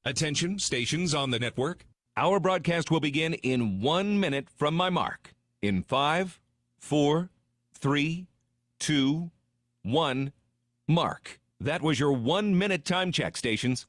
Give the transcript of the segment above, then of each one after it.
Attention, stations on the network. Our broadcast will begin in 1 minute from my mark. In 5, 4, 3, 2, 1, mark. That was your 1 minute time check, stations.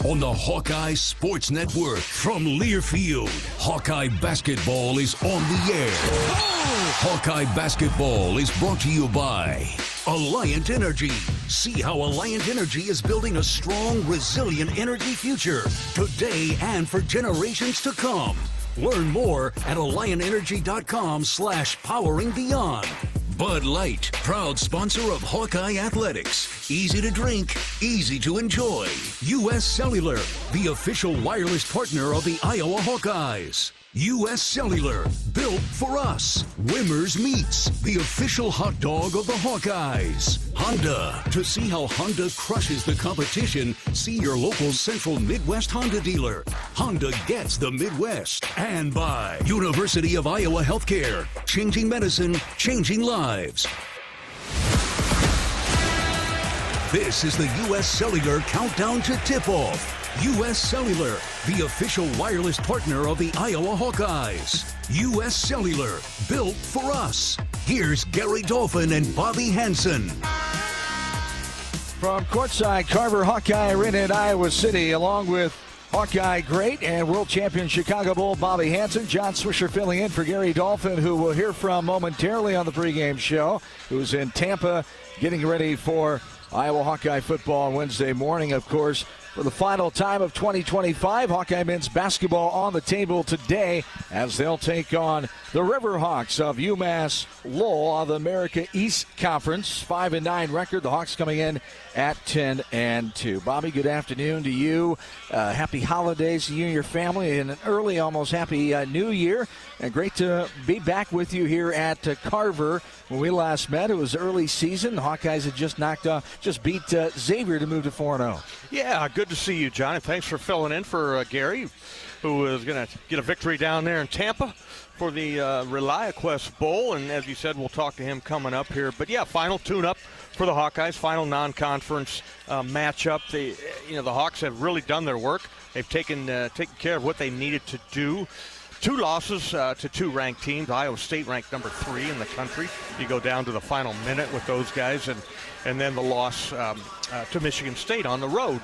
On the Hawkeye Sports Network from Learfield, Hawkeye Basketball is on the air. Oh! Hawkeye Basketball is brought to you by Alliant Energy. See how Alliant Energy is building a strong, resilient energy future today and for generations to come. Learn more at AlliantEnergy.com/poweringbeyond. Bud Light, proud sponsor of Hawkeye Athletics. Easy to drink, easy to enjoy. U.S. Cellular, the official wireless partner of the Iowa Hawkeyes. U.S. Cellular, built for us. Wimmer's Meats, the official hot dog of the Hawkeyes. Honda, to see how Honda crushes the competition, see your local Central Midwest Honda dealer. Honda gets the Midwest. And by University of Iowa Healthcare, changing medicine, changing lives. This is the U.S. Cellular Countdown to Tip-Off. U.S. Cellular, the official wireless partner of the Iowa Hawkeyes. U.S. Cellular, built for us. Here's Gary Dolphin and Bobby Hansen. From courtside Carver Hawkeye Arena in Iowa City, along with Hawkeye great and world champion Chicago Bull Bobby Hansen, John Swisher filling in for Gary Dolphin, who we'll hear from momentarily on the pregame show, who's in Tampa getting ready for Iowa Hawkeye football on Wednesday morning, of course. For the final time of 2025, Hawkeye men's basketball on the table today as they'll take on the Riverhawks of UMass-Lowell of the America East Conference. 5-9 record. The Hawks coming in at 10-2. Bobby, good afternoon to you. Happy holidays to you and your family, and an early, almost happy New Year. And great to be back with you here at Carver. When we last met, it was early season. The Hawkeyes had just beat Xavier to move to 4-0. Yeah, good to see you, John, and thanks for filling in for Gary, who is going to get a victory down there in Tampa for the ReliaQuest Bowl, and as you said, we'll talk to him coming up here. But yeah, final tune-up for the Hawkeyes, final non-conference matchup. The Hawks have really done their work. They've taken care of what they needed to do. 2 losses to 2 ranked teams. Iowa State ranked number 3 in the country. You go down to the final minute with those guys, and then the loss to Michigan State on the road.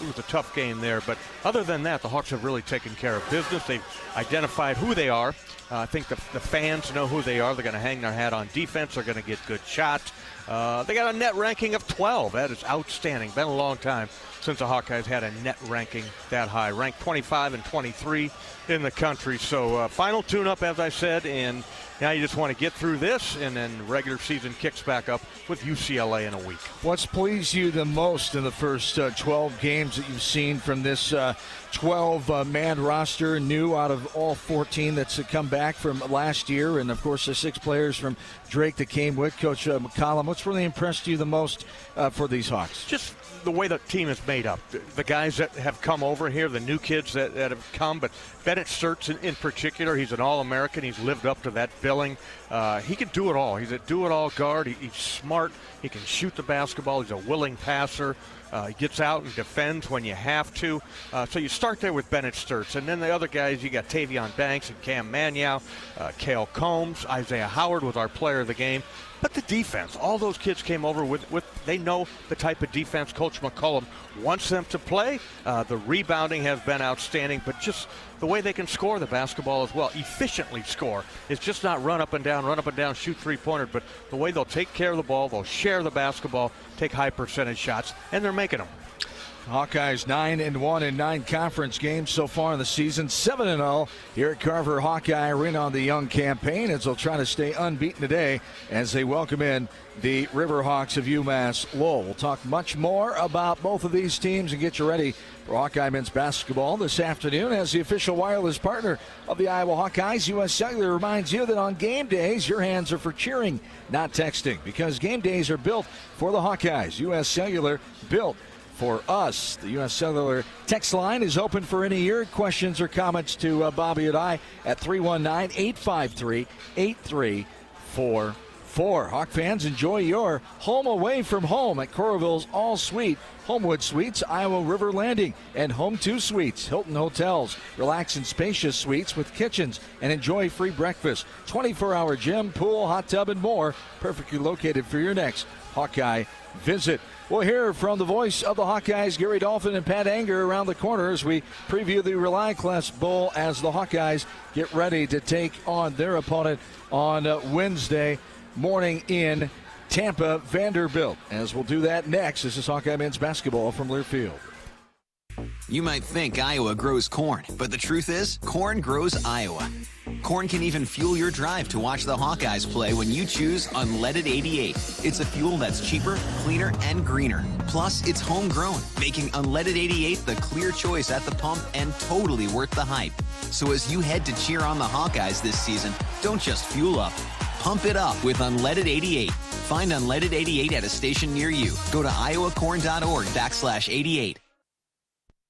It was a tough game there. But other than that, the Hawks have really taken care of business. They've identified who they are. I think the fans know who they are. They're going to hang their hat on defense. They're going to get good shots. They got a net ranking of 12. That is outstanding. Been a long time since the Hawkeyes had a net ranking that high. Ranked 25 and 23 in the country. So final tune-up, as I said, and now you just want to get through this, and then regular season kicks back up with UCLA in a week. What's pleased you the most in the first 12 games that you've seen from this 12-man roster, new out of all 14 that's come back from last year, and, of course, the 6 players from Drake that came with Coach McCollum? What's really impressed you the most for these Hawks? Just the way the team is made up. The guys that have come over here, the new kids that have come, but Bennett Sturts in particular, he's an All-American. He's lived up to that Billing. He can do it all. He's a do-it-all guard. He's smart. He can shoot the basketball. He's a willing passer. He gets out and defends when you have to. So you start there with Bennett Sturtz. And then the other guys, you got Tavion Banks and Cam Manyow, Cale Combs, Isaiah Howard was our player of the game. But the defense, all those kids came over with they know the type of defense Coach McCullum wants them to play. The rebounding has been outstanding, but just the way they can score the basketball as well, efficiently score. It's just not run up and down, shoot three-pointer, but the way they'll take care of the ball, they'll share the basketball, take high percentage shots, and they're making them. Hawkeyes 9-1 in 9 conference games so far in the season, 7-0 here at Carver Hawkeye Arena on the Young campaign, as they'll try to stay unbeaten today as they welcome in the Riverhawks of UMass-Lowell. We'll talk much more about both of these teams and get you ready for Hawkeye men's basketball this afternoon as the official wireless partner of the Iowa Hawkeyes. U.S. Cellular reminds you that on game days, your hands are for cheering, not texting, because game days are built for the Hawkeyes. U.S. Cellular, built for us. The U.S. Cellular text line is open for any of your questions or comments to Bobby and I at 319-853-8344. Hawk fans, enjoy your home away from home at Coralville's All Suite, Homewood Suites, Iowa River Landing, and Home 2 Suites, Hilton Hotels. Relax in spacious suites with kitchens and enjoy free breakfast, 24-hour gym, pool, hot tub, and more. Perfectly located for your next Hawkeye visit. We'll hear from the voice of the Hawkeyes, Gary Dolphin and Pat Anger, around the corner as we preview the Rely Class Bowl as the Hawkeyes get ready to take on their opponent on Wednesday morning in Tampa, Vanderbilt. As we'll do that next, this is Hawkeye men's basketball from Learfield. You might think Iowa grows corn, but the truth is, corn grows Iowa. Corn can even fuel your drive to watch the Hawkeyes play when you choose Unleaded 88. It's a fuel that's cheaper, cleaner, and greener. Plus, it's homegrown, making Unleaded 88 the clear choice at the pump and totally worth the hype. So as you head to cheer on the Hawkeyes this season, don't just fuel up. Pump it up with Unleaded 88. Find Unleaded 88 at a station near you. Go to iowacorn.org/88.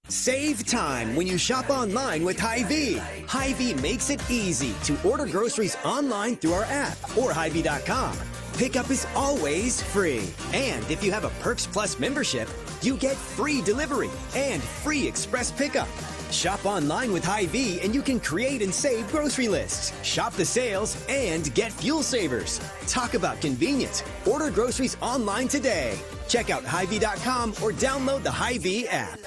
Save time when you shop online with Hy-Vee. Hy-Vee makes it easy to order groceries online through our app or Hy-Vee.com. Pickup is always free. And if you have a Perks Plus membership, you get free delivery and free express pickup. Shop online with Hy-Vee and you can create and save grocery lists, shop the sales, and get fuel savers. Talk about convenience. Order groceries online today. Check out Hy-Vee.com or download the Hy-Vee app.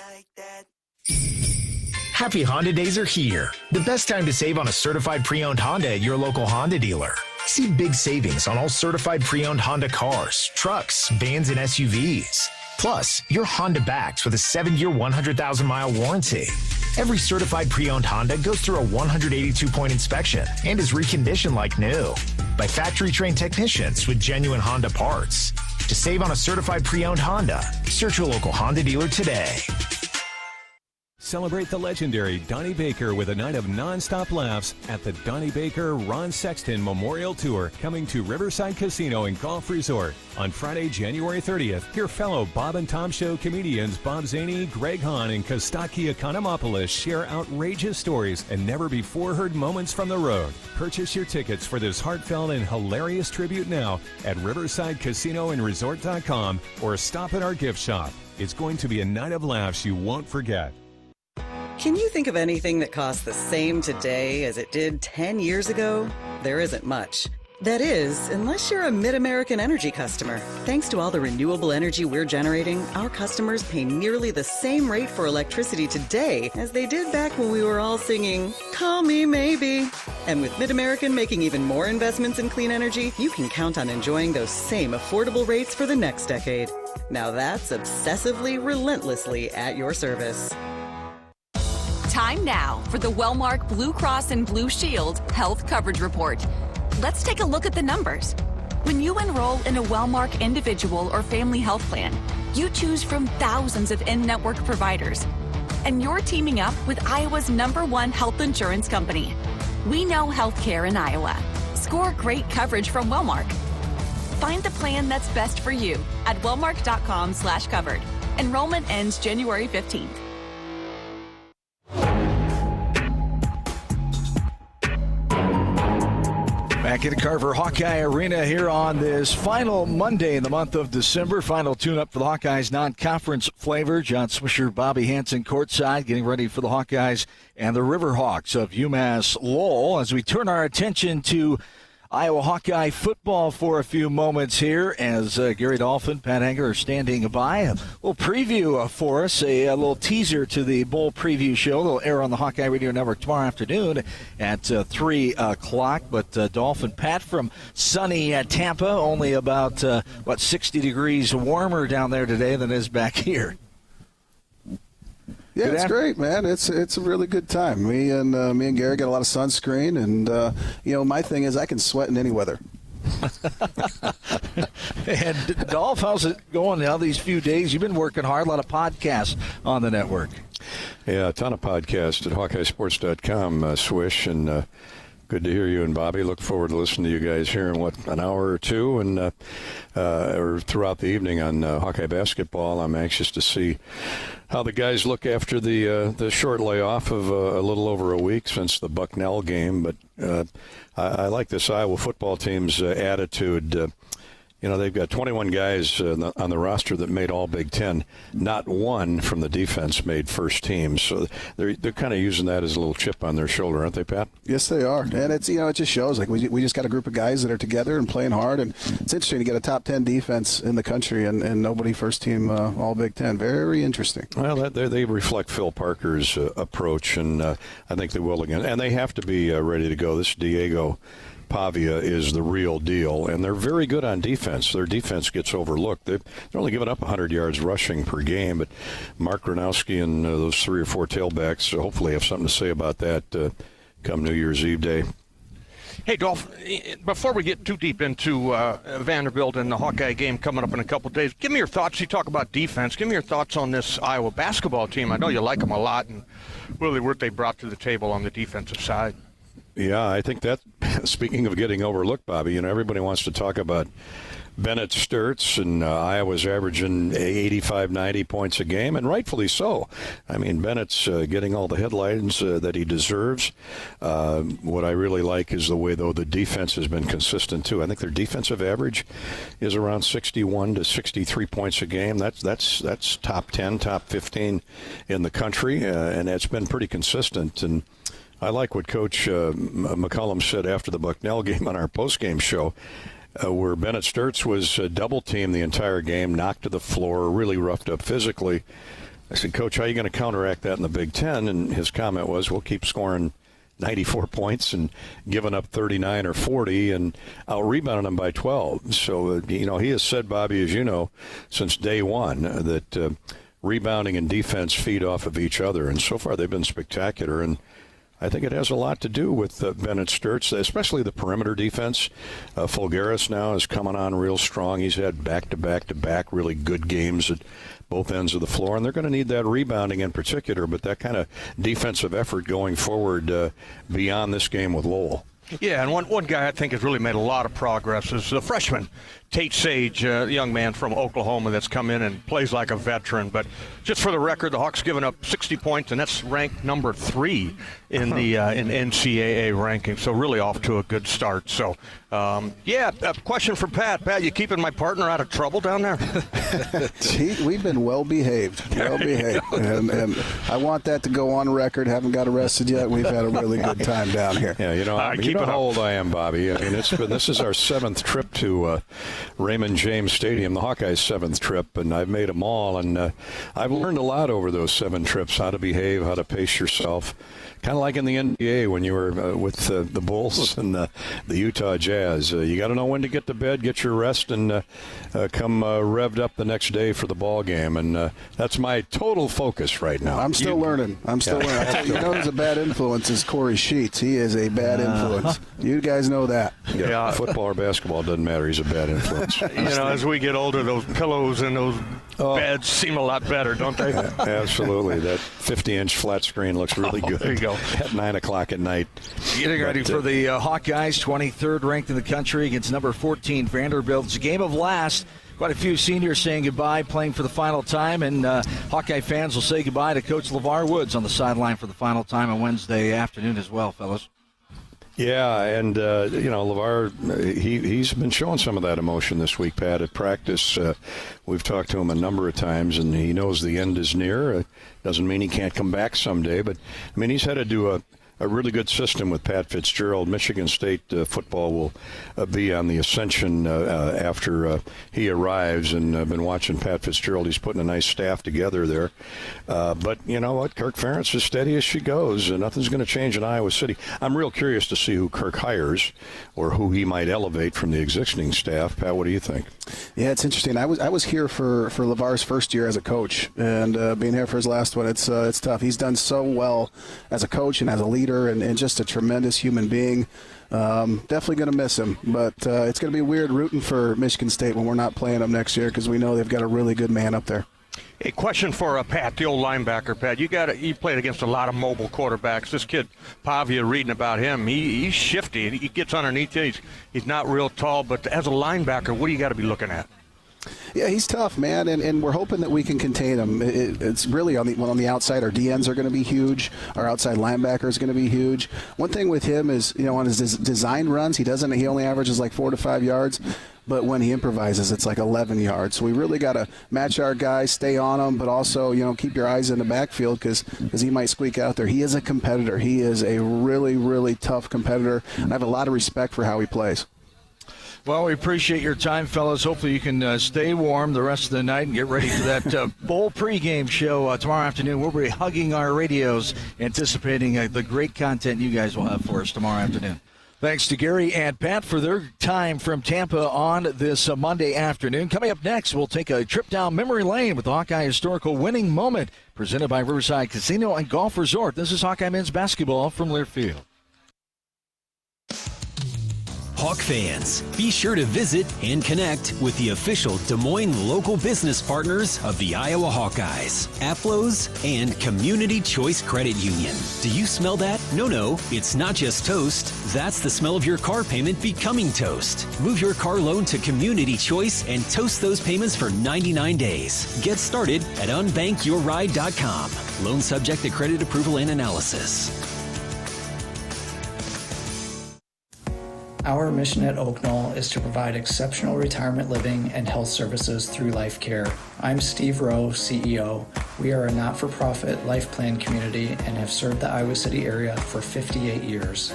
Happy Honda Days are here. The best time to save on a certified pre-owned Honda at your local Honda dealer. See big savings on all certified pre-owned Honda cars, trucks, vans, and SUVs. Plus, you're Honda backed with a 7-year, 100,000-mile warranty. Every certified pre-owned Honda goes through a 182-point inspection and is reconditioned like new by factory-trained technicians with genuine Honda parts. To save on a certified pre-owned Honda, search your local Honda dealer today. Celebrate the legendary Donnie Baker with a night of non-stop laughs at the Donnie Baker Ron Sexton Memorial Tour, coming to Riverside Casino and Golf Resort. On Friday, January 30th, hear fellow Bob and Tom Show comedians Bob Zaney, Greg Hahn, and Kostaki Economopoulos share outrageous stories and never-before-heard moments from the road. Purchase your tickets for this heartfelt and hilarious tribute now at riversidecasinoandresort.com or stop at our gift shop. It's going to be a night of laughs you won't forget. Can you think of anything that costs the same today as it did 10 years ago? There isn't much. That is, unless you're a Mid-American Energy customer. Thanks to all the renewable energy we're generating, our customers pay nearly the same rate for electricity today as they did back when we were all singing, "Call Me Maybe." And with Mid-American making even more investments in clean energy, you can count on enjoying those same affordable rates for the next decade. Now that's obsessively, relentlessly at your service. Time now for the Wellmark Blue Cross and Blue Shield Health Coverage Report. Let's take a look at the numbers. When you enroll in a Wellmark individual or family health plan, you choose from thousands of in-network providers. And you're teaming up with Iowa's #1 health insurance company. We know healthcare in Iowa. Score great coverage from Wellmark. Find the plan that's best for you at wellmark.com/covered. Enrollment ends January 15th. Back in Carver Hawkeye Arena here on this final Monday in the month of December. Final tune-up for the Hawkeyes non-conference flavor. John Swisher, Bobby Hansen courtside, getting ready for the Hawkeyes and the Riverhawks of UMass-Lowell. As we turn our attention to Iowa Hawkeye football for a few moments here, as Gary Dolphin, Pat Hanger are standing by. A little preview for us, a little teaser to the bowl preview show. They'll air on the Hawkeye Radio Network tomorrow afternoon at 3 o'clock. But Dolphin, Pat, from sunny Tampa, only about, 60 degrees warmer down there today than it is back here. Yeah, it's great, man. It's a really good time. Me and Gary got a lot of sunscreen, and my thing is I can sweat in any weather. And Dolph, how's it going now these few days? You've been working hard, a lot of podcasts on the network. Yeah, a ton of podcasts at HawkeyeSports.com, Swish, and good to hear you and Bobby. Look forward to listening to you guys here in, an hour or two, and or throughout the evening on Hawkeye basketball. I'm anxious to see how the guys look after the short layoff of a little over a week since the Bucknell game. But I like this Iowa football team's attitude. They've got 21 guys on the roster that made all Big Ten. Not one from the defense made first team. So they're kind of using that as a little chip on their shoulder, aren't they, Pat? Yes, they are. And it's it just shows like we just got a group of guys that are together and playing hard. And it's interesting to get a top 10 defense in the country and nobody first team all Big Ten. Very interesting. Well, they reflect Phil Parker's approach, and I think they will again. And they have to be ready to go. This Diego Pavia is the real deal, and they're very good on defense. Their defense gets overlooked. They're only giving up 100 yards rushing per game, but Mark Gronowski and those 3 or 4 tailbacks hopefully have something to say about that come New Year's Eve day. Hey, Dolph, before we get too deep into Vanderbilt and the Hawkeye game coming up in a couple of days, give me your thoughts. You talk about defense. Give me your thoughts on this Iowa basketball team. I know you like them a lot, and really what they brought to the table on the defensive side. Yeah, I think that, speaking of getting overlooked, Bobby, everybody wants to talk about Bennett Sturtz, and Iowa's averaging 85, 90 points a game, and rightfully so. I mean, Bennett's getting all the headlines that he deserves. What I really like is the way, though, the defense has been consistent, too. I think their defensive average is around 61 to 63 points a game. That's top 10, top 15 in the country, and it's been pretty consistent. And I like what Coach McCullum said after the Bucknell game on our postgame show, where Bennett Sturtz was double-teamed the entire game, knocked to the floor, really roughed up physically. I said, Coach, how are you going to counteract that in the Big Ten? And his comment was, we'll keep scoring 94 points and giving up 39 or 40 and out-rebounding them by 12. So, he has said, Bobby, as you know, since day one, that rebounding and defense feed off of each other. And so far they've been spectacular. And I think it has a lot to do with Bennett Sturtz, especially the perimeter defense. Fulgaris now is coming on real strong. He's had back-to-back-to-back really good games at both ends of the floor, and they're going to need that rebounding in particular, but that kind of defensive effort going forward beyond this game with Lowell. Yeah, and one guy I think has really made a lot of progress is the freshman, Tate Sage, the young man from Oklahoma that's come in and plays like a veteran. But just for the record, the Hawks given up 60 points, and that's ranked number 3 in the in NCAA ranking. So really off to a good start. So, a question for Pat. Pat, you keeping my partner out of trouble down there? We've been well behaved, and I want that to go on record. Haven't got arrested yet. We've had a really good time down here. Yeah, you know how old I am, Bobby. I mean, this is our 7th trip to Raymond James Stadium, the Hawkeyes' 7th trip, and I've made them all, and I've learned a lot over those 7 trips, how to behave, how to pace yourself. Kind of like in the NBA when you were with the Bulls and the Utah Jazz. You got to know when to get to bed, get your rest, and come revved up the next day for the ball game. And that's my total focus right now. I'm still learning. I tell you, who's a bad influence is Corey Sheets. He is a bad influence. You guys know that. Yeah, football or basketball doesn't matter. He's a bad influence. As we get older, those pillows and those beds seem a lot better, don't they? Absolutely. That 50-inch flat screen looks really good. There you go. At 9 o'clock at night. Getting ready for the Hawkeyes, 23rd ranked in the country against number 14 Vanderbilt. It's a game of last. Quite a few seniors saying goodbye, playing for the final time, and Hawkeye fans will say goodbye to Coach LeVar Woods on the sideline for the final time on Wednesday afternoon as well, fellas. Yeah, and, LeVar, he's been showing some of that emotion this week, Pat, at practice. We've talked to him a number of times, and he knows the end is near. Doesn't mean he can't come back someday, but, he's headed to a really good system with Pat Fitzgerald. Michigan State football will be on the ascension after he arrives, and I've been watching Pat Fitzgerald. He's putting a nice staff together there. But you know what? Kirk Ferentz is steady as she goes, and nothing's going to change in Iowa City. I'm real curious to see who Kirk hires or who he might elevate from the existing staff. Pat, what do you think? Yeah, it's interesting. I was here for LeVar's first year as a coach, and being here for his last one, it's tough. He's done so well as a coach and as a leader. And just a tremendous human being. Definitely going to miss him, but it's going to be weird rooting for Michigan State when we're not playing them next year because we know they've got a really good man up there. A question for Pat, the old linebacker. Pat, you played against a lot of mobile quarterbacks. This kid Pavia, reading about him, he's shifty. He gets underneath you. He's not real tall, but as a linebacker, what do you got to be looking at? Yeah, he's tough, man, and we're hoping that we can contain him. It's really on the outside. Our DNs are going to be huge. Our outside linebacker is going to be huge. One thing with him is, on his design runs, he only averages like 4 to 5 yards. But when he improvises, it's like 11 yards. So we really got to match our guys, stay on them, but also, keep your eyes in the backfield because he might squeak out there. He is a competitor. He is a really, really tough competitor. I have a lot of respect for how he plays. Well, we appreciate your time, fellas. Hopefully you can stay warm the rest of the night and get ready for that bowl pregame show tomorrow afternoon. We'll be hugging our radios, anticipating the great content you guys will have for us tomorrow afternoon. Thanks to Gary and Pat for their time from Tampa on this Monday afternoon. Coming up next, we'll take a trip down memory lane with the Hawkeye Historical Winning Moment, presented by Riverside Casino and Golf Resort. This is Hawkeye men's basketball from Learfield. Hawk fans, be sure to visit and connect with the official Des Moines local business partners of the Iowa Hawkeyes, Aplos, and Community Choice Credit Union. Do you smell that? No, it's not just toast. That's the smell of your car payment becoming toast. Move your car loan to Community Choice and toast those payments for 99 days. Get started at unbankyourride.com. Loan subject to credit approval and analysis. Our mission at Oak Knoll is to provide exceptional retirement living and health services through Life Care. I'm Steve Rowe, CEO. We are a not-for-profit life plan community and have served the Iowa City area for 58 years.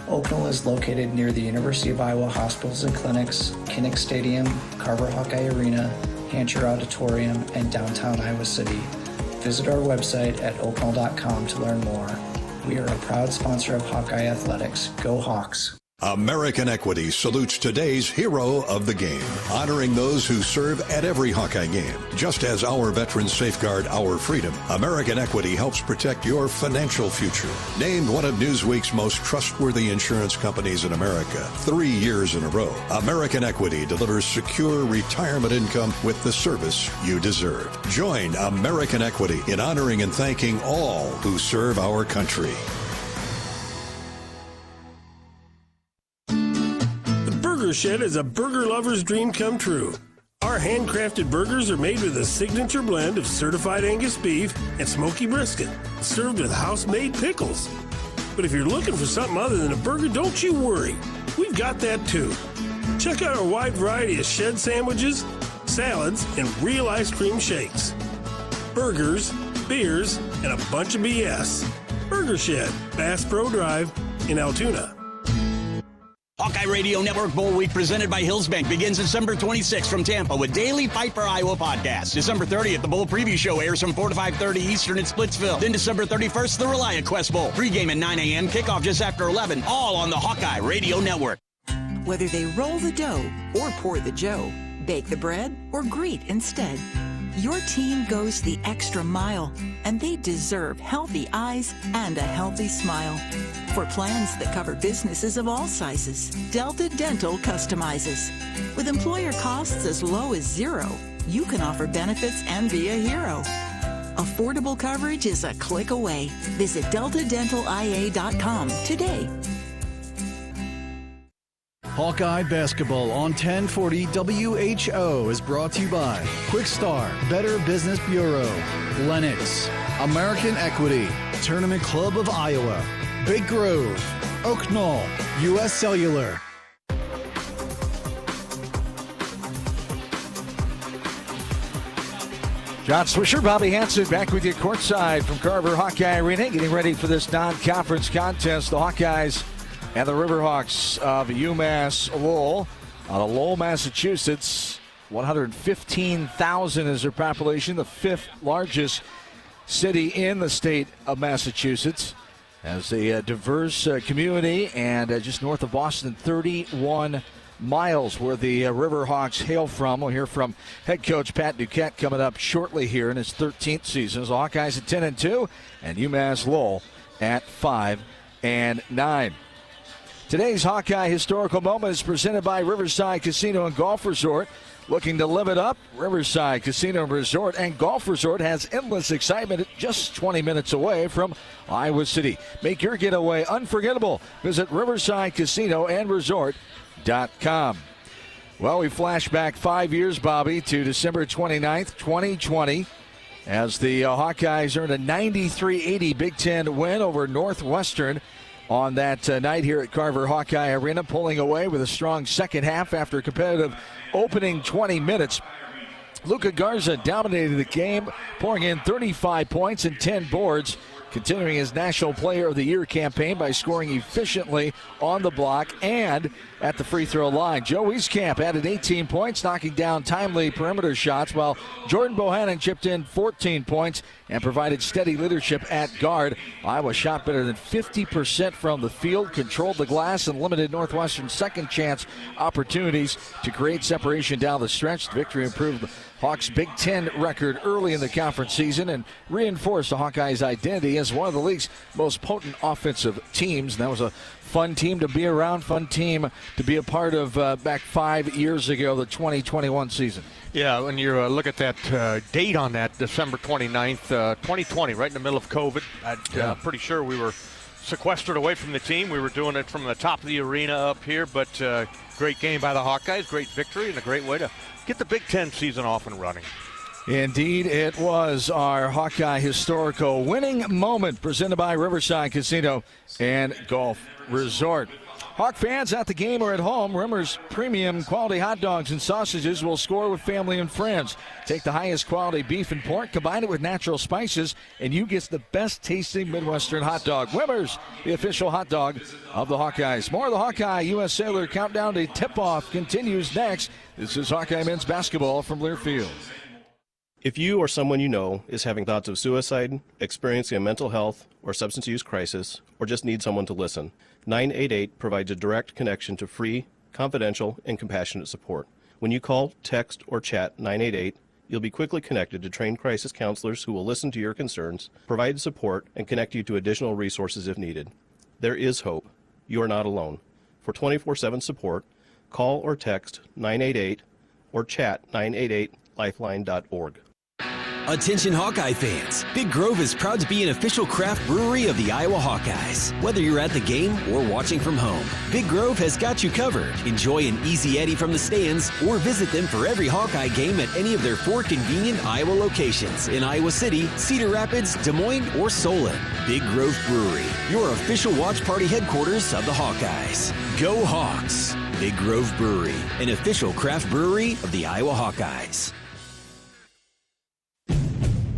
Oak Knoll is located near the University of Iowa hospitals and clinics, Kinnick Stadium, Carver Hawkeye Arena, Hancher Auditorium, and downtown Iowa City. Visit our website at oakknoll.com to learn more. We are a proud sponsor of Hawkeye Athletics. Go Hawks! American Equity salutes today's hero of the game, honoring those who serve at every Hawkeye game. Just as our veterans safeguard our freedom, American Equity helps protect your financial future. Named one of Newsweek's most trustworthy insurance companies in America 3 years in a row, American Equity delivers secure retirement income with the service you deserve. Join American Equity in honoring and thanking all who serve our country. Burger Shed is a burger lover's dream come true. Our handcrafted burgers are made with a signature blend of certified Angus beef and smoky brisket, served with house-made pickles. But if you're looking for something other than a burger, don't you worry. We've got that too. Check out our wide variety of shed sandwiches, salads, and real ice cream shakes. Burgers, beers, and a bunch of BS. Burger Shed, Bass Pro Drive in Altoona. Hawkeye Radio Network Bowl Week presented by Hillsbank begins December 26th from Tampa with daily Fight for Iowa podcast. December 30th, the Bowl Preview Show airs from 4 to 5:30 Eastern in Splitsville. Then December 31st, the ReliaQuest Bowl. Pregame at 9 a.m., kickoff just after 11, all on the Hawkeye Radio Network. Whether they roll the dough or pour the joe, bake the bread or greet instead, your team goes the extra mile, and they deserve healthy eyes and a healthy smile. For plans that cover businesses of all sizes, Delta Dental customizes. With employer costs as low as $0, you can offer benefits and be a hero. Affordable coverage is a click away. Visit deltadentalia.com today. Hawkeye Basketball on 1040 WHO is brought to you by Quick Star, Better Business Bureau, Lennox, American Equity, Tournament Club of Iowa, Big Grove, Oak Knoll, U.S. Cellular. John Swisher, Bobby Hansen back with you courtside from Carver Hawkeye Arena, getting ready for this non-conference contest. The Hawkeyes and the Riverhawks of UMass-Lowell out of Lowell, Massachusetts. 115,000 is their population, the fifth largest city in the state of Massachusetts. Has a diverse community, and just north of Boston, 31 miles where the Riverhawks hail from. We'll hear from head coach Pat Duquette coming up shortly here in his 13th season. The Hawkeyes at 10-2 and UMass-Lowell at 5-9. Today's Hawkeye Historical Moment is presented by Riverside Casino and Golf Resort. Looking to live it up? Riverside Casino and Resort and Golf Resort has endless excitement just 20 minutes away from Iowa City. Make your getaway unforgettable. Visit Riverside Casino and Resort.com. Well, we flash back 5 years, Bobby, to December 29th, 2020, as the Hawkeyes earned a 93-80 Big Ten win over Northwestern on that night here at Carver Hawkeye Arena, pulling away with a strong second half after a competitive opening 20 minutes. Luka Garza dominated the game, pouring in 35 points and 10 boards, continuing his National Player of the Year campaign by scoring efficiently on the block and at the free throw line. Joe Wieskamp added 18 points, knocking down timely perimeter shots, while Jordan Bohannon chipped in 14 points and provided steady leadership at guard. Iowa shot better than 50% from the field, controlled the glass, and limited Northwestern's second chance opportunities to create separation down the stretch. The victory improved the Hawks' Big Ten record early in the conference season and reinforced the Hawkeyes' identity as one of the league's most potent offensive teams. And that was a fun team to be around, fun team to be a part of back 5 years ago, the 2021 season. Yeah, when you look at that date on that, December 29th, 2020, right in the middle of COVID, I'm pretty sure we were sequestered away from the team. We were doing it from the top of the arena up here, but great game by the Hawkeyes, great victory, and a great way to get the Big Ten season off and running. Indeed, it was our Hawkeye historical winning moment presented by Riverside Casino and Golf Resort. Hawk fans at the game or at home, Rimmer's premium quality hot dogs and sausages will score with family and friends. Take the highest quality beef and pork, combine it with natural spices, and you get the best tasting Midwestern hot dog. Rimmer's, the official hot dog of the Hawkeyes. More of the Hawkeye U.S. Sailor countdown to tip-off continues next. This is Hawkeye men's basketball from Learfield. If you or someone you know is having thoughts of suicide, experiencing a mental health or substance use crisis, or just need someone to listen, 988 provides a direct connection to free, confidential, and compassionate support. When you call, text, or chat 988, you'll be quickly connected to trained crisis counselors who will listen to your concerns, provide support, and connect you to additional resources if needed. There is hope. You are not alone. For 24/7 support, call or text 988 or chat 988lifeline.org. Attention Hawkeye fans, Big Grove is proud to be an official craft brewery of the Iowa Hawkeyes. Whether you're at the game or watching from home, Big Grove has got you covered. Enjoy an easy Eddie from the stands or visit them for every Hawkeye game at any of their 4 convenient Iowa locations in Iowa City, Cedar Rapids, Des Moines, or Solon. Big Grove Brewery, your official watch party headquarters of the Hawkeyes. Go Hawks! Big Grove Brewery, an official craft brewery of the Iowa Hawkeyes.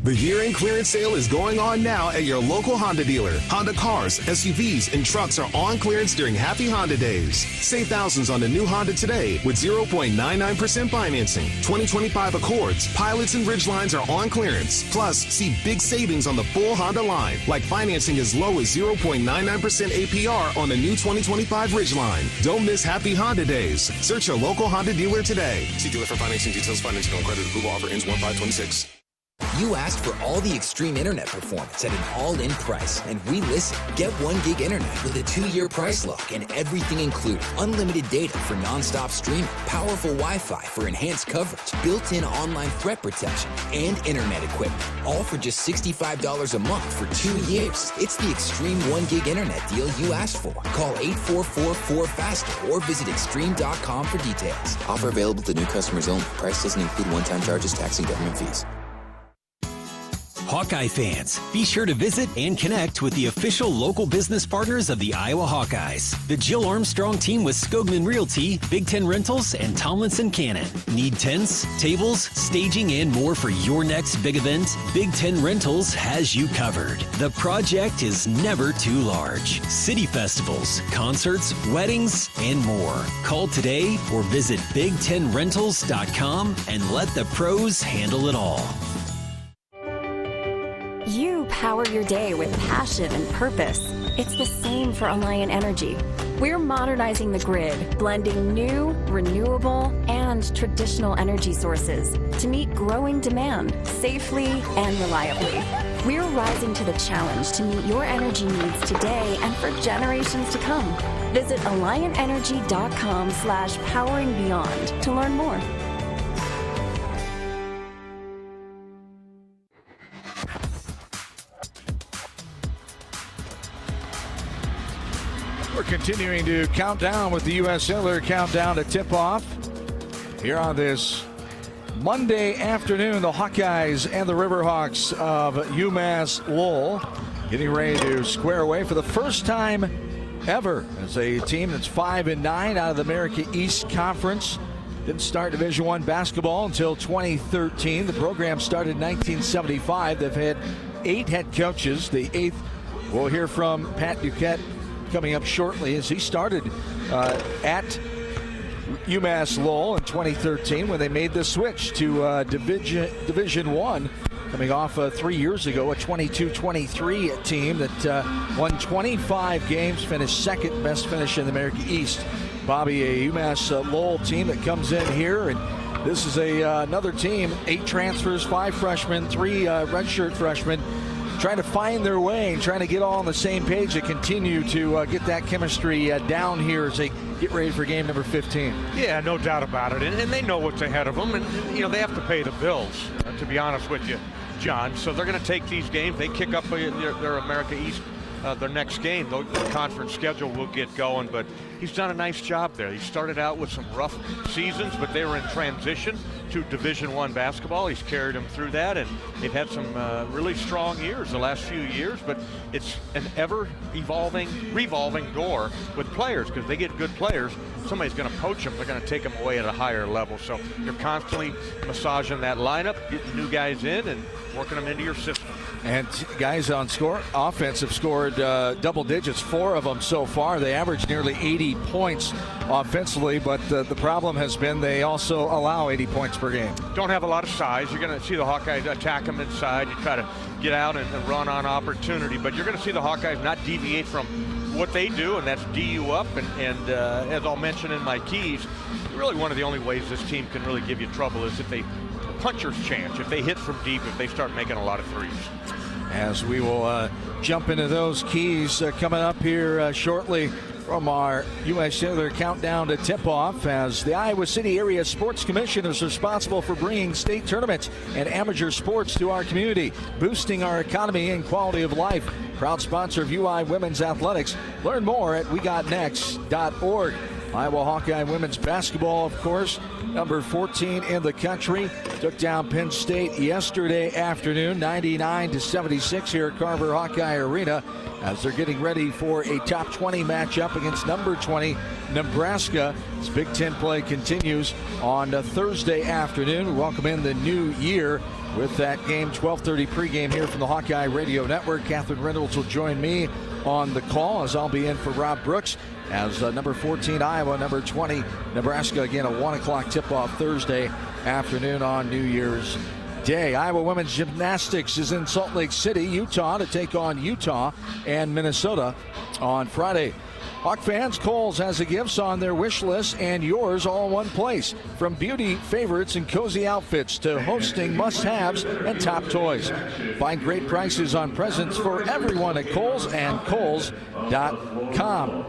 The year-end clearance sale is going on now at your local Honda dealer. Honda cars, SUVs, and trucks are on clearance during Happy Honda Days. Save thousands on the new Honda today with 0.99% financing. 2025 Accords, Pilots, and Ridgelines are on clearance. Plus, see big savings on the full Honda line, like financing as low as 0.99% APR on the new 2025 Ridgeline. Don't miss Happy Honda Days. Search your local Honda dealer today. See dealer for financing details. Financing on credit approval offer ends 1/5/26. You asked for all the extreme internet performance at an all-in price, and we listened. Get 1 gig internet with a 2-year price lock and everything included. Unlimited data for non-stop streaming, powerful Wi-Fi for enhanced coverage, built-in online threat protection, and internet equipment. All for just $65 a month for 2 years. It's the extreme 1 gig internet deal you asked for. Call 844-4FASTER or visit extreme.com for details. Offer available to new customers only. Price doesn't include one-time charges, tax, and government fees. Hawkeye fans, be sure to visit and connect with the official local business partners of the Iowa Hawkeyes. The Jill Armstrong team with Skogman Realty, Big Ten Rentals, and Tomlinson Cannon. Need tents, tables, staging, and more for your next big event? Big Ten Rentals has you covered. The project is never too large. City festivals, concerts, weddings, and more. Call today or visit big10rentals.com and let the pros handle it all. You power your day with passion and purpose. It's the same for Alliant Energy. We're modernizing the grid, blending new, renewable, and traditional energy sources to meet growing demand safely and reliably. We're rising to the challenge to meet your energy needs today and for generations to come. Visit AlliantEnergy.com/poweringbeyond to learn more. We're continuing to count down with the UMass-Lowell countdown to tip-off here on this Monday afternoon. The Hawkeyes and the Riverhawks of UMass-Lowell getting ready to square away for the first time ever as a team that's 5-9 out of the America East Conference. Didn't start Division I basketball until 2013. The program started in 1975. They've had 8 head coaches. The 8th we'll hear from Pat Duquette coming up shortly, as he started at UMass-Lowell in 2013 when they made the switch to Division I, coming off 3 years ago, a 22-23 team that won 25 games, finished second best finish in the America East. Bobby, a UMass-Lowell team that comes in here, and this is another team, 8 transfers, 5 freshmen, 3 redshirt freshmen, trying to find their way and trying to get all on the same page to continue to get that chemistry down here as they get ready for game number 15. Yeah, no doubt about it. And they know what's ahead of them. And, you know, they have to pay the bills, to be honest with you, John. So they're going to take these games. They kick up their America East, their next game. The conference schedule will get going. But he's done a nice job there. He started out with some rough seasons, but they were in transition to Division I basketball. He's carried them through that, and they've had some really strong years the last few years, but it's an ever-evolving, revolving door with players, because they get good players. Somebody's going to poach them. They're going to take them away at a higher level. So you're constantly massaging that lineup, getting new guys in and working them into your system. And guys on offense have scored double digits, 4 of them so far. They average nearly 80 points offensively, but the problem has been they also allow 80 points per game. Don't have a lot of size. You're going to see the Hawkeyes attack them inside. You try to get out and run on opportunity, but you're going to see the Hawkeyes not deviate from what they do, and that's D you up. And as I'll mention in my keys, really one of the only ways this team can really give you trouble is if they puncher's chance, if they hit from deep, if they start making a lot of threes. As we will jump into those keys coming up here shortly from our UMass-Lowell countdown to tip-off, as the Iowa City Area Sports Commission is responsible for bringing state tournaments and amateur sports to our community, boosting our economy and quality of life. Proud sponsor of UI Women's Athletics. Learn more at wegotnext.org. Iowa Hawkeye women's basketball, of course, number 14 in the country, took down Penn State yesterday afternoon, 99-76 here at Carver Hawkeye Arena, as they're getting ready for a top 20 matchup against number 20 Nebraska. As Big Ten play continues on Thursday afternoon. We welcome in the new year with that game, 12:30 pregame here from the Hawkeye Radio Network. Catherine Reynolds will join me on the call, as I'll be in for Rob Brooks, as number 14 Iowa, number 20 Nebraska. Again, a 1 o'clock tip-off Thursday afternoon on New Year's Day. Iowa women's gymnastics is in Salt Lake City, Utah, to take on Utah and Minnesota on Friday. Hawk fans, Kohl's has the gifts on their wish list and yours all in one place. From beauty favorites and cozy outfits to hosting must-haves and top toys. Find great prices on presents for everyone at Kohl's and Kohls.com.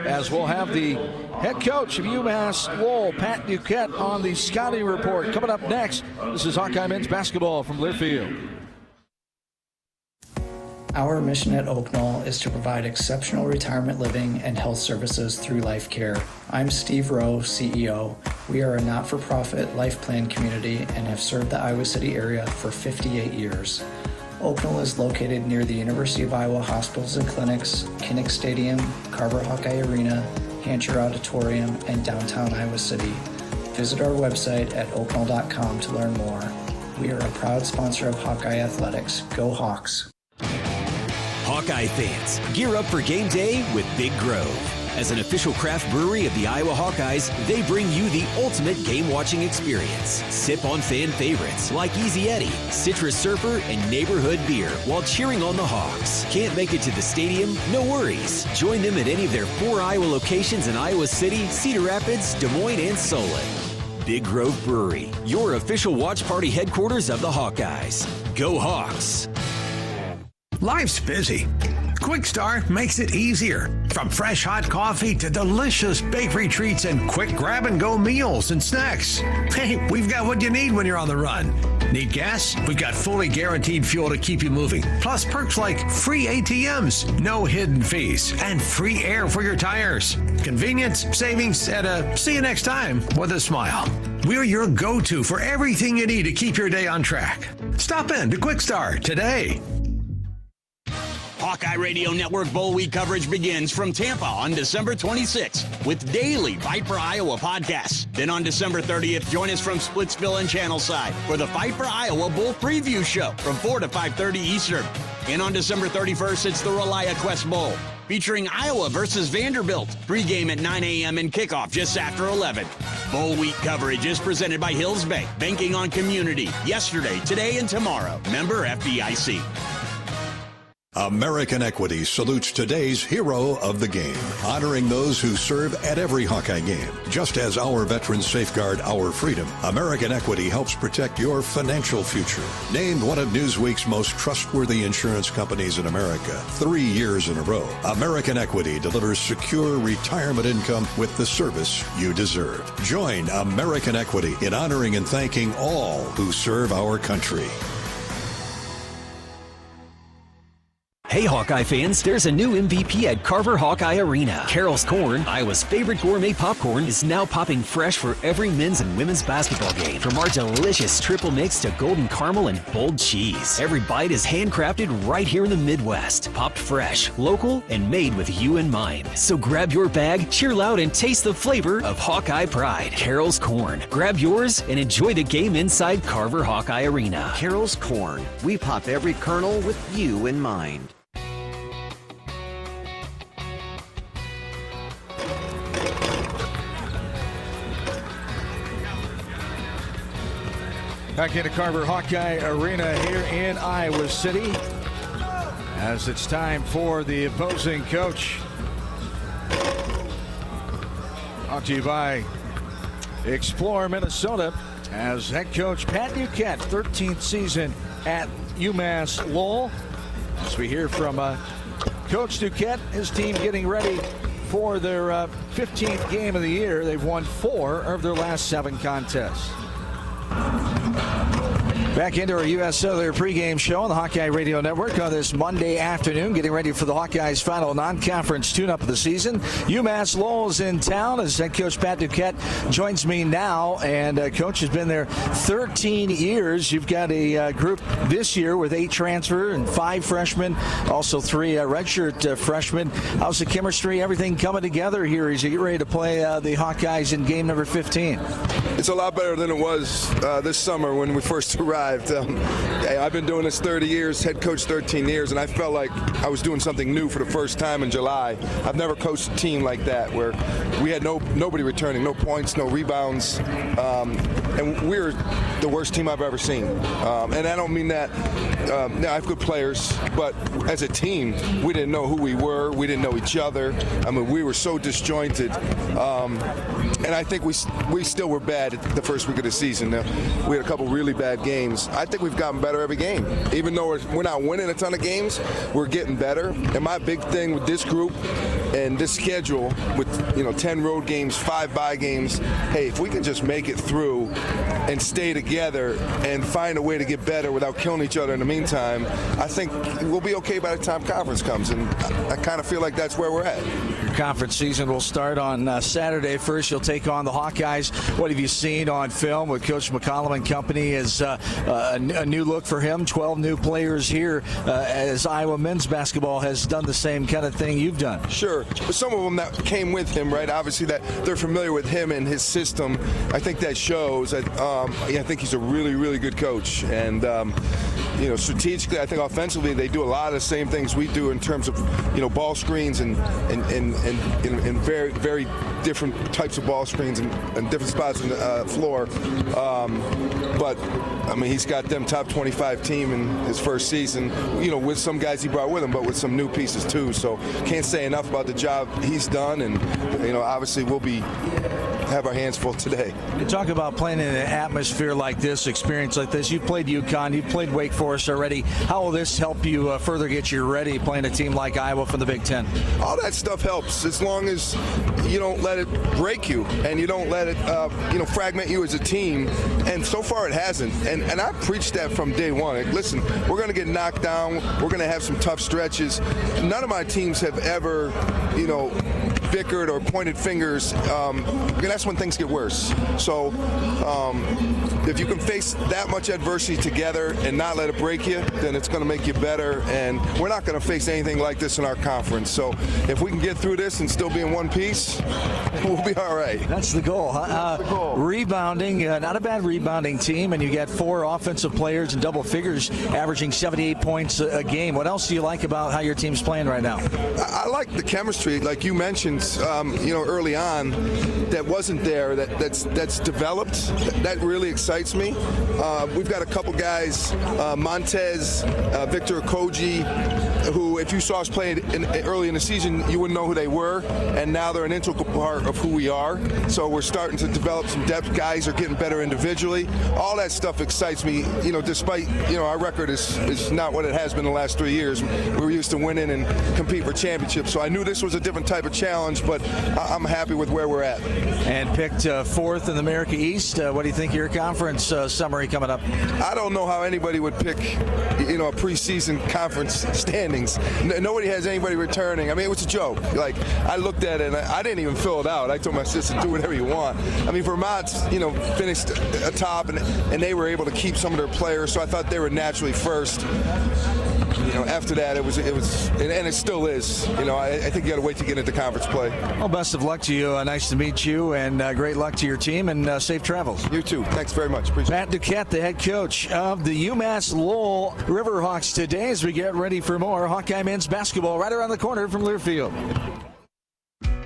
As we'll have the head coach of UMass-Lowell, Pat Duquette, on the scouting report. Coming up next, this is Hawkeye men's basketball from Learfield. Our mission at Oak Knoll is to provide exceptional retirement living and health services through life care. I'm Steve Rowe, CEO. We are a not-for-profit life plan community and have served the Iowa City area for 58 years. Oakville is located near the University of Iowa hospitals and clinics, Kinnick Stadium, Carver Hawkeye Arena, Hancher Auditorium, and downtown Iowa City. Visit our website at oakville.com to learn more. We are a proud sponsor of Hawkeye Athletics. Go Hawks! Hawkeye fans, gear up for game day with Big Grove. As an official craft brewery of the Iowa Hawkeyes, they bring you the ultimate game-watching experience. Sip on fan favorites like Easy Eddie, Citrus Surfer, and Neighborhood Beer while cheering on the Hawks. Can't make it to the stadium? No worries. Join them at any of their 4 Iowa locations in Iowa City, Cedar Rapids, Des Moines, and Solon. Big Grove Brewery, your official watch party headquarters of the Hawkeyes. Go Hawks! Life's busy. Quick Start makes it easier. From fresh hot coffee to delicious bakery treats and quick grab-and-go meals and snacks. Hey, we've got what you need when you're on the run. Need gas? We've got fully guaranteed fuel to keep you moving. Plus perks like free ATMs, no hidden fees, and free air for your tires. Convenience, savings, and a see you next time with a smile. We're your go-to for everything you need to keep your day on track. Stop in to Quick Start today. Hawkeye Radio Network Bowl Week coverage begins from Tampa on December 26th with daily Fight for Iowa podcasts. Then on December 30th, join us from Splitsville and Channelside for the Fight for Iowa Bowl Preview Show from 4 to 5:30 Eastern. And on December 31st, it's the ReliaQuest Bowl featuring Iowa versus Vanderbilt. Pregame at 9 a.m. and kickoff just after 11. Bowl Week coverage is presented by Hills Bank, banking on community. Yesterday, today, and tomorrow. Member FDIC. American Equity salutes today's hero of the game, honoring those who serve at every Hawkeye game. Just as our veterans safeguard our freedom, American Equity helps protect your financial future. Named one of Newsweek's most trustworthy insurance companies in America 3 years in a row, American Equity delivers secure retirement income with the service you deserve. Join American Equity in honoring and thanking all who serve our country. Hey Hawkeye fans, there's a new MVP at Carver Hawkeye Arena. Carol's Corn, Iowa's favorite gourmet popcorn, is now popping fresh for every men's and women's basketball game. From our delicious triple mix to golden caramel and bold cheese. Every bite is handcrafted right here in the Midwest. Popped fresh, local, and made with you in mind. So grab your bag, cheer loud, and taste the flavor of Hawkeye pride. Carol's Corn. Grab yours and enjoy the game inside Carver Hawkeye Arena. Carol's Corn. We pop every kernel with you in mind. Back into Carver Hawkeye Arena here in Iowa City as it's time for the opposing coach. Brought to you by Explore Minnesota as head coach Pat Duquette, 13th season at UMass-Lowell. As we hear from Coach Duquette, his team getting ready for their 15th game of the year. They've won 4 of their last 7 contests. Back into our U.S. Cellular pregame show on the Hawkeye Radio Network on this Monday afternoon, getting ready for the Hawkeyes' final non-conference tune-up of the season. UMass-Lowell is in town as head coach Pat Duquette joins me now, and Coach has been there 13 years. You've got a group this year with 8 transfer and 5 freshmen, also 3 redshirt freshmen. How's the chemistry, everything coming together here as you get ready to play the Hawkeyes in game number 15? It's a lot better than it was this summer when we first arrived. I've been doing this 30 years, head coach 13 years, and I felt like I was doing something new for the first time in July. I've never coached a team like that where we had nobody returning, no points, no rebounds, and we're the worst team I've ever seen. And I don't mean that. I have good players, but as a team, we didn't know who we were. We didn't know each other. I mean, we were so disjointed. And I think we still were bad at the first week of the season. We had a couple really bad games. I think we've gotten better every game. Even though we're not winning a ton of games, we're getting better. And my big thing with this group and this schedule with 10 road games, 5 bye games, hey, if we can just make it through and stay together and find a way to get better without killing each other in the meantime, I think we'll be okay by the time conference comes. And I kind of feel like that's where we're at. You're conference season will start on Saturday. First, you'll take on the Hawkeyes. What have you seen on film with Coach McCollum and company? Is a new look for him? 12 new players here as Iowa men's basketball has done the same kind of thing you've done. Sure, but some of them that came with him, right? Obviously, that they're familiar with him and his system. I think that shows. I think he's a really, really good coach, and strategically, I think offensively, they do a lot of the same things we do in terms of ball screens and very, very different types of ball screens and different spots on the floor. But I mean, he's got them top 25 team in his first season, with some guys he brought with him, but with some new pieces too. So can't say enough about the job he's done, and obviously we'll have our hands full today. You talk about playing in an atmosphere like this, experience like this. You played UConn, you played Wake Forest already. How will this help you further get you ready playing a team like Iowa from the Big Ten? All that stuff helps as long as you don't let it break you and you don't let it fragment you as a team. And so far it hasn't. And I preached that from day one. Like, listen, we're going to get knocked down. We're going to have some tough stretches. None of my teams have ever, bickered or pointed fingers. That's when things get worse. So if you can face that much adversity together and not let it break you, then it's going to make you better. And we're not going to face anything like this in our conference. So if we can get through this and still be in one piece, we'll be all right. That's the goal. That's the goal. Rebounding, not a bad rebounding team, and you got 4 offensive players in double figures averaging 78 points a game. What else do you like about how your team's playing right now? I like the chemistry, like you mentioned, early on, that wasn't there, that's developed. That really excites me. We've got a couple guys, Montez, Victor Okogie, who, if you saw us play early in the season, you wouldn't know who they were, and now they're an integral part of who we are. So we're starting to develop some depth. Guys are getting better individually. All that stuff excites me, despite, our record is not what it has been the last 3 years. We were used to winning and compete for championships. So I knew this was a different type of challenge, but I'm happy with where we're at. And picked 4th in the America East. What do you think of your conference summary coming up? I don't know how anybody would pick, a preseason conference standings. Nobody has anybody returning. I mean, it was a joke. Like, I looked at it, and I didn't even fill it out. I told my assistant, do whatever you want. I mean, Vermont's, finished atop, and they were able to keep some of their players, so I thought they were naturally first. After that, it was, and it still is. I think you got to wait to get into conference play. Well, best of luck to you. Nice to meet you, and great luck to your team, and safe travels. You too. Thanks very much. Appreciate Matt Duquette, the head coach of the UMass-Lowell Riverhawks today, as we get ready for more Hawkeye men's basketball right around the corner from Learfield.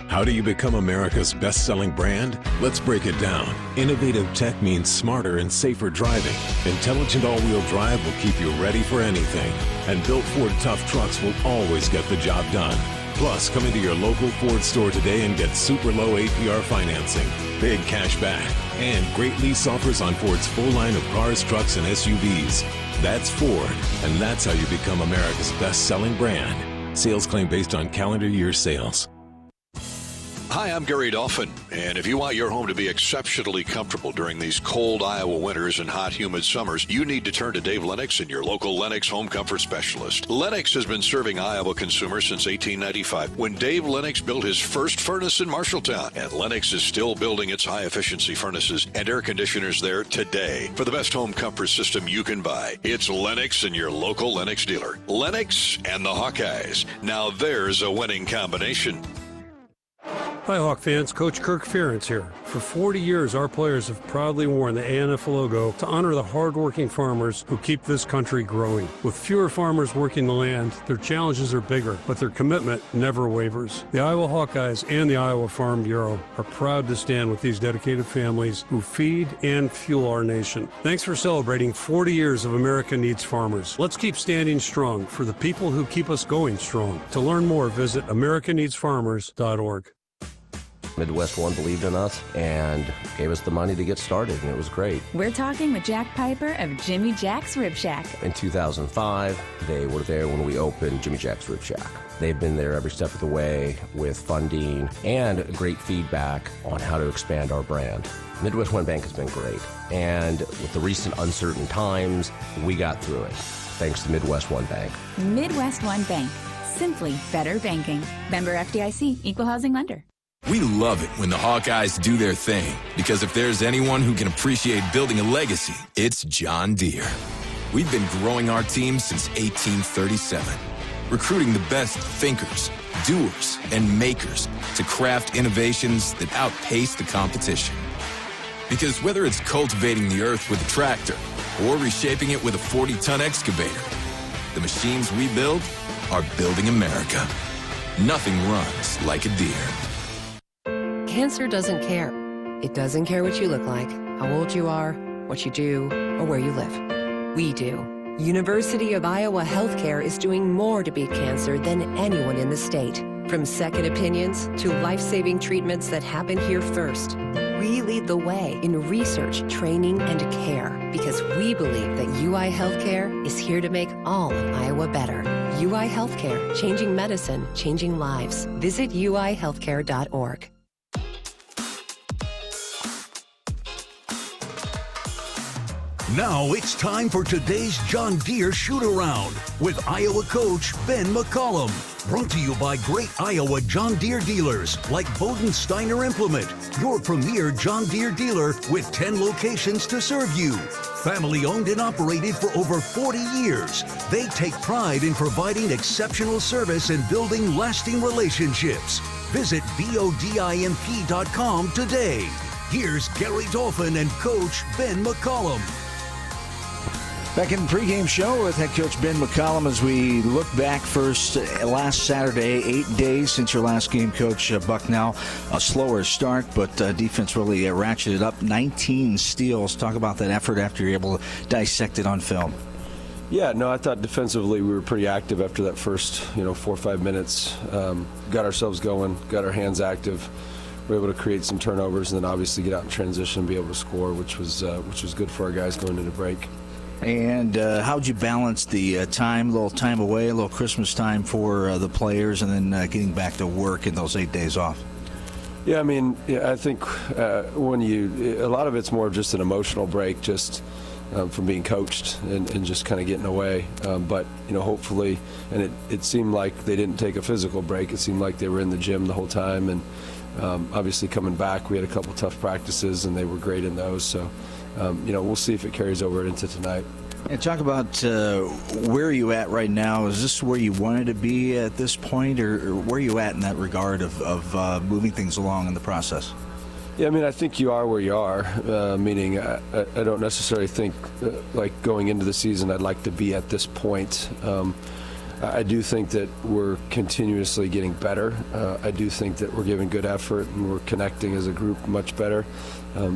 How do you become America's best-selling brand? Let's break it down. Innovative tech means smarter and safer driving. Intelligent all-wheel drive will keep you ready for anything. And built Ford tough trucks will always get the job done. Plus, come into your local Ford store today and get super low APR financing, big cash back, and great lease offers on Ford's full line of cars, trucks, and SUVs. That's Ford, and that's how you become America's best-selling brand. Sales claim based on calendar year sales. Hi, I'm Gary Dolphin, and if you want your home to be exceptionally comfortable during these cold Iowa winters and hot, humid summers, you need to turn to Dave Lennox and your local Lennox home comfort specialist. Lennox has been serving Iowa consumers since 1895, when Dave Lennox built his first furnace in Marshalltown, and Lennox is still building its high-efficiency furnaces and air conditioners there today. For the best home comfort system you can buy, it's Lennox and your local Lennox dealer. Lennox and the Hawkeyes. Now there's a winning combination. Hi, Hawk fans. Coach Kirk Ferentz here. For 40 years, our players have proudly worn the ANF logo to honor the hardworking farmers who keep this country growing. With fewer farmers working the land, their challenges are bigger, but their commitment never wavers. The Iowa Hawkeyes and the Iowa Farm Bureau are proud to stand with these dedicated families who feed and fuel our nation. Thanks for celebrating 40 years of America Needs Farmers. Let's keep standing strong for the people who keep us going strong. To learn more, visit americaneedsfarmers.org. Midwest One believed in us and gave us the money to get started, and it was great. We're talking with Jack Piper of Jimmy Jack's Rib Shack. In 2005, they were there when we opened Jimmy Jack's Rib Shack. They've been there every step of the way with funding and great feedback on how to expand our brand. Midwest One Bank has been great, and with the recent uncertain times, we got through it, thanks to Midwest One Bank. Midwest One Bank. simply better banking. Member FDIC, Equal Housing Lender. We love it when the Hawkeyes do their thing, because if there's anyone who can appreciate building a legacy, it's John Deere. We've been growing our team since 1837, recruiting the best thinkers, doers, and makers to craft innovations that outpace the competition. Because whether it's cultivating the earth with a tractor or reshaping it with a 40-ton excavator, the machines we build are building America. Nothing runs like a Deere. Cancer doesn't care. It doesn't care what you look like, how old you are, what you do, or where you live. We do. University of Iowa Healthcare is doing more to beat cancer than anyone in the state. From second opinions to life-saving treatments that happen here first. We lead the way in research, training, and care because we believe that UI Healthcare is here to make all of Iowa better. UI Healthcare, changing medicine, changing lives. Visit uihealthcare.org. Now it's time for today's John Deere shoot-around with Iowa coach Ben McCollum. Brought to you by great Iowa John Deere dealers like Bowden Steiner Implement, your premier John Deere dealer with 10 locations to serve you. Family owned and operated for over 40 years, they take pride in providing exceptional service and building lasting relationships. Visit BODIMP.com today. Here's Gary Dolphin and Coach Ben McCollum. Back in the pregame show with head coach Ben McCollum as we look back first last Saturday, 8 days since your last game, Coach Bucknell. A slower start, but defense really ratcheted up. 19 steals. Talk about that effort after you're able to dissect it on film. Yeah, no, I thought defensively we were pretty active after that first 4 or 5 minutes. Got ourselves going, got our hands active. We were able to create some turnovers and then obviously get out in transition and be able to score, which was good for our guys going into break. And how'd you balance the little time away, a little Christmas time for the players, and then getting back to work in those 8 days off? Yeah, I mean, I think a lot of it's more of just an emotional break, just from being coached and just kind of getting away. But, hopefully, and it seemed like they didn't take a physical break. It seemed like they were in the gym the whole time. And obviously coming back, we had a couple tough practices, and they were great in those. So, we'll see if it carries over into tonight. And talk about where are you at right now? Is this where you wanted to be at this point, or where are you at in that regard of moving things along in the process? Yeah, I mean, I think you are where you are, meaning I don't necessarily think like going into the season I'd like to be at this point. I do think that we're continuously getting better. I do think that we're giving good effort and we're connecting as a group much better.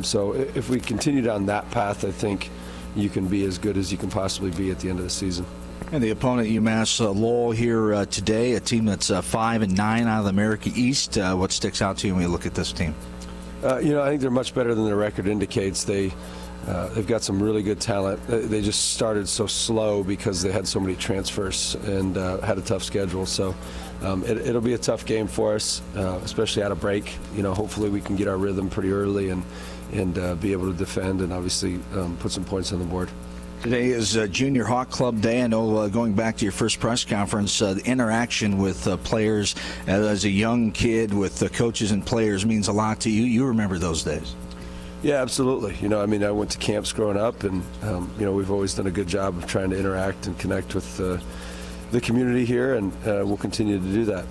So if we continue down that path, I think you can be as good as you can possibly be at the end of the season. And the opponent, UMass-Lowell, here today, a team that's 5-9 out of the America East. What sticks out to you when you look at this team? I think they're much better than their record indicates. They've got some really good talent. They just started so slow because they had so many transfers and had a tough schedule. So it'll be a tough game for us, especially out of break. Hopefully we can get our rhythm pretty early and be able to defend and obviously put some points on the board. Today is Junior Hawk Club Day. I know going back to your first press conference, the interaction with players as a young kid with coaches and players means a lot to you. You remember those days. Yeah, absolutely. I went to camps growing up, and we've always done a good job of trying to interact and connect with the community here, and we'll continue to do that.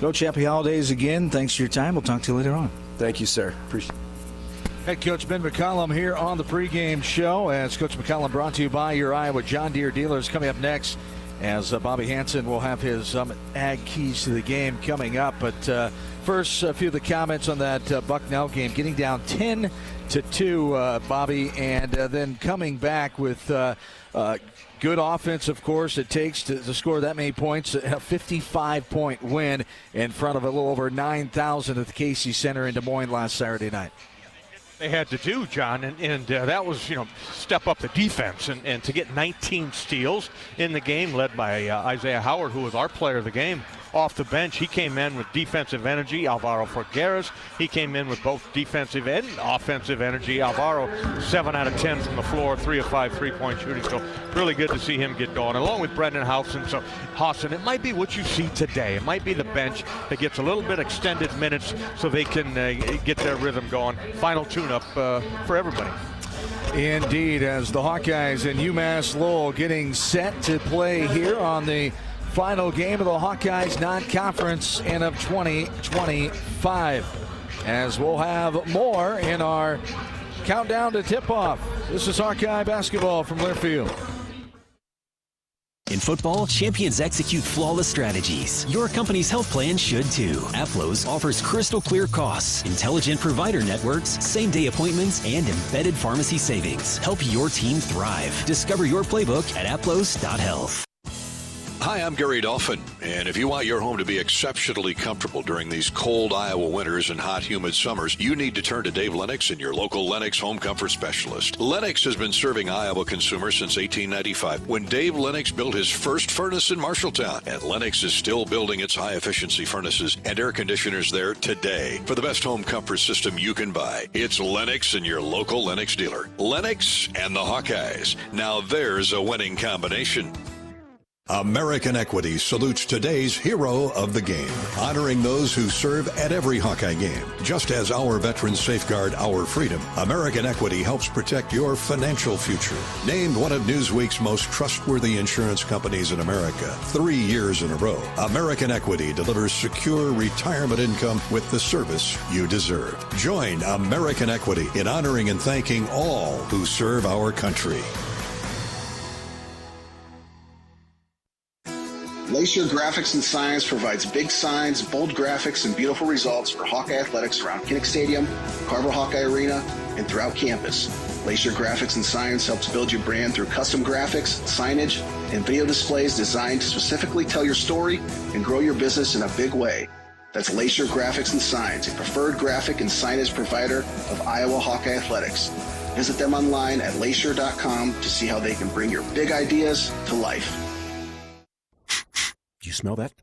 Coach, happy holidays again. Thanks for your time. We'll talk to you later on. Thank you, sir. Appreciate it. Head Coach Ben McCollum here on the pregame show. As Coach McCollum brought to you by your Iowa John Deere dealers. Coming up next, as Bobby Hansen will have his ag keys to the game coming up. But first, a few of the comments on that Bucknell game. Getting down 10-2, Bobby, and then coming back with good offense, of course, it takes to score that many points. A 55-point win in front of a little over 9,000 at the Casey Center in Des Moines last Saturday night. They had to do, John, and that was, step up the defense and to get 19 steals in the game, led by Isaiah Howard, who was our player of the game. off the bench. He came in with defensive energy. Alvaro Figueres, he came in with both defensive and offensive energy. Alvaro, 7 out of 10 from the floor, 3 of 5 3-point shooting. So really good to see him get going, along with Brendan Hausen. So Hausen, it might be what you see today. It might be the bench that gets a little bit extended minutes so they can get their rhythm going. Final tune-up for everybody. Indeed, as the Hawkeyes and UMass-Lowell getting set to play here on the final game of the Hawkeyes non-conference and of 2025. As we'll have more in our countdown to tip-off. This is Hawkeye basketball from Learfield. In football, champions execute flawless strategies. Your company's health plan should too. Aplos offers crystal clear costs, intelligent provider networks, same-day appointments, and embedded pharmacy savings. Help your team thrive. Discover your playbook at aplos.health. Hi, I'm Gary Dolphin, and if you want your home to be exceptionally comfortable during these cold Iowa winters and hot, humid summers, you need to turn to Dave Lennox and your local Lennox home comfort specialist. Lennox has been serving Iowa consumers since 1895, when Dave Lennox built his first furnace in Marshalltown, and Lennox is still building its high-efficiency furnaces and air conditioners there today. For the best home comfort system you can buy, it's Lennox and your local Lennox dealer. Lennox and the Hawkeyes. Now there's a winning combination. American Equity salutes today's hero of the game, honoring those who serve at every Hawkeye game. Just as our veterans safeguard our freedom, American Equity helps protect your financial future. Named one of Newsweek's most trustworthy insurance companies in America 3 years in a row, American Equity delivers secure retirement income with the service you deserve. Join American Equity in honoring and thanking all who serve our country. Lacier Graphics and Signs provides big signs, bold graphics, and beautiful results for Hawkeye athletics around Kinnick Stadium, Carver Hawkeye Arena, and throughout campus. Lacier Graphics and Signs helps build your brand through custom graphics, signage, and video displays designed to specifically tell your story and grow your business in a big way. That's Lacier Graphics and Signs, a preferred graphic and signage provider of Iowa Hawkeye athletics. Visit them online at lacier.com to see how they can bring your big ideas to life. Do you smell that?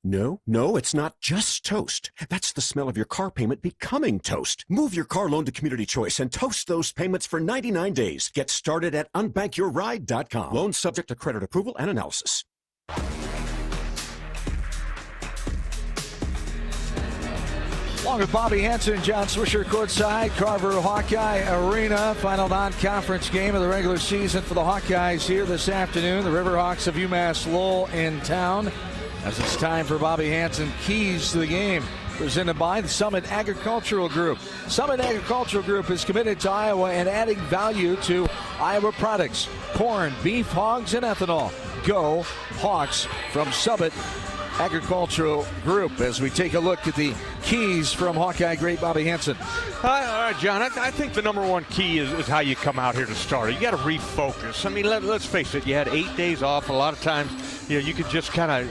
No, it's not just toast. That's the smell of your car payment becoming toast. Move your car loan to Community Choice and toast those payments for 99 days. Get started at unbankyourride.com. Loan subject to credit approval and analysis. Along with Bobby Hansen and John Swisher courtside, Carver Hawkeye Arena. Final non-conference game of the regular season for the Hawkeyes here this afternoon. The Riverhawks of UMass-Lowell in town. As it's time for Bobby Hansen keys to the game. Presented by the Summit Agricultural Group. Summit Agricultural Group is committed to Iowa and adding value to Iowa products. Corn, beef, hogs, and ethanol. Go Hawks from Summit Agricultural Group as we take a look at the keys from Hawkeye great Bobby Hansen. All right, John, I think the number one key is how you come out here to start. You got to refocus. I mean, let's face it, you had 8 days off. A lot of times, you could just kind of,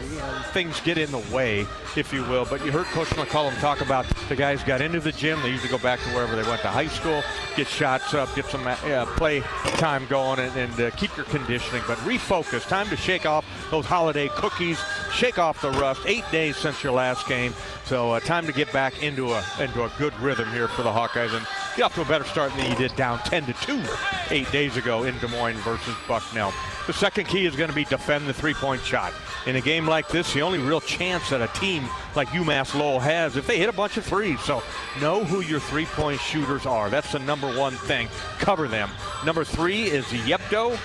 things get in the way, if you will. But you heard Coach McCollum talk about the guys got into the gym. They usually go back to wherever they went to high school, get shots up, get some play time going, and keep your conditioning. But refocus. Time to shake off those holiday cookies, shake off the rust. 8 days since your last game. So time to get back into a good rhythm here for the Hawkeyes and get off to a better start than you did down 10-2 8 days ago in Des Moines versus Bucknell. The second key is going to be defend the three-point shot. In a game like this, the only real chance that a team like UMass-Lowell has if they hit a bunch of threes. So know who your three-point shooters are. That's the number one thing. Cover them. Number 3 is Yepto,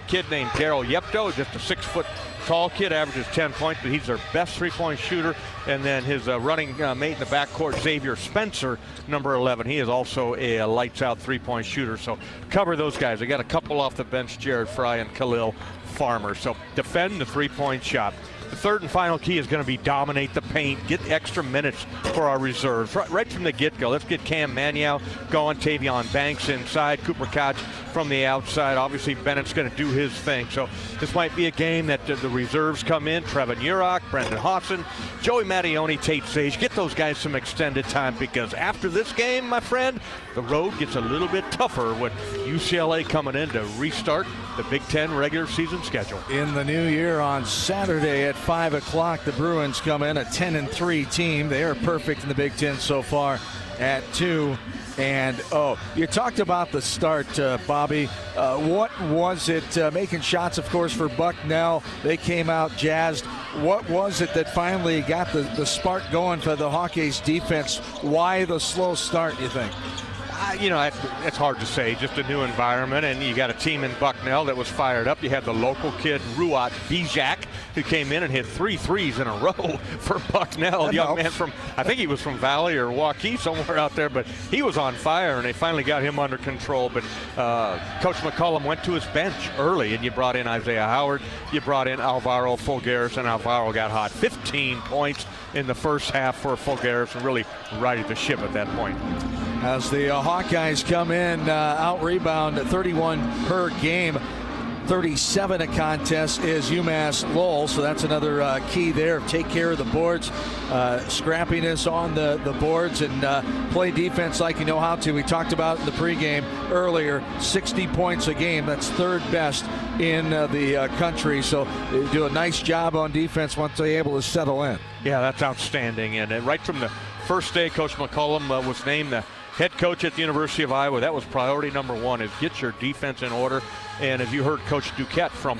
kid named Daryl Yepto, just a 6-foot tall kid, averages 10 points, but he's their best three-point shooter. And then his running mate in the backcourt, Xavier Spencer, number 11. He is also a lights-out three-point shooter. So cover those guys. They got a couple off the bench, Jared Fry and Khalil Farmer. So defend the three-point shot. The third and final key is going to be dominate the paint, get extra minutes for our reserves. Right from the get-go, let's get Cam Maniau going, Tavion Banks inside, Cooper Koch from the outside. Obviously, Bennett's going to do his thing. So this might be a game that the reserves come in. Trevin Urach, Brendan Hawson, Joey Mattione, Tate Sage. Get those guys some extended time, because after this game, my friend, the road gets a little bit tougher with UCLA coming in to restart the Big Ten regular season schedule. In the new year on Saturday at 5 o'clock, the Bruins come in, a 10-3 team. They are perfect in the Big Ten so far at 2-0. You talked about the start, Bobby. What was it, making shots, of course, for Bucknell? They came out jazzed. What was it that finally got the spark going for the Hawkeyes defense? Why the slow start, you think? It's hard to say. Just a new environment, and you got a team in Bucknell that was fired up. You had the local kid, Ruat Bijak, who came in and hit 3 threes in a row for Bucknell. A young man from, I think he was from Valley or Hawkeyes, somewhere out there, but he was on fire, and they finally got him under control. But Coach McCollum went to his bench early, and you brought in Isaiah Howard. You brought in Alvaro Fulgaris, and Alvaro got hot. 15 points in the first half for Fulgaris, and really righted the ship at that point. As the Hawkeyes come in, out-rebound 31 per game. 37 a contest is UMass-Lowell, so that's another key there. Take care of the boards, scrappiness on the boards, and play defense like you know how to. We talked about in the pregame earlier, 60 points a game. That's third best in the country, so they do a nice job on defense once they're able to settle in. Yeah, that's outstanding, and right from the first day, Coach McCollum was named the head coach at the University of Iowa. That was priority number one, is get your defense in order. And as you heard Coach Duquette from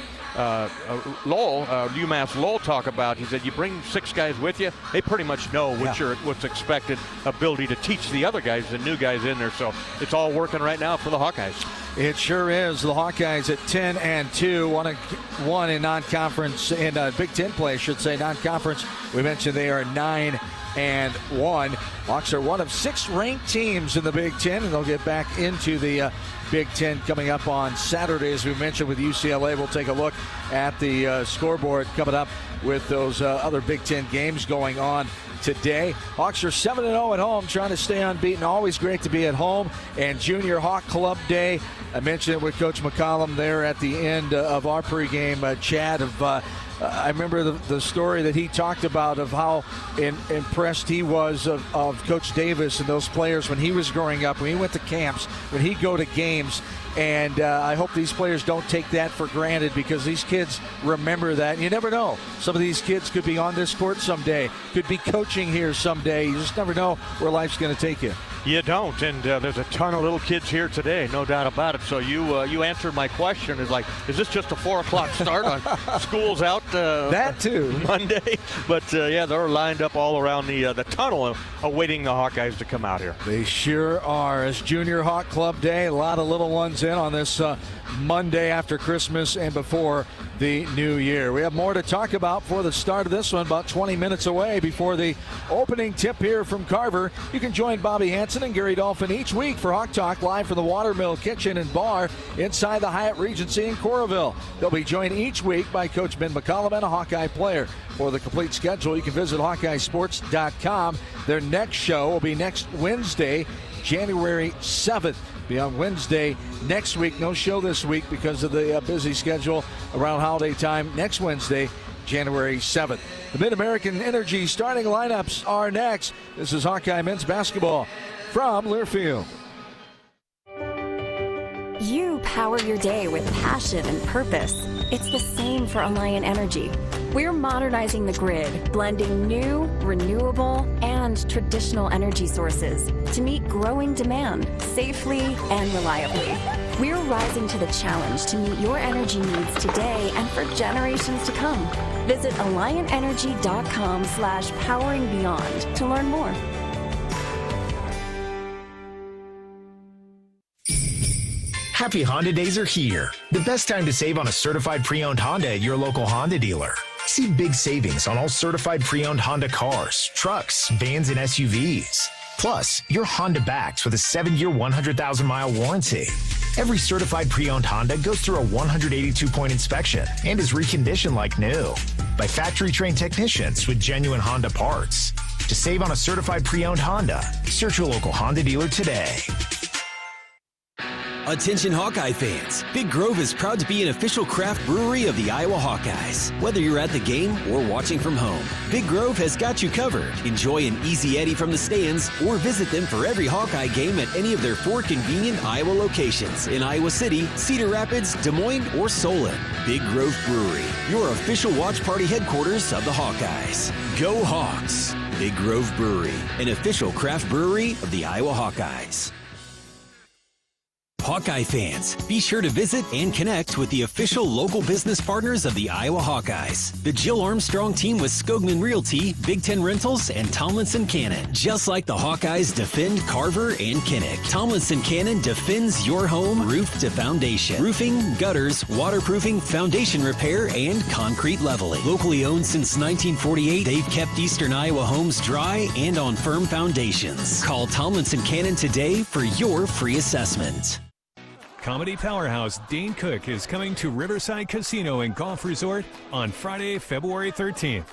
UMass-Lowell talk about, he said, you bring 6 guys with you, they pretty much know what's expected, ability to teach the other guys, the new guys in there. So it's all working right now for the Hawkeyes. It sure is. The Hawkeyes at 10-2, 1 in non-conference, in Big Ten play, I should say, non-conference. We mentioned they are 9-1. Hawks are one of 6 ranked teams in the Big Ten, and they'll get back into the Big Ten coming up on Saturday. As we mentioned with UCLA, we'll take a look at the scoreboard coming up with those other Big Ten games going on today. Hawks are 7-0 at home, trying to stay unbeaten. Always great to be at home. And Junior Hawk Club Day, I mentioned it with Coach McCollum there at the end of our pregame chat of I remember the story that he talked about of how impressed he was of Coach Davis and those players when he was growing up, when he went to camps, when he'd go to games. And I hope these players don't take that for granted, because these kids remember that. And you never know. Some of these kids could be on this court someday, could be coaching here someday. You just never know where life's going to take you. You don't, and there's a ton of little kids here today, no doubt about it. So you answered my question. Is this just a 4 o'clock start on school's out? That too. Monday, but they're lined up all around the tunnel, awaiting the Hawkeyes to come out here. They sure are. It's Junior Hawk Club Day. A lot of little ones in on this Monday after Christmas and before the new year. We have more to talk about for the start of this one, about 20 minutes away before the opening tip here from Carver. You can join Bobby Hansen and Gary Dolphin each week for Hawk Talk, live from the Watermill Kitchen and Bar inside the Hyatt Regency in Coralville. They'll be joined each week by Coach Ben McCollum and a Hawkeye player. For the complete schedule, you can visit HawkeyeSports.com. Their next show will be next Wednesday, January 7th. Be on Wednesday next week. No show this week because of the busy schedule around holiday time. Next Wednesday, January 7th. The Mid-American Energy starting lineups are next. This is Hawkeye men's basketball from Learfield. You power your day with passion and purpose. It's the same for Alliant Energy. We're modernizing the grid, blending new, renewable, and traditional energy sources to meet growing demand safely and reliably. We're rising to the challenge to meet your energy needs today and for generations to come. Visit AlliantEnergy.com/poweringbeyond to learn more. Happy Honda Days are here. The best time to save on a certified pre-owned Honda at your local Honda dealer. See big savings on all certified pre-owned Honda cars, trucks, vans, and SUVs. Plus, your Honda backs with a 7-year, 100,000-mile warranty. Every certified pre-owned Honda goes through a 182-point inspection and is reconditioned like new by factory-trained technicians with genuine Honda parts. To save on a certified pre-owned Honda, search your local Honda dealer today. Attention Hawkeye fans, Big Grove is proud to be an official craft brewery of the Iowa Hawkeyes. Whether you're at the game or watching from home, Big Grove has got you covered. Enjoy an easy Eddie from the stands or visit them for every Hawkeye game at any of their 4 convenient Iowa locations in Iowa City, Cedar Rapids, Des Moines, or Solon. Big Grove Brewery, your official watch party headquarters of the Hawkeyes. Go Hawks! Big Grove Brewery, an official craft brewery of the Iowa Hawkeyes. Hawkeye fans, be sure to visit and connect with the official local business partners of the Iowa Hawkeyes. The Jill Armstrong team with Skogman Realty, Big Ten Rentals, and Tomlinson Cannon. Just like the Hawkeyes defend Carver and Kinnick, Tomlinson Cannon defends your home roof to foundation. Roofing, gutters, waterproofing, foundation repair, and concrete leveling. Locally owned since 1948, they've kept Eastern Iowa homes dry and on firm foundations. Call Tomlinson Cannon today for your free assessment. Comedy powerhouse Dane Cook is coming to Riverside Casino and Golf Resort on Friday, February 13th.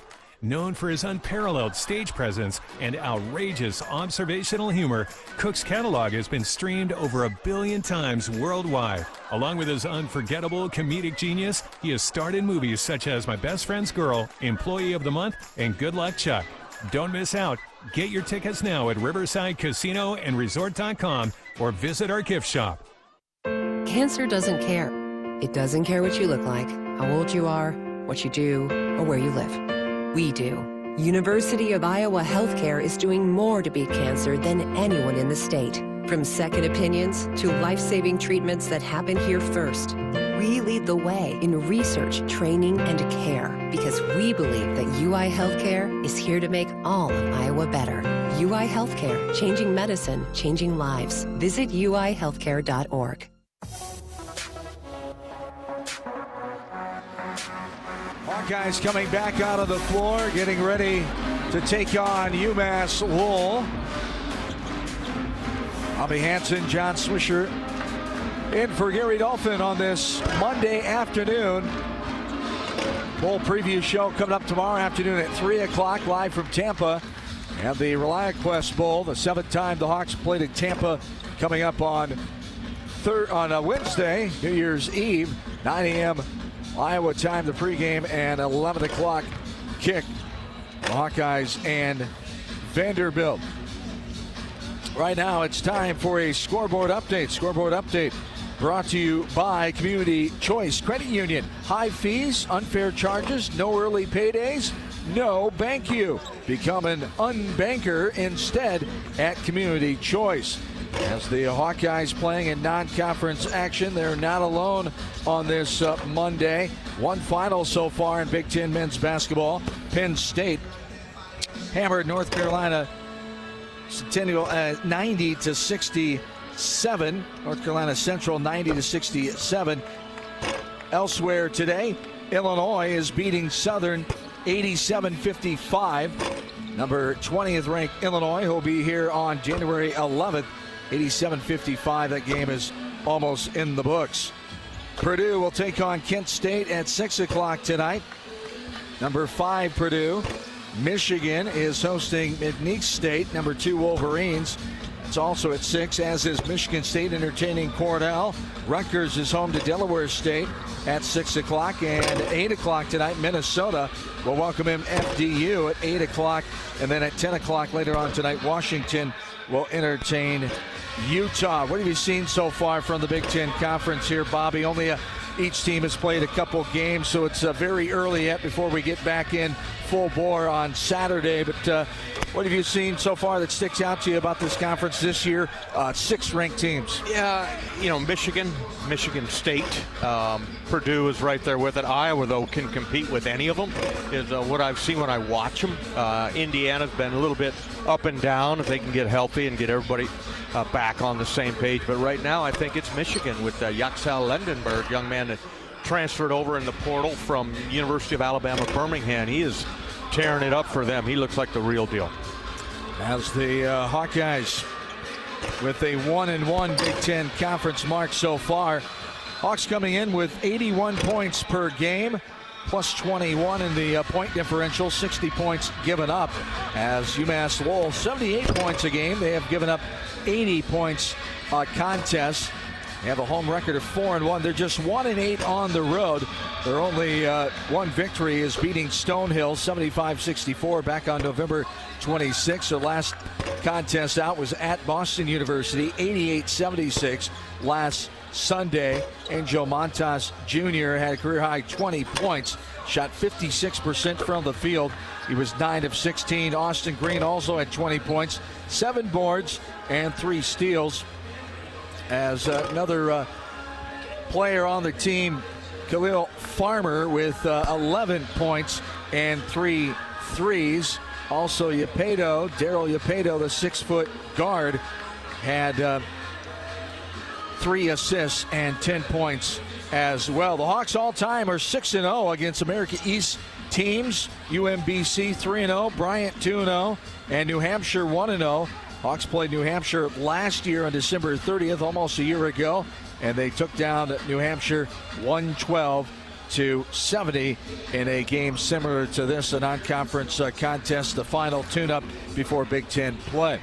Known for his unparalleled stage presence and outrageous observational humor, Cook's catalog has been streamed over 1 billion times worldwide. Along with his unforgettable comedic genius, he has starred in movies such as My Best Friend's Girl, Employee of the Month, and Good Luck Chuck. Don't miss out. Get your tickets now at riversidecasinoandresort.com or visit our gift shop. Cancer doesn't care. It doesn't care what you look like, how old you are, what you do, or where you live. We do. University of Iowa Healthcare is doing more to beat cancer than anyone in the state. From second opinions to life-saving treatments that happen here first. We lead the way in research, training, and care because we believe that UI Healthcare is here to make all of Iowa better. UI Healthcare, changing medicine, changing lives. Visit uihealthcare.org. Hawkeyes coming back out of the floor, getting ready to take on UMass-Lowell. Bobby Hansen, John Swisher in for Gary Dolphin on this Monday afternoon. Bowl preview show coming up tomorrow afternoon at 3 o'clock live from Tampa. And the ReliaQuest Bowl, the 7th time the Hawks played in Tampa, coming up on Wednesday, New Year's Eve, 9 a.m. Iowa time, the pregame, and 11 o'clock kick. The Hawkeyes and Vanderbilt. Right now, it's time for a scoreboard update. Scoreboard update brought to you by Community Choice Credit Union. High fees, unfair charges, no early paydays, no bank you. Become an unbanker instead at Community Choice. As the Hawkeyes playing in non-conference action, they're not alone on this Monday. One final so far in Big Ten men's basketball. Penn State hammered North Carolina Centennial 90-67. North Carolina Central 90-67. Elsewhere today, Illinois is beating Southern 87-55. Number 20th ranked Illinois will be here on January 11th. 87-55. That game is almost in the books. Purdue will take on Kent State at 6 o'clock tonight. Number 5 Purdue. Michigan is hosting McNeese State. Number 2 Wolverines. It's also at 6, as is Michigan State entertaining Cornell. Rutgers is home to Delaware State at 6 o'clock. And 8 o'clock tonight, Minnesota will welcome in FDU at 8 o'clock. And then at 10 o'clock later on tonight, Washington will entertain Utah. What have you seen so far from the Big Ten Conference here, Bobby? Each team has played a couple games, so it's very early yet before we get back in full bore on Saturday. But what have you seen so far that sticks out to you about this conference this year? 6 ranked teams. Yeah, Michigan State, Purdue is right there with it. Iowa, though, can compete with any of them, is what I've seen when I watch them. Indiana's been a little bit up and down if they can get healthy and get everybody back on the same page. But right now, I think it's Michigan with Yaxel Lendenberg, young man that transferred over in the portal from University of Alabama, Birmingham. He is tearing it up for them. He looks like the real deal. As the Hawkeyes with a 1-1 Big Ten Conference mark so far. Hawks coming in with 81 points per game, plus 21 in the point differential, 60 points given up. As UMass-Lowell, 78 points a game. They have given up 80 points a contest. They have a home record of 4-1. They're just 1-8 on the road. Their only one victory is beating Stonehill 75-64 back on November 26th. Their last contest out was at Boston University, 88-76 last Sunday. Angel Montas Jr. had a career-high 20 points, shot 56% from the field. He was 9 of 16. Austin Green also had 20 points, 7 boards, and 3 steals. As another player on the team, Khalil Farmer, with 11 points and 3 threes. Also, Daryl Yepedo, the 6-foot guard, had 3 assists and 10 points as well. The Hawks all-time are 6-0 against America East teams. UMBC 3-0, Bryant 2-0, and New Hampshire 1-0. Hawks played New Hampshire last year on December 30th, almost a year ago, and they took down New Hampshire 112-70 in a game similar to this, a non-conference contest, the final tune-up before Big Ten play.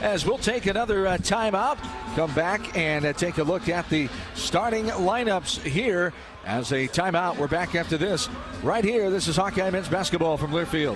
As we'll take another timeout, come back and take a look at the starting lineups here. As a timeout, we're back after this. Right here, this is Hawkeye men's basketball from Learfield.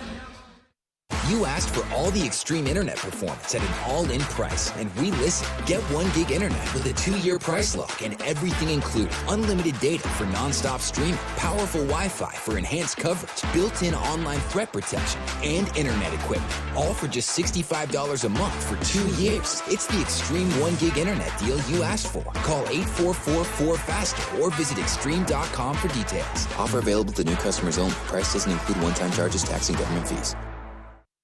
You asked for all the extreme internet performance at an all-in price, and we listened. Get 1 gig internet with a 2-year price lock and everything included. Unlimited data for non-stop streaming, powerful Wi-Fi for enhanced coverage, built-in online threat protection, and internet equipment. All for just $65 a month for 2 years. It's the extreme 1 gig internet deal you asked for. Call 844-4FASTER or visit extreme.com for details. Offer available to new customers only. Price doesn't include one-time charges, tax, and government fees.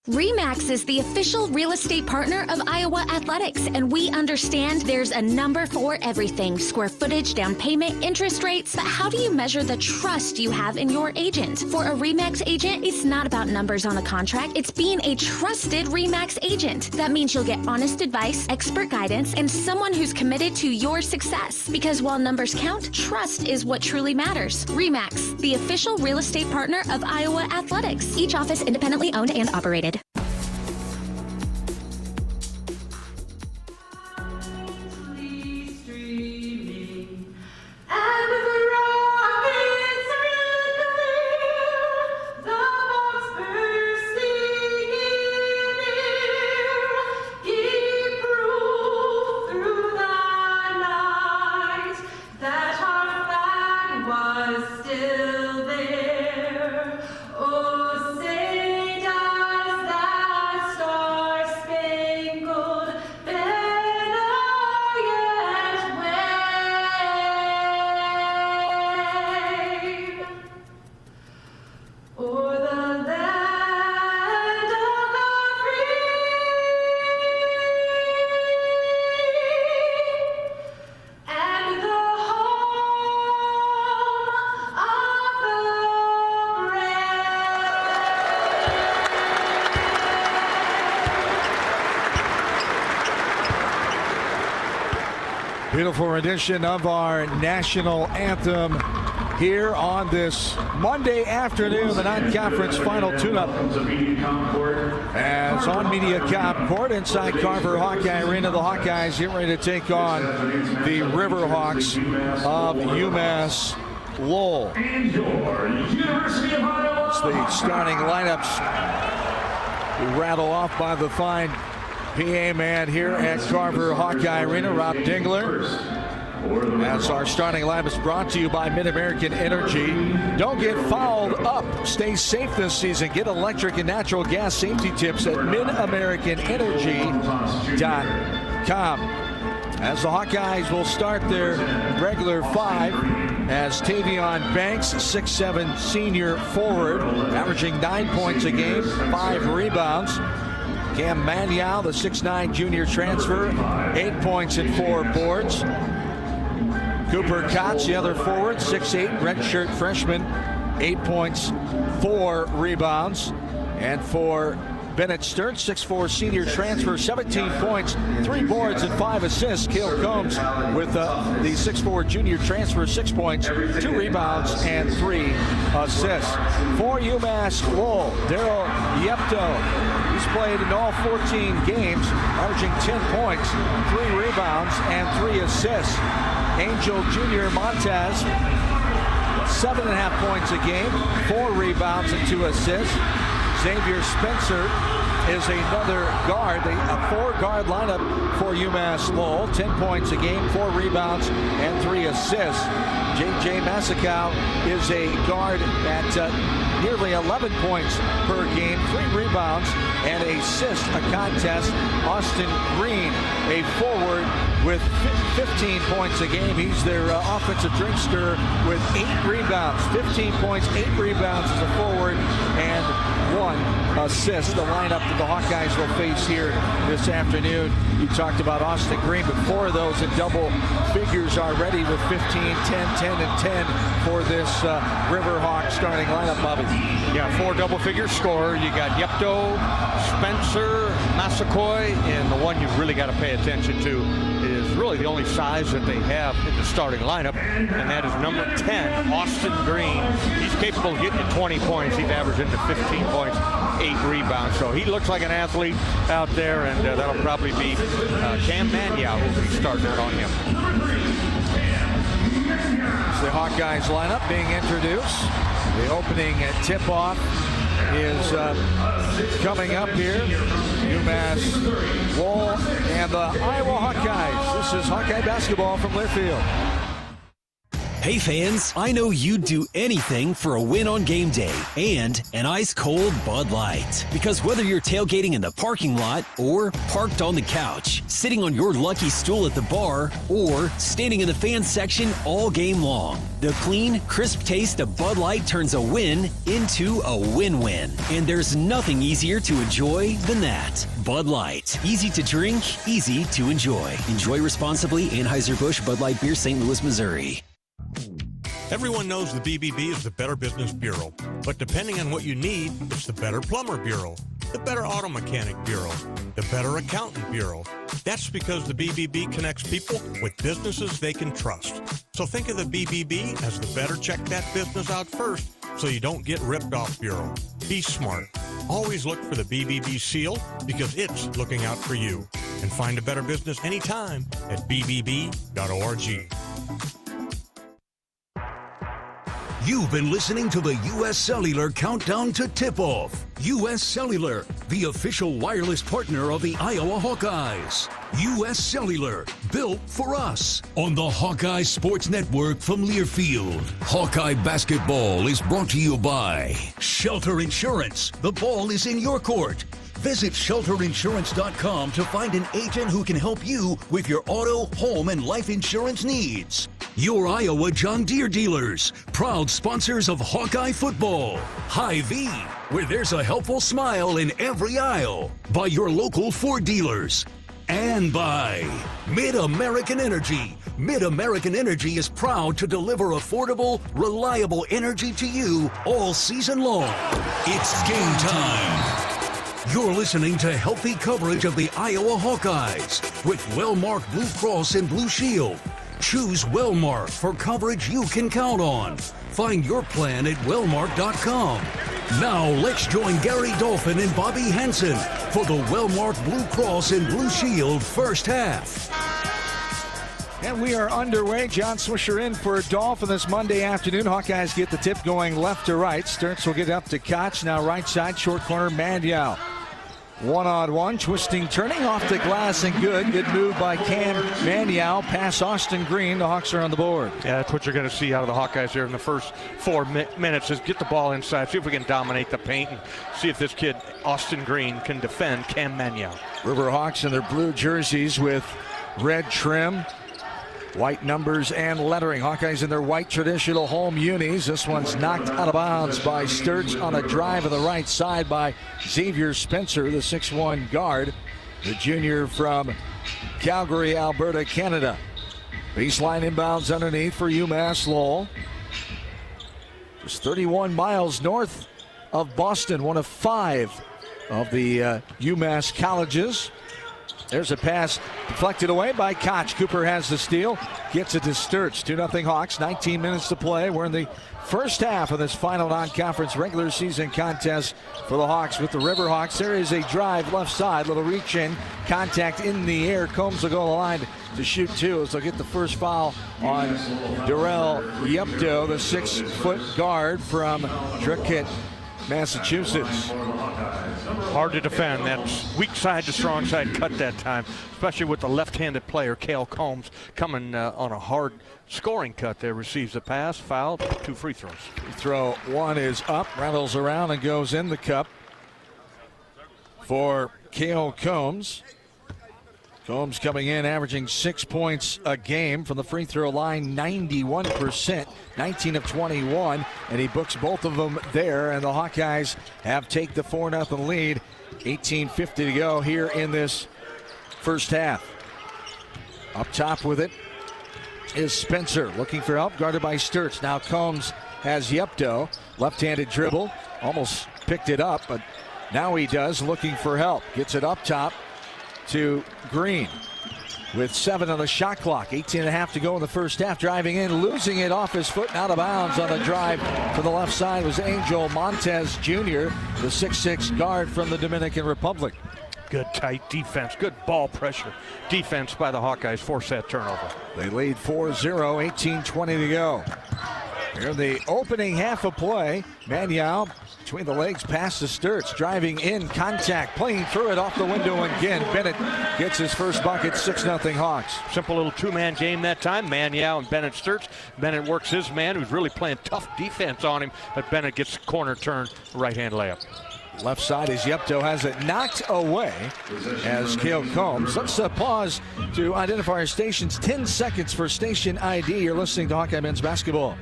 RE/MAX is the official real estate partner of Iowa Athletics, and we understand there's a number for everything: square footage, down payment, interest rates. But how do you measure the trust you have in your agent? For a RE/MAX agent, it's not about numbers on a contract. It's being a trusted RE/MAX agent. That means you'll get honest advice, expert guidance, and someone who's committed to your success. Because while numbers count, trust is what truly matters. RE/MAX, the official real estate partner of Iowa Athletics. Each office independently owned and operated. Beautiful rendition of our national anthem here on this Monday afternoon, the non-conference final tune-up. As on MediaCom Court inside Carver Hawkeye Arena, the Hawkeyes get ready to take on the Riverhawks of UMass-Lowell. It's the starting lineups rattle off by the fine PA man here at Carver Hawkeye Arena, Rob Dingler. As our starting lineup is brought to you by Mid-American Energy. Don't get fouled up. Stay safe this season. Get electric and natural gas safety tips at midamericanenergy.com. As the Hawkeyes will start their regular 5, as Tavion Banks, 6'7" senior forward, averaging 9 points a game, 5 rebounds. Cam Manial, the 6'9" junior transfer, 8 points and 4 boards. Cooper Kotz, the other forward, 6'8", redshirt freshman, 8 points, 4 rebounds. And for Bennett Sturt, 6'4" senior transfer, 17 points, 3 boards and 5 assists. Cale Combs with the 6'4" junior transfer, 6 points, 2 rebounds and 3 assists. For UMass-Lowell, Daryl Yepto, he's He's played in all 14 games, averaging 10 points, 3 rebounds, and 3 assists. Angel Jr. Montez, 7.5 points a game, 4 rebounds and 2 assists. Xavier Spencer is another guard, a 4-guard lineup for UMass-Lowell, 10 points a game, 4 rebounds and 3 assists. J.J. Massakow is a guard at nearly 11 points per game, 3 rebounds and an assist a contest. Austin Green, a forward with 15 points a game. He's their offensive drinkster with 8 rebounds, 15 points, 8 rebounds as a forward, and 1 assist. The lineup that the Hawkeyes will face here this afternoon. You talked about Austin Green, but 4 of those in double figures already with 15, 10, 10, and 10 for this Riverhawk starting lineup, Bobby. Yeah, 4 double-figure scorer. You got Yepto, Spencer, Massakoy, and the one you've really got to pay attention to is really the only size that they have in the starting lineup, and that is number 10, Austin Green. He's capable of getting you 20 points. He's averaging to 15 points, 8 rebounds. So he looks like an athlete out there, and that'll probably be Cam Manyow who will be starting out on him. The Hawkeyes lineup being introduced. The opening tip-off is coming up here. UMass-Lowell and the Iowa Hawkeyes. This is Hawkeye basketball from Learfield. Hey fans, I know you'd do anything for a win on game day and an ice-cold Bud Light. Because whether you're tailgating in the parking lot or parked on the couch, sitting on your lucky stool at the bar, or standing in the fan section all game long, the clean, crisp taste of Bud Light turns a win into a win-win. And there's nothing easier to enjoy than that. Bud Light. Easy to drink, easy to enjoy. Enjoy responsibly. Anheuser-Busch Bud Light Beer, St. Louis, Missouri. Everyone knows the BBB is the Better Business Bureau, but depending on what you need, it's the Better Plumber Bureau, the Better Auto Mechanic Bureau, the Better Accountant Bureau. That's because the BBB connects people with businesses they can trust. So think of the BBB as the better check that business out first so you don't get ripped off bureau. Be smart. Always look for the BBB seal because it's looking out for you. And find a better business anytime at bbb.org. You've been listening to the U.S. Cellular Countdown to Tip-Off. U.S. Cellular, the official wireless partner of the Iowa Hawkeyes. U.S. Cellular, built for us. On the Hawkeye Sports Network from Learfield. Hawkeye basketball is brought to you by Shelter Insurance. The ball is in your court. Visit shelterinsurance.com to find an agent who can help you with your auto, home, and life insurance needs. Your Iowa John Deere dealers, proud sponsors of Hawkeye football. Hy-Vee, where there's a helpful smile in every aisle. By your local Ford dealers. And by Mid-American Energy. Mid-American Energy is proud to deliver affordable, reliable energy to you all season long. It's game time. You're listening to healthy coverage of the Iowa Hawkeyes with Wellmark Blue Cross and Blue Shield. Choose Wellmark for coverage you can count on. Find your plan at wellmark.com. Now let's join Gary Dolphin and Bobby Hansen for the Wellmark Blue Cross and Blue Shield first half. And we are underway. John Swisher in for Dolphin this Monday afternoon. Hawkeyes get the tip going left to right. Sturtz will get up to Koch. Now right side, short corner, Mandiao. 1-on-1, twisting, turning off the glass and good. Good move by Cam Mandiao. Pass Austin Green. The Hawks are on the board. Yeah, that's what you're going to see out of the Hawkeyes here in the first 4 minutes is get the ball inside, see if we can dominate the paint, and see if this kid, Austin Green, can defend Cam Mandiao. Riverhawks in their blue jerseys with red trim, white numbers and lettering. Hawkeyes in their white traditional home unis. This one's knocked out of bounds by Sturtz on a drive on the right side by Xavier Spencer, the 6'1 guard, the junior from Calgary, Alberta, Canada. Baseline inbounds underneath for UMass-Lowell. Just 31 miles north of Boston, one of 5 of the UMass colleges. There's a pass deflected away by Koch. Cooper has the steal. Gets it to Sturts. 2-0 Hawks. 19 minutes to play. We're in the first half of this final non-conference regular season contest for the Hawks with the Riverhawks. There is a drive left side. Little reach in. Contact in the air. Combs will go to the line to shoot two as they'll get the first foul on Darrell Yepto, the 6-foot guard from Dracut, Massachusetts. Hard to defend. That's weak side to strong side cut that time, especially with the left-handed player, Cale Combs, coming on a hard scoring cut there. Receives the pass, foul, 2 free throws. Free throw 1 is up, rattles around and goes in the cup for Cale Combs. Combs coming in, averaging 6 points a game from the free throw line, 91%, 19 of 21, and he books both of them there, and the Hawkeyes have taken the 4-0 lead. 18:50 to go here in this first half. Up top with it is Spencer, looking for help, guarded by Sturts. Now Combs has Yepto, left-handed dribble, almost picked it up, but now he does, looking for help. Gets it up top to Green with 7 on the shot clock. 18.5 to go in the first half. Driving in, losing it off his foot and out of bounds on the drive for the left side was Angel Montez Jr., the 6'6 guard from the Dominican Republic. Good tight defense, good ball pressure defense by the Hawkeyes. Force that turnover. They lead 4-0, 18:20 to go. Here in the opening half of play, Maniau between the legs, pass to Sturts, driving in, contact, playing through it off the window again. Bennett gets his first bucket, 6-0 Hawks. Simple little two-man game that time. Maniau and Bennett Sturts. Bennett works his man, who's really playing tough defense on him, but Bennett gets corner turn, right-hand layup. Left side as Yepto has it knocked away as Cale Combs. Let's pause to identify our stations. 10 seconds for station ID. You're listening to Hawkeye Men's Basketball.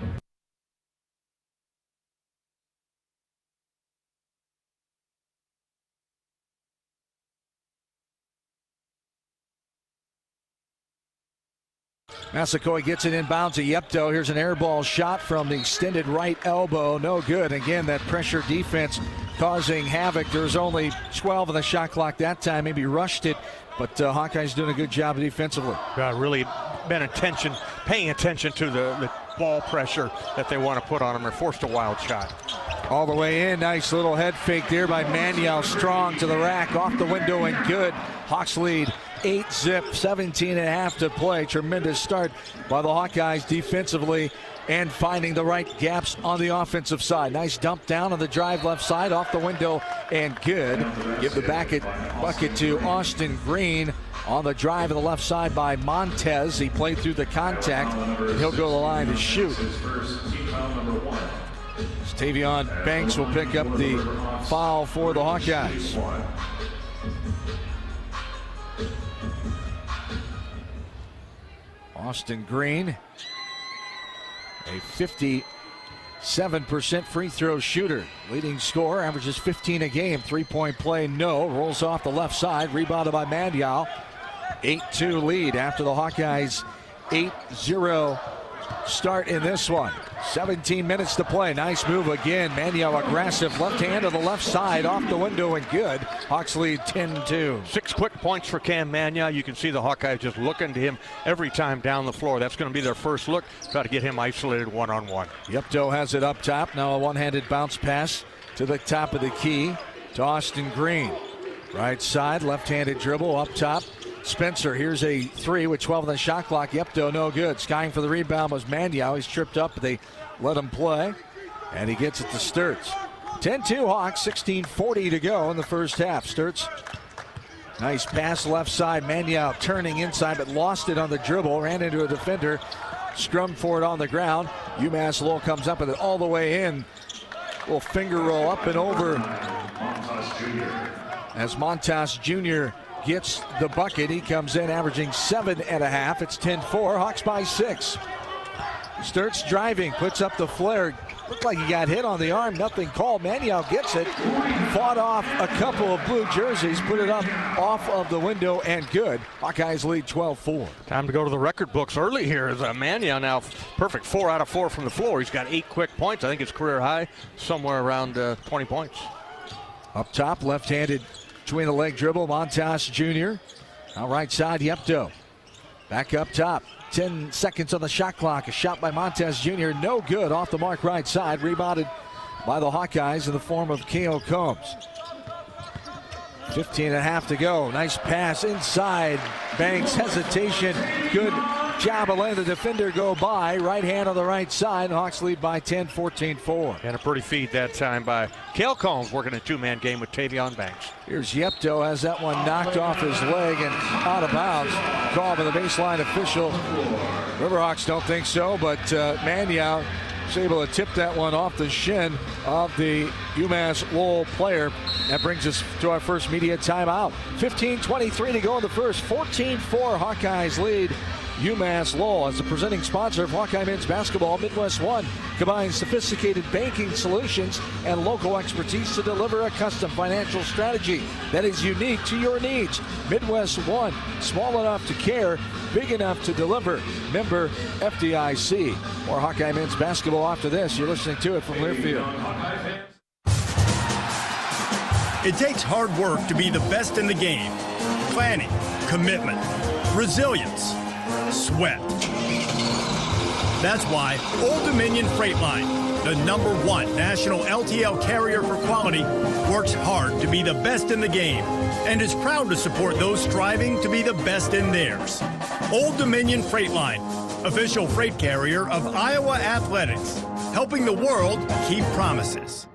Massaquoi gets it inbounds to Yepto. Here's an air ball shot from the extended right elbow. No good. Again, that pressure defense causing havoc. There's only 12 on the shot clock that time. Maybe rushed it, but Hawkeyes doing a good job defensively. Really been paying attention to the ball pressure that they want to put on him. They're forced a wild shot. All the way in. Nice little head fake there by Maniau. Strong to the rack. Off the window and good. Hawks lead 8-zip, 17.5 to play. Tremendous start by the Hawkeyes defensively and finding the right gaps on the offensive side. Nice dump down on the drive left side, off the window and good. Give the bucket to Austin Green on the drive on the left side by Montez. He played through the contact and he'll go to the line to shoot. Tavion Banks will pick up the foul for the Hawkeyes. Austin Green, a 57% free throw shooter. Leading scorer, averages 15 a game. 3-point play, no. Rolls off the left side, rebounded by Maniau. 8-2 lead after the Hawkeyes 8-0 start in this one. 17 minutes to play. Nice move again. Maniau aggressive. Left hand to the left side. Off the window and good. Hawks lead 10-2. 6 quick points for Cam Maniau. You can see the Hawkeyes just looking to him every time down the floor. That's going to be their first look. Try to get him isolated one-on-one. Yepto has it up top. Now a one-handed bounce pass to the top of the key to Austin Green. Right side, left-handed dribble up top. Spencer, here's a 3 with 12 on the shot clock. Yepto, no good. Skying for the rebound was Maniau. He's tripped up, but they let him play. And he gets it to Sturts. 10-2 Hawks, 16:40 to go in the first half. Sturts, nice pass left side. Maniau turning inside, but lost it on the dribble. Ran into a defender. Scrummed for it on the ground. UMass-Lowell comes up with it all the way in. Little finger roll up and over. As Montas Jr. gets the bucket. He comes in averaging 7.5. It's 10-4. Hawks by 6. Sturts driving, puts up the flare. Looked like he got hit on the arm. Nothing called. Maniau gets it. Fought off a couple of blue jerseys. Put it up off of the window and good. Hawkeyes lead 12-4. Time to go to the record books early here. As Maniau now perfect 4 out of 4 from the floor. He's got 8 quick points. I think it's career high, somewhere around 20 points. Up top, left-handed between the leg dribble. Montas Jr. Now right side, Yepto. Back up top. 10 seconds on the shot clock. A shot by Montez Jr. No good. Off the mark right side. Rebounded by the Hawkeyes in the form of K.O. Combs. 15 and a half to go. Nice pass inside. Banks hesitation. Good job of letting the defender go by. Right hand on the right side. Hawks lead by 10, 14-4. And a pretty feed that time by K.O. Combs, working a two-man game with Tavion Banks. Here's Yepto, has that one knocked off his leg and out of bounds. Call by the baseline official. Riverhawks don't think so, but Manyow was able to tip that one off the shin of the UMass-Lowell player. That brings us to our first media timeout. 15:23 to go in the first. 14-4 Hawkeyes lead UMass-Lowell. As the presenting sponsor of Hawkeye men's basketball, Midwest One combines sophisticated banking solutions and local expertise to deliver a custom financial strategy that is unique to your needs. Midwest One, small enough to care, big enough to deliver. Member FDIC. More Hawkeye men's basketball after this. You're listening to it from Learfield. It takes hard work to be the best in the game. Planning, commitment, resilience, sweat. That's why Old Dominion Freight Line, the #1 national LTL carrier for quality, works hard to be the best in the game and is proud to support those striving to be the best in theirs. Old Dominion Freight Line, official freight carrier of Iowa Athletics, helping the world keep promises.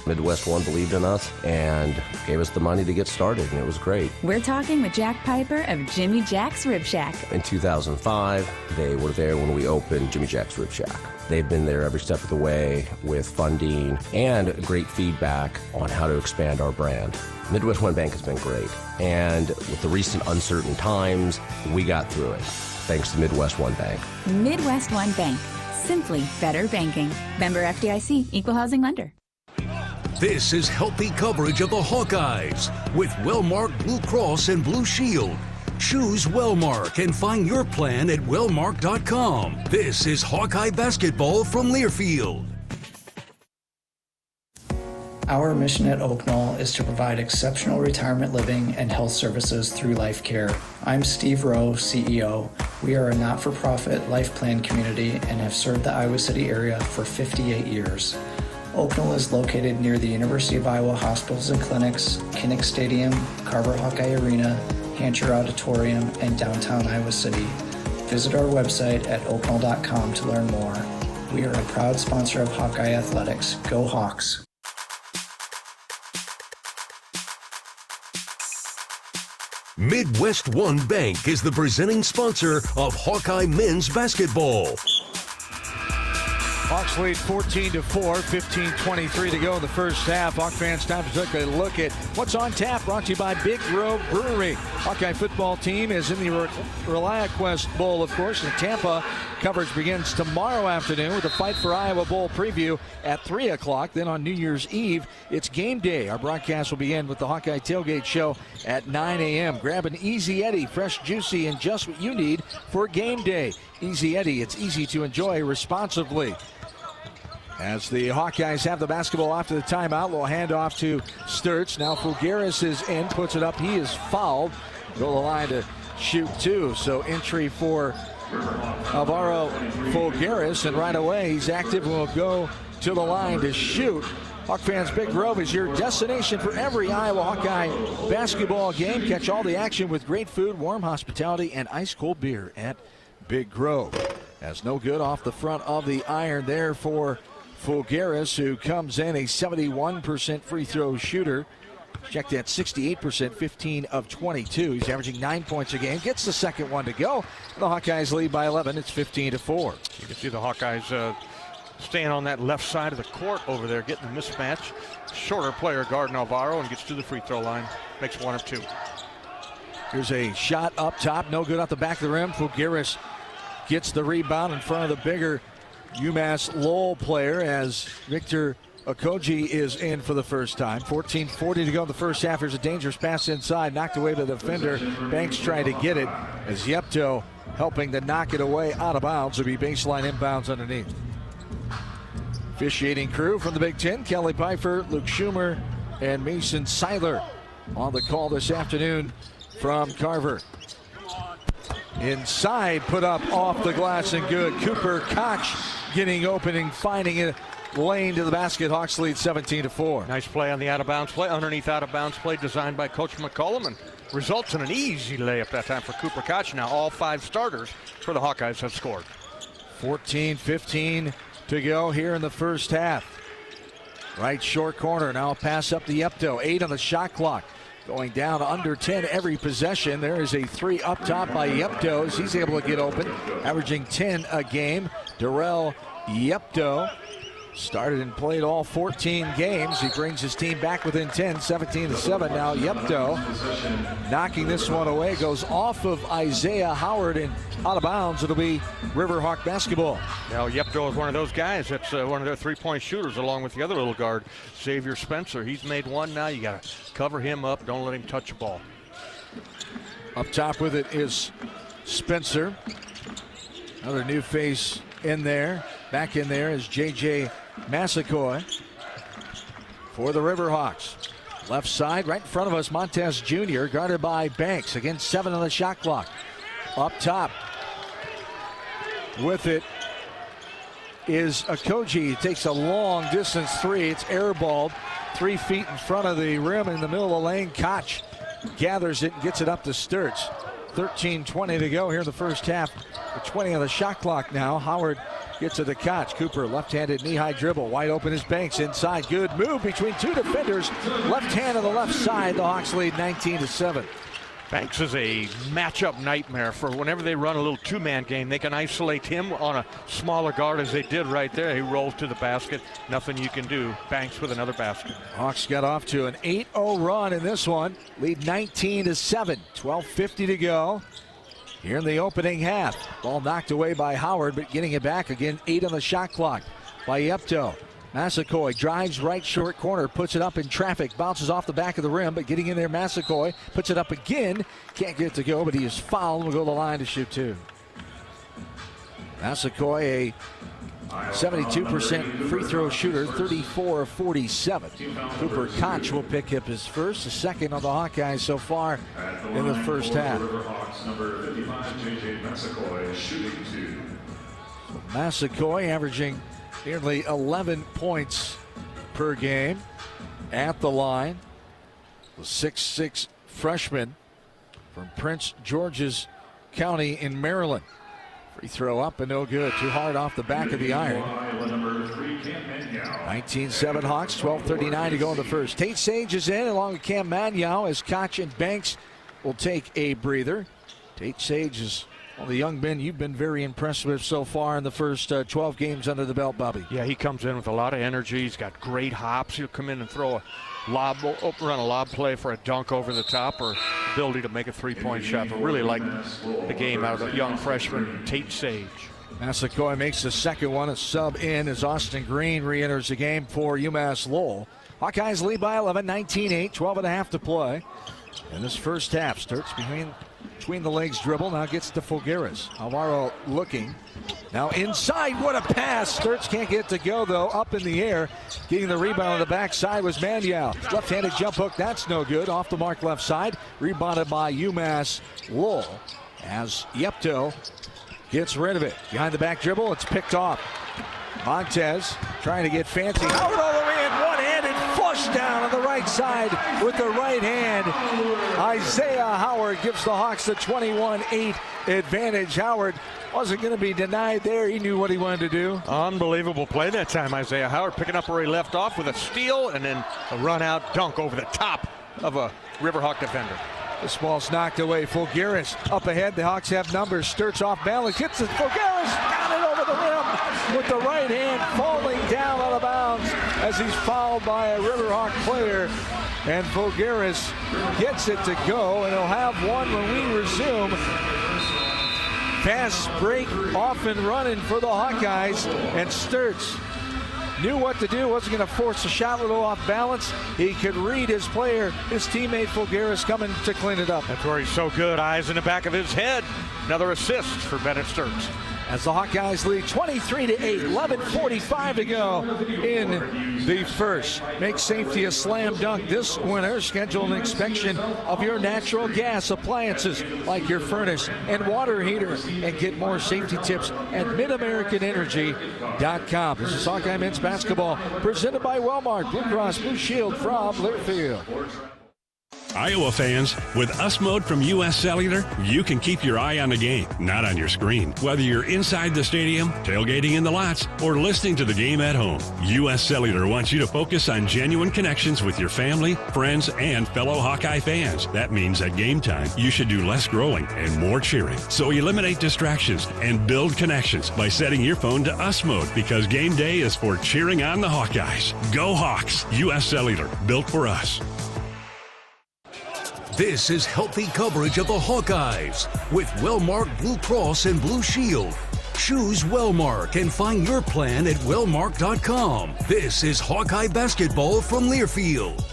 Midwest One believed in us and gave us the money to get started, and it was great. We're talking with Jack Piper of Jimmy Jack's Rib Shack. In 2005, they were there when we opened Jimmy Jack's Rib Shack. They've been there every step of the way with funding and great feedback on how to expand our brand. Midwest One Bank has been great, and with the recent uncertain times, we got through it, thanks to Midwest One Bank. Midwest One Bank. Simply better banking. Member FDIC, Equal Housing Lender. This is healthy coverage of the Hawkeyes with Wellmark Blue Cross and Blue Shield. Choose Wellmark and find your plan at wellmark.com. This is Hawkeye basketball from Learfield. Our mission at Oak Knoll is to provide exceptional retirement living and health services through life care. I'm Steve Rowe, CEO. We are a not-for-profit life plan community and have served the Iowa City area for 58 years. Oak Knoll is located near the University of Iowa hospitals and clinics, Kinnick Stadium, Carver Hawkeye Arena, Hancher Auditorium, and downtown Iowa City. Visit our website at oakknoll.com to learn more. We are a proud sponsor of Hawkeye Athletics. Go Hawks! Midwest One Bank is the presenting sponsor of Hawkeye men's basketball. Hawks lead 14-4, 15:23 to go in the first half. Hawk fans, time to take a look at what's on tap, brought to you by Big Grove Brewery. Hawkeye football team is in the ReliaQuest Bowl, of course, in Tampa. Coverage begins tomorrow afternoon with the Fight for Iowa Bowl preview at 3 o'clock. Then on New Year's Eve, it's game day. Our broadcast will begin with the Hawkeye Tailgate Show at 9 a.m. Grab an Easy Eddie, fresh, juicy, and just what you need for game day. Easy Eddie, it's easy to enjoy responsibly. As the Hawkeyes have the basketball after the timeout, we'll hand off to Sturts. Now Fulgaris is in, puts it up. He is fouled. Go to the line to shoot two. So entry for Alvaro Fulgaris, and right away he's active and will go to the line to shoot. Hawk fans, Big Grove is your destination for every Iowa Hawkeye basketball game. Catch all the action with great food, warm hospitality, and ice-cold beer at Big Grove. That's no good off the front of the iron there for Fulgaris, who comes in a 71% free throw shooter. Checked at 68%, 15 of 22. He's averaging 9 points a game. Gets the second one to go. The Hawkeyes lead by 11. It's 15-4. You can see the Hawkeyes staying on that left side of the court over there, getting the mismatch. Shorter player, guarding Alvaro, and gets to the free throw line. Makes one of two. Here's a shot up top. No good at the back of the rim. Fulgaris gets the rebound in front of the bigger UMass-Lowell player as Victor Okoji is in for the first time. 14:40 to go in the first half. There's a dangerous pass inside, knocked away by the defender. Banks trying to get it as Yepto helping to knock it away out of bounds. It'll be baseline inbounds underneath. Officiating crew from the Big Ten, Kelly Pfeiffer, Luke Schumer, and Mason Seiler on the call this afternoon from Carver. Inside, put up off the glass and good. Cooper Koch getting open and finding a lane to the basket. Hawks lead 17-4. Nice play on the out-of-bounds play, underneath out-of-bounds play designed by Coach McCollum, and results in an easy layup that time for Cooper Koch. Now all 5 starters for the Hawkeyes have scored. 14-15 to go here in the first half. Right short corner, now a pass up to Yepto. 8 on the shot clock. Going down under 10 every possession. There is a 3 up top by Yepto as he's able to get open, averaging 10 a game. Darrell Yepto started and played all 14 games. He brings his team back within 10, 17-7. Now Yepto knocking this one away, goes off of Isaiah Howard and out of bounds. It'll be Riverhawk basketball. Now Yepto is one of those guys that's one of their 3-point shooters along with the other little guard, Xavier Spencer. He's made one now. You got to cover him up. Don't let him touch the ball. Up top with it is Spencer. Another new face in there. Back in there is J.J. Massacoy for the Riverhawks. Left side, right in front of us, Montez Jr. guarded by Banks. Again, 7 on the shot clock. Up top with it is Okoji. He takes a long distance 3. It's airballed 3 feet in front of the rim in the middle of the lane. Koch gathers it and gets it up to Sturts. 13-20 to go here in the first half. 20 on the shot clock now. Howard gets it to Koch. Cooper, left-handed knee-high dribble. Wide open is Banks inside. Good move between 2 defenders. Left hand on the left side. The Hawks lead 19-7. Banks is a matchup nightmare for whenever they run a little 2-man game. They can isolate him on a smaller guard as they did right there. He rolls to the basket. Nothing you can do. Banks with another basket. Hawks got off to an 8-0 run in this one. Lead 19-7. 12:50 to go here in the opening half. Ball knocked away by Howard, but getting it back again. 8 on the shot clock by Yepto. Massacoy drives right short corner, puts it up in traffic, bounces off the back of the rim, but getting in there, Massacoy puts it up again. Can't get it to go, but he is fouled and will go to the line to shoot 2. Massacoy, a 72% free throw shooter, 34 of 47. Cooper Koch will pick up his first, the second on the Hawkeyes so far in the first half. Number 55, J.J. Massacoy, shooting 2. So Massacoy averaging nearly 11 points per game at the line. The 6'6" freshman from Prince George's County in Maryland. Free throw up and no good. Too hard off the back of the iron. 19-7 Hawks, 12:39 to go in the first. Tate Sage is in along with Cam Magnow as Koch and Banks will take a breather. Tate Sage is one of the young men you've been very impressed with so far in the first 12 games under the belt, Bobby. Yeah, he comes in with a lot of energy. He's got great hops. He'll come in and throw a lob, run a lob play for a dunk over the top or ability to make a 3-point shot. But really like the game out of the young freshman, Tate Sage. Massacoy makes the second one. A sub in as Austin Green re-enters the game for UMass-Lowell. Hawkeyes lead by 11, 19-8, 12.5 to play. In this first half, starts between the legs dribble, now gets to Fulgaris. Alvaro looking. Now inside, what a pass. Sturts can't get it to go, though. Up in the air, getting the rebound on the backside was Magnow. Left-handed jump hook, that's no good. Off the mark left side. Rebounded by UMass-Lowell as Yepto gets rid of it. Behind the back dribble, it's picked off. Montez trying to get fancy. Howard all the way in, one-handed flush down on the right side with the right hand. Isaiah Howard gives the Hawks the 21-8 advantage. Howard wasn't going to be denied there. He knew what he wanted to do. Unbelievable play that time. Isaiah Howard picking up where he left off with a steal and then a run-out dunk over the top of a Riverhawk defender. This ball's knocked away. Fulgaris up ahead. The Hawks have numbers. Sturts off balance. Hits it. Fulgaris got it over the rim with the right hand, falling down out of bounds as he's fouled by a Riverhawk player. And Fulgaris gets it to go, and he'll have one when we resume. Fast break off and running for the Hawkeyes, and Sturts knew what to do, wasn't going to force a shot, a little off balance. He could read his player, his teammate Fulgaris coming to clean it up. That's where he's so good, eyes in the back of his head. Another assist for Bennett Sturts. as the Hawkeyes lead 23-8, 11:45 to go in the first. Make safety a slam dunk this winter. Schedule an inspection of your natural gas appliances like your furnace and water heater, and get more safety tips at MidAmericanEnergy.com. This is Hawkeye men's basketball presented by Wellmark Blue Cross Blue Shield from Learfield. Iowa fans, with US Mode from US Cellular, you can keep your eye on the game, not on your screen. Whether you're inside the stadium, tailgating in the lots, or listening to the game at home, US Cellular wants you to focus on genuine connections with your family, friends, and fellow Hawkeye fans. That means at game time, you should do less growing and more cheering. So eliminate distractions and build connections by setting your phone to US Mode, because game day is for cheering on the Hawkeyes. Go Hawks! US Cellular, built for us. This is healthy coverage of the Hawkeyes with Wellmark Blue Cross and Blue Shield. Choose Wellmark and find your plan at wellmark.com. This is Hawkeye basketball from Learfield.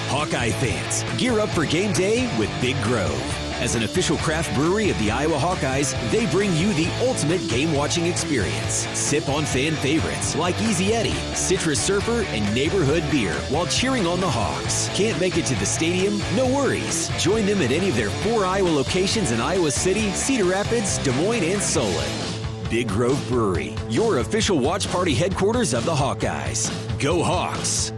Hawkeye fans, gear up for game day with Big Grove. As an official craft brewery of the Iowa Hawkeyes, they bring you the ultimate game-watching experience. Sip on fan favorites like Easy Eddie, Citrus Surfer, and Neighborhood Beer while cheering on the Hawks. Can't make it to the stadium? No worries. Join them at any of their 4 Iowa locations in Iowa City, Cedar Rapids, Des Moines, and Solon. Big Grove Brewery, your official watch party headquarters of the Hawkeyes. Go Hawks!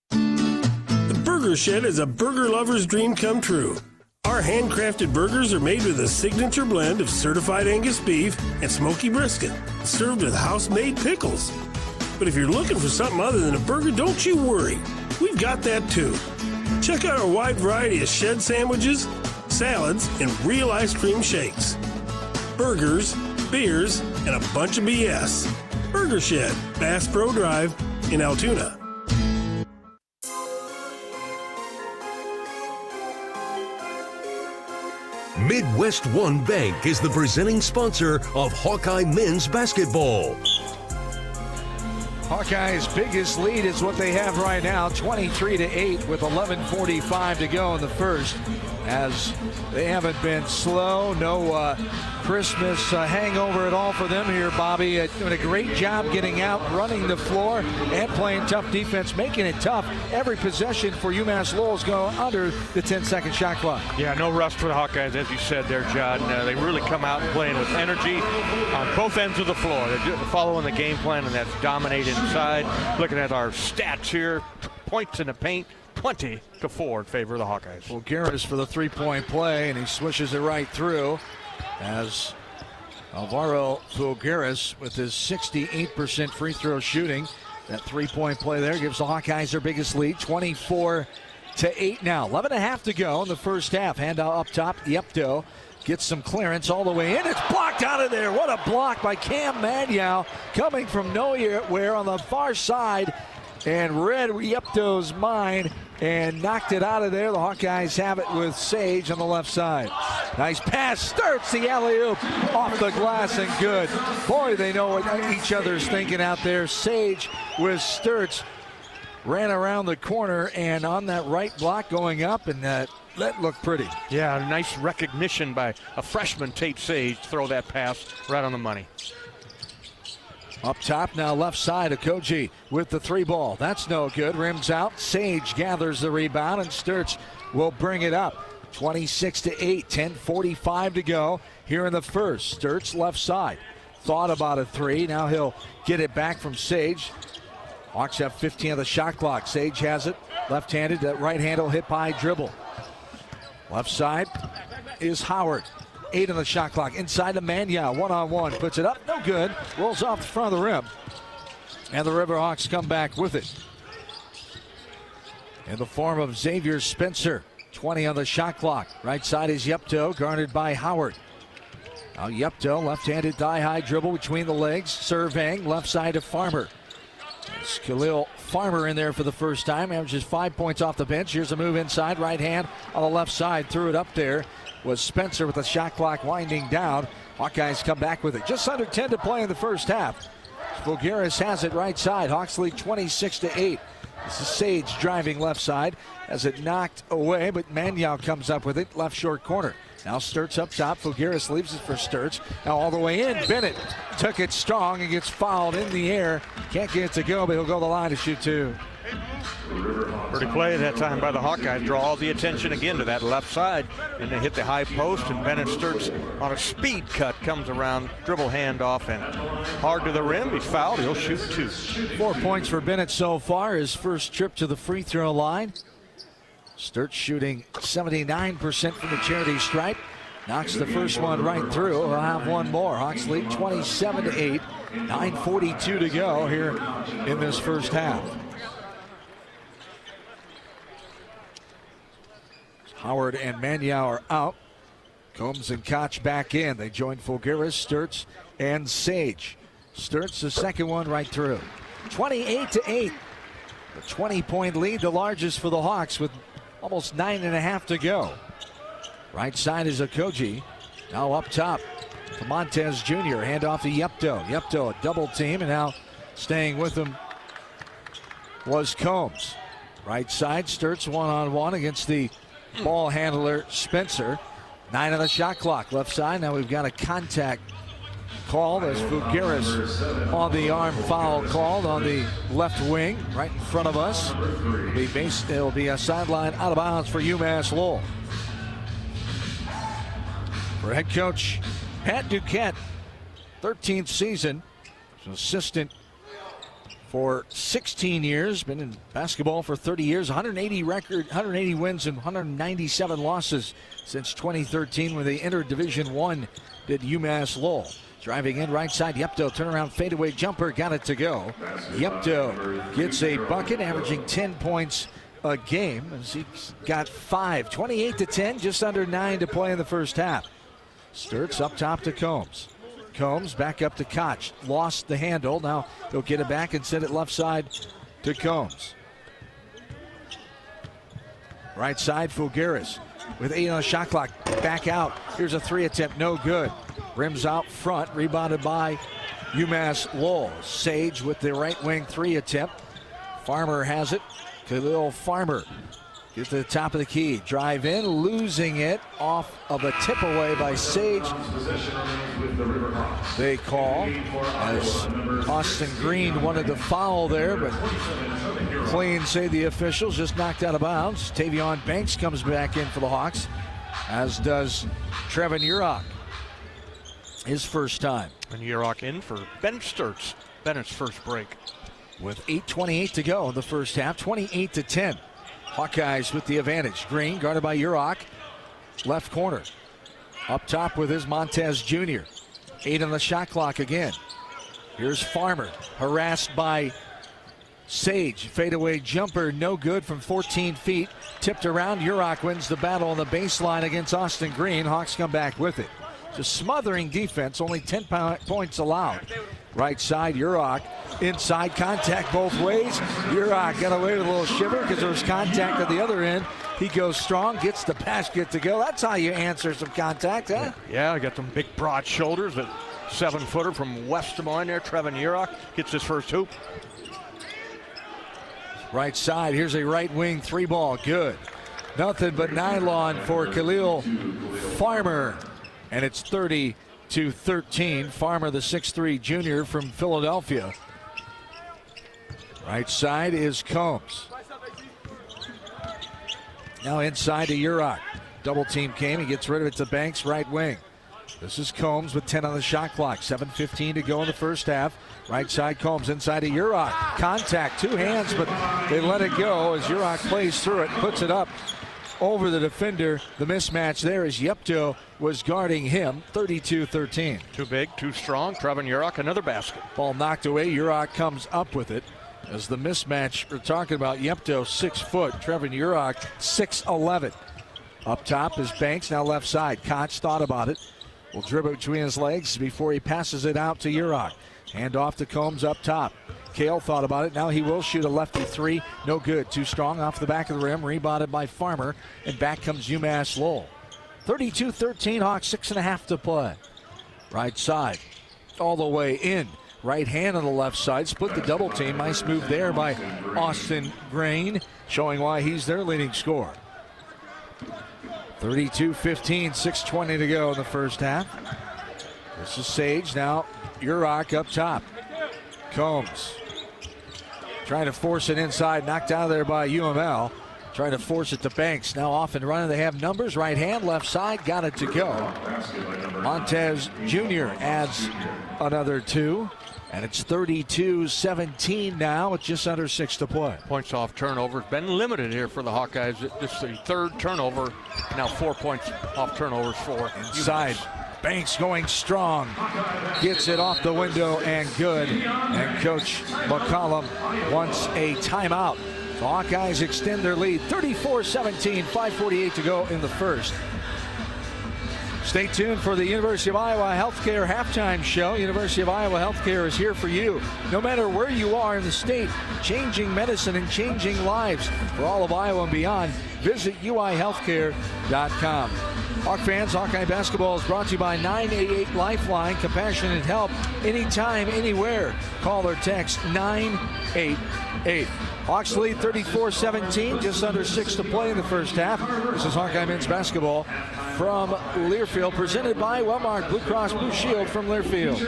The Burger Shed is a burger lover's dream come true. Our handcrafted burgers are made with a signature blend of certified Angus beef and smoky brisket, served with house-made pickles. But if you're looking for something other than a burger, don't you worry. We've got that too. Check out our wide variety of shed sandwiches, salads, and real ice cream shakes. Burgers, beers, and a bunch of BS. Burger Shed, Bass Pro Drive in Altoona. Midwest One Bank is the presenting sponsor of Hawkeye men's basketball. Hawkeyes' biggest lead is what they have right now, 23-8 with 11:45 to go in the first, as they haven't been slow. No Christmas hangover at all for them here, Bobby. Doing a great job getting out, running the floor, and playing tough defense, making it tough. Every possession for UMass-Lowell is going under the 10-second shot clock. Yeah, no rust for the Hawkeyes, as you said there, John. They really come out playing with energy on both ends of the floor. They're following the game plan, and that's dominated inside. Looking at our stats here, points in the paint, 20-4 in favor of the Hawkeyes. Well, Garris for the three-point play, and he swishes it right through as Alvaro Fulgaris with his 68% free throw shooting. That three-point play there gives the Hawkeyes their biggest lead, 24-8 now. 11.5 to go in the first half. Handout up top, Yepto gets some clearance all the way in. It's blocked out of there. What a block by Cam Manyow coming from nowhere on the far side, and read Yepto's mind and knocked it out of there. The Hawkeyes have it with Sage on the left side. Nice pass. Sturts the alley-oop off the glass and good. Boy, they know what each other's thinking out there. Sage with Sturts ran around the corner and on that right block going up, and that looked pretty. Yeah, nice recognition by a freshman, Tate Sage. Throw that pass right on the money. Up top now, left side, Okoji with the three ball. That's no good. Rims out. Sage gathers the rebound, and Sturts will bring it up. 26-8, 10:45 to go here in the first. Sturts left side. Thought about a three. Now he'll get it back from Sage. Hawks have 15 on the shot clock. Sage has it. Left-handed. That right handle hit by dribble. Left side is Howard. 8 on the shot clock. Inside to Manyow. One-on-one. Puts it up. No good. Rolls off the front of the rim. And the Riverhawks come back with it. In the form of Xavier Spencer. 20 on the shot clock. Right side is Yepto, guarded by Howard. Now Yepto, left-handed thigh-high dribble between the legs. Surveying. Left side to Farmer. It's Khalil Farmer in there for the first time. Averages 5 points off the bench. Here's a move inside. Right hand on the left side. Threw it up there. Was Spencer with the shot clock winding down. Hawkeyes come back with it. Just under 10 to play in the first half. Fulgaris has it right side. Hawks lead 26-8. This is Sage driving left side. Has it knocked away, but Manyow comes up with it. Left short corner. Now Sturts up top. Fulgaris leaves it for Sturts. Now all the way in. Bennett took it strong and gets fouled in the air. Can't get it to go, but he'll go to the line to shoot two. Pretty play that time by the Hawkeyes. Draw all the attention again to that left side. And they hit the high post, and Bennett Sturts on a speed cut comes around, dribble handoff, and hard to the rim. He's fouled. He'll shoot two. 4 points for Bennett so far. His first trip to the free throw line. Sturts shooting 79% from the charity stripe. Knocks the first one right through. He'll have one more. Hawks lead 27-8. 9:42 to go here in this first half. Howard and Manyow are out. Combs and Koch back in. They join Fulgaris, Sturts, and Sage. Sturts the second one right through. 28-8. The 20-point lead, the largest for the Hawks with almost 9.5 to go. Right side is Okogie. Now up top to Montez Jr. Hand off to Yepto. Yepto a double team, and now staying with him was Combs. Right side, Sturts one-on-one against the ball handler Spencer. 9 on the shot clock. Left side, now we've got a contact call. There's Fulgaris on the arm foul called on the left wing right in front of us. It'll be a sideline out of bounds for UMass-Lowell. For head coach Pat Duquette, 13th season, an assistant for 16 years, been in basketball for 30 years, 180 wins and 197 losses since 2013 when they entered Division I at UMass-Lowell. Driving in right side, Yepto, turnaround fadeaway jumper, got it to go. Yepto gets a bucket, averaging 10 points a game as he's got 5. 28-10, just under 9 to play in the first half. Sturts up top to Combs. Combs back up to Koch. Lost the handle. Now he'll get it back and send it left side to Combs. Right side, Fulgaris with 8 on the shot clock. Back out. Here's a 3 attempt. No good. Rims out front. Rebounded by UMass-Lowell. Sage with the right wing 3 attempt. Farmer has it. Khalil Farmer. Get to the top of the key. Drive in, losing it off of a tip away by Sage. They call as Austin Green wanted to foul there, but clean, say the officials, just knocked out of bounds. Tavion Banks comes back in for the Hawks, as does Trevin Urach. His first time. And Urach in for Ben Sturts. Bennett's first break. With 8:28 to go in the first half, 28-10. Hawkeyes with the advantage. Green guarded by Urach. Left corner. Up top with his Montez Jr. 8 on the shot clock again. Here's Farmer. Harassed by Sage. Fadeaway jumper. No good from 14 feet. Tipped around. Urach wins the battle on the baseline against Austin Green. Hawks come back with it. Just smothering defense. Only 10 points allowed. Right side, Urach. Inside, contact both ways. Urach got away with a little shiver because there was contact at the other end. He goes strong, gets the basket to go. That's how you answer some contact, huh? Yeah, I got some big, broad shoulders. A 7-footer from West Des Moines there. Trevin Urach gets his first hoop. Right side, here's a right wing 3-ball. Good. Nothing but nylon for Khalil Farmer. And it's 30-13. Farmer, the 6'3 junior from Philadelphia. Right side is Combs. Now inside to Urach. Double team came. He gets rid of it to Banks, right wing. This is Combs with 10 on the shot clock. 7:15 to go in the first half. Right side, Combs inside to Urach. Contact, 2 hands, but they let it go as Urach plays through it, puts it up over the defender. The mismatch there is Yepto was guarding him. 32-13. Too big, too strong. Trevin Urach, another basket. Ball knocked away. Urach comes up with it. As the mismatch we're talking about, Yepto 6 foot, Trevin Urach 6'11". Up top is Banks, now left side. Koch thought about it. Will dribble between his legs before he passes it out to Urach. Hand off to Combs up top. Kale thought about it. Now he will shoot a lefty 3. No good. Too strong off the back of the rim. Rebounded by Farmer. And back comes UMass-Lowell. 32-13. Hawks 6.5 to play. Right side. All the way in. Right hand on the left side. Split the double team. Nice move there by Austin Green. Showing why he's their leading scorer. 32-15, 6:20 to go in the first half. This is Sage. Now Urach up top. Combs trying to force it inside, knocked out of there by UML. Trying to force it to Banks. Now off and running. They have numbers. Right hand, left side. Got it to go. Montez Jr. adds another 2. And it's 32-17 now with just under 6 to play. Points off turnovers. Been limited here for the Hawkeyes. This is the third turnover. Now 4 points off turnovers for inside. Banks going strong. Gets it off the window and good. And Coach McCollum wants a timeout. The Hawkeyes extend their lead, 34-17, 5:48 to go in the first. Stay tuned for the University of Iowa Healthcare halftime show. University of Iowa Healthcare is here for you. No matter where you are in the state, changing medicine and changing lives for all of Iowa and beyond. Visit uihealthcare.com. Hawk fans, Hawkeye basketball is brought to you by 988 Lifeline. Compassionate help anytime, anywhere. Call or text 988. Hawks lead 34-17, just under 6 to play in the first half. This is Hawkeye men's basketball from Learfield, presented by Wellmark Blue Cross Blue Shield from Learfield.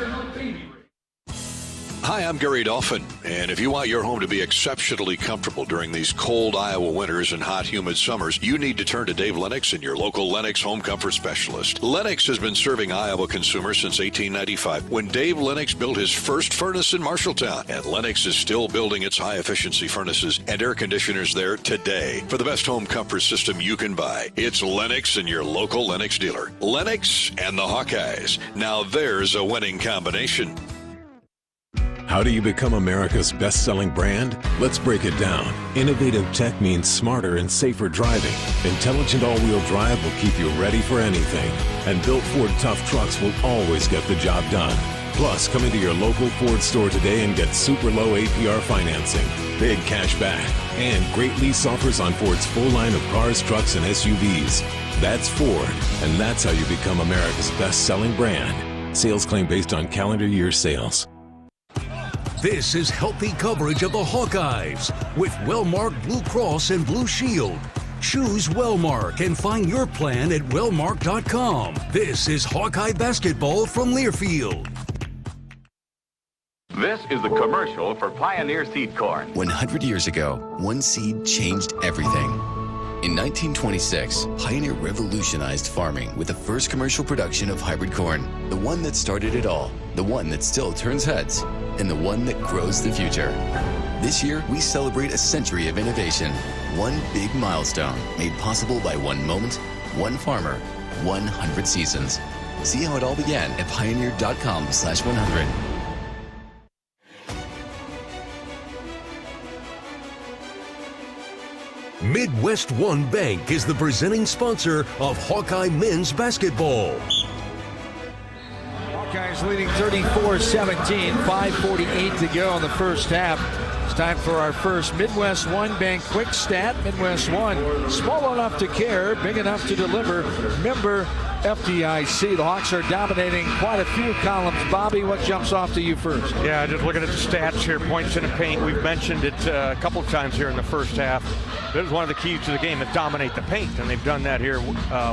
Hi, I'm Gary Dolphin, and if you want your home to be exceptionally comfortable during these cold Iowa winters and hot, humid summers, you need to turn to Dave Lennox and your local Lennox home comfort specialist. Lennox has been serving Iowa consumers since 1895, when Dave Lennox built his first furnace in Marshalltown, and Lennox is still building its high-efficiency furnaces and air conditioners there today. For the best home comfort system you can buy, it's Lennox and your local Lennox dealer. Lennox and the Hawkeyes. Now there's a winning combination. How do you become America's best-selling brand? Let's break it down. Innovative tech means smarter and safer driving. Intelligent all-wheel drive will keep you ready for anything. And built Ford tough trucks will always get the job done. Plus, come into your local Ford store today and get super low APR financing, big cash back, and great lease offers on Ford's full line of cars, trucks, and SUVs. That's Ford, and that's how you become America's best-selling brand. Sales claim based on calendar year sales. This is healthy coverage of the Hawkeyes with Wellmark Blue Cross and Blue Shield. Choose Wellmark and find your plan at wellmark.com. This is Hawkeye basketball from Learfield. This is the commercial for Pioneer Seed Corn. 100 years ago, one seed changed everything. In 1926, Pioneer revolutionized farming with the first commercial production of hybrid corn. The one that started it all, the one that still turns heads, and the one that grows the future. This year, we celebrate a century of innovation. One big milestone made possible by one moment, one farmer, 100 seasons. See how it all began at pioneer.com/100. Midwest One Bank is the presenting sponsor of Hawkeye men's basketball. Hawkeyes leading 34-17, 5:48 to go in the first half. It's time for our first Midwest One Bank quick stat. Midwest One, small enough to care, big enough to deliver. Member FDIC. The Hawks are dominating quite a few columns. Bobby, what jumps off to you first? Yeah, just looking at the stats here, points in the paint. We've mentioned it a couple of times here in the first half. That is one of the keys to the game, is dominate the paint, and they've done that here,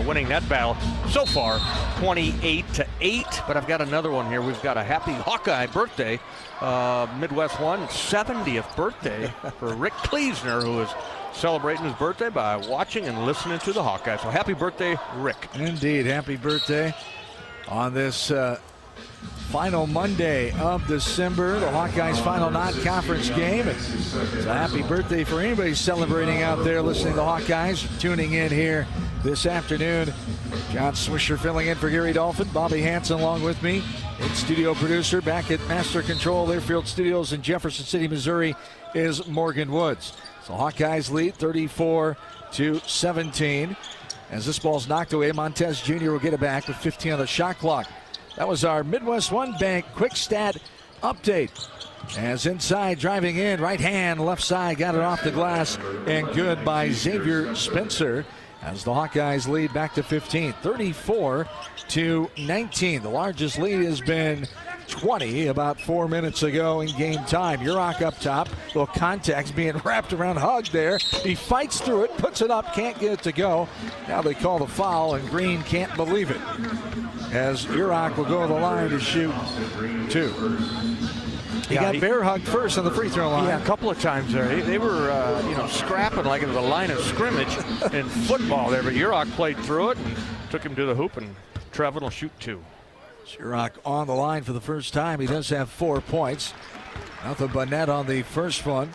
winning that battle so far, 28-8. But I've got another one here. We've got a happy Hawkeye birthday, Midwest One 70th birthday for Rick Kleesner, who is celebrating his birthday by watching and listening to the Hawkeyes. So happy birthday, Rick. Indeed, happy birthday on this final Monday of December, the Hawkeyes' final non-conference game. It's a happy birthday for anybody celebrating out there listening to the Hawkeyes, tuning in here this afternoon. John Swisher filling in for Gary Dolphin, Bobby Hansen along with me, and studio producer back at Master Control Learfield Studios in Jefferson City, Missouri is Morgan Woods. So Hawkeyes lead 34-17. As this ball's knocked away, Montez Jr. will get it back with 15 on the shot clock. That was our Midwest One Bank quick stat update. As inside, driving in, right hand, left side, got it off the glass, and good by Xavier Spencer. As the Hawkeyes lead back to 15, 34-19. The largest lead has been 20 about 4 minutes ago in game time. Urach up top. Little contact being wrapped around Hug there. He fights through it, puts it up, can't get it to go. Now they call the foul, and Green can't believe it, as Urach will go to the line to shoot 2. He got bear hugged first on the free throw line. Yeah, a couple of times there. They were, scrapping like it was a line of scrimmage in football there. But Urach played through it and took him to the hoop, and Trevin will shoot 2. Urach on the line for the first time. He does have 4 points. Nothing but net on the first one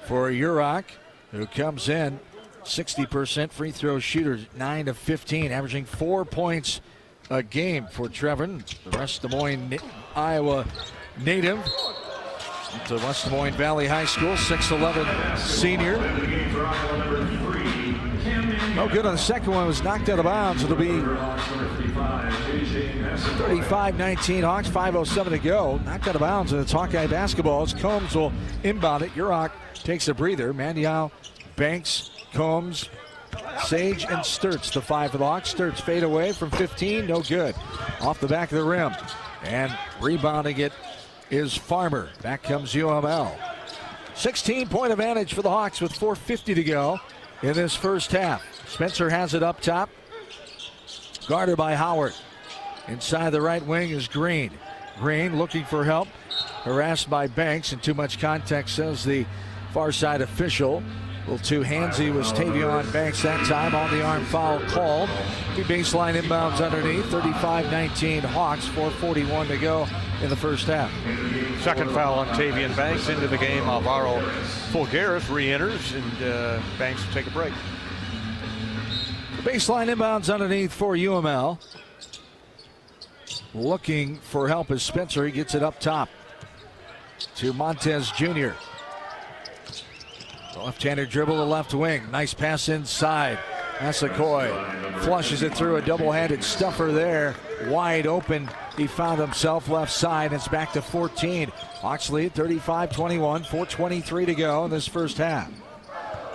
for Urach, who comes in 60% free throw shooter, 9 of 15, averaging 4 points a game for Trevin. The West Des Moines, Iowa native to West Des Moines Valley High School, 6'11" senior. No good on the second one. Was knocked out of bounds. It'll be 35-19 Hawks, 5:07 to go. Knocked out of bounds, and it's Hawkeye basketball as Combs will inbound it. Urach takes a breather. Mandial, Banks, Combs, Sage, and Sturts, the 5 for the Hawks. Sturts fade away from 15, no good. Off the back of the rim, and rebounding it is Farmer. Back comes UML. 16-point advantage for the Hawks with 4:50 to go in this first half. Spencer has it up top. Guarded by Howard. Inside the right wing is Green. Green looking for help. Harassed by Banks, and too much contact, says the far side official. A little too handsy was Tavion Banks that time. On the arm foul called. The baseline inbounds underneath. 35-19 Hawks, 4:41 to go in the first half. Second foul on Tavion Banks into the game. Alvaro Fulgaris re-enters, and Banks will take a break. The baseline inbounds underneath for UML. Looking for help is Spencer. He gets it up top to Montez Jr. The left-handed dribble to left wing. Nice pass inside. Massacoy flushes it through, a double-handed stuffer there. Wide open. He found himself left side. It's back to 14. Hawks lead 35-21. 4:23 to go in this first half.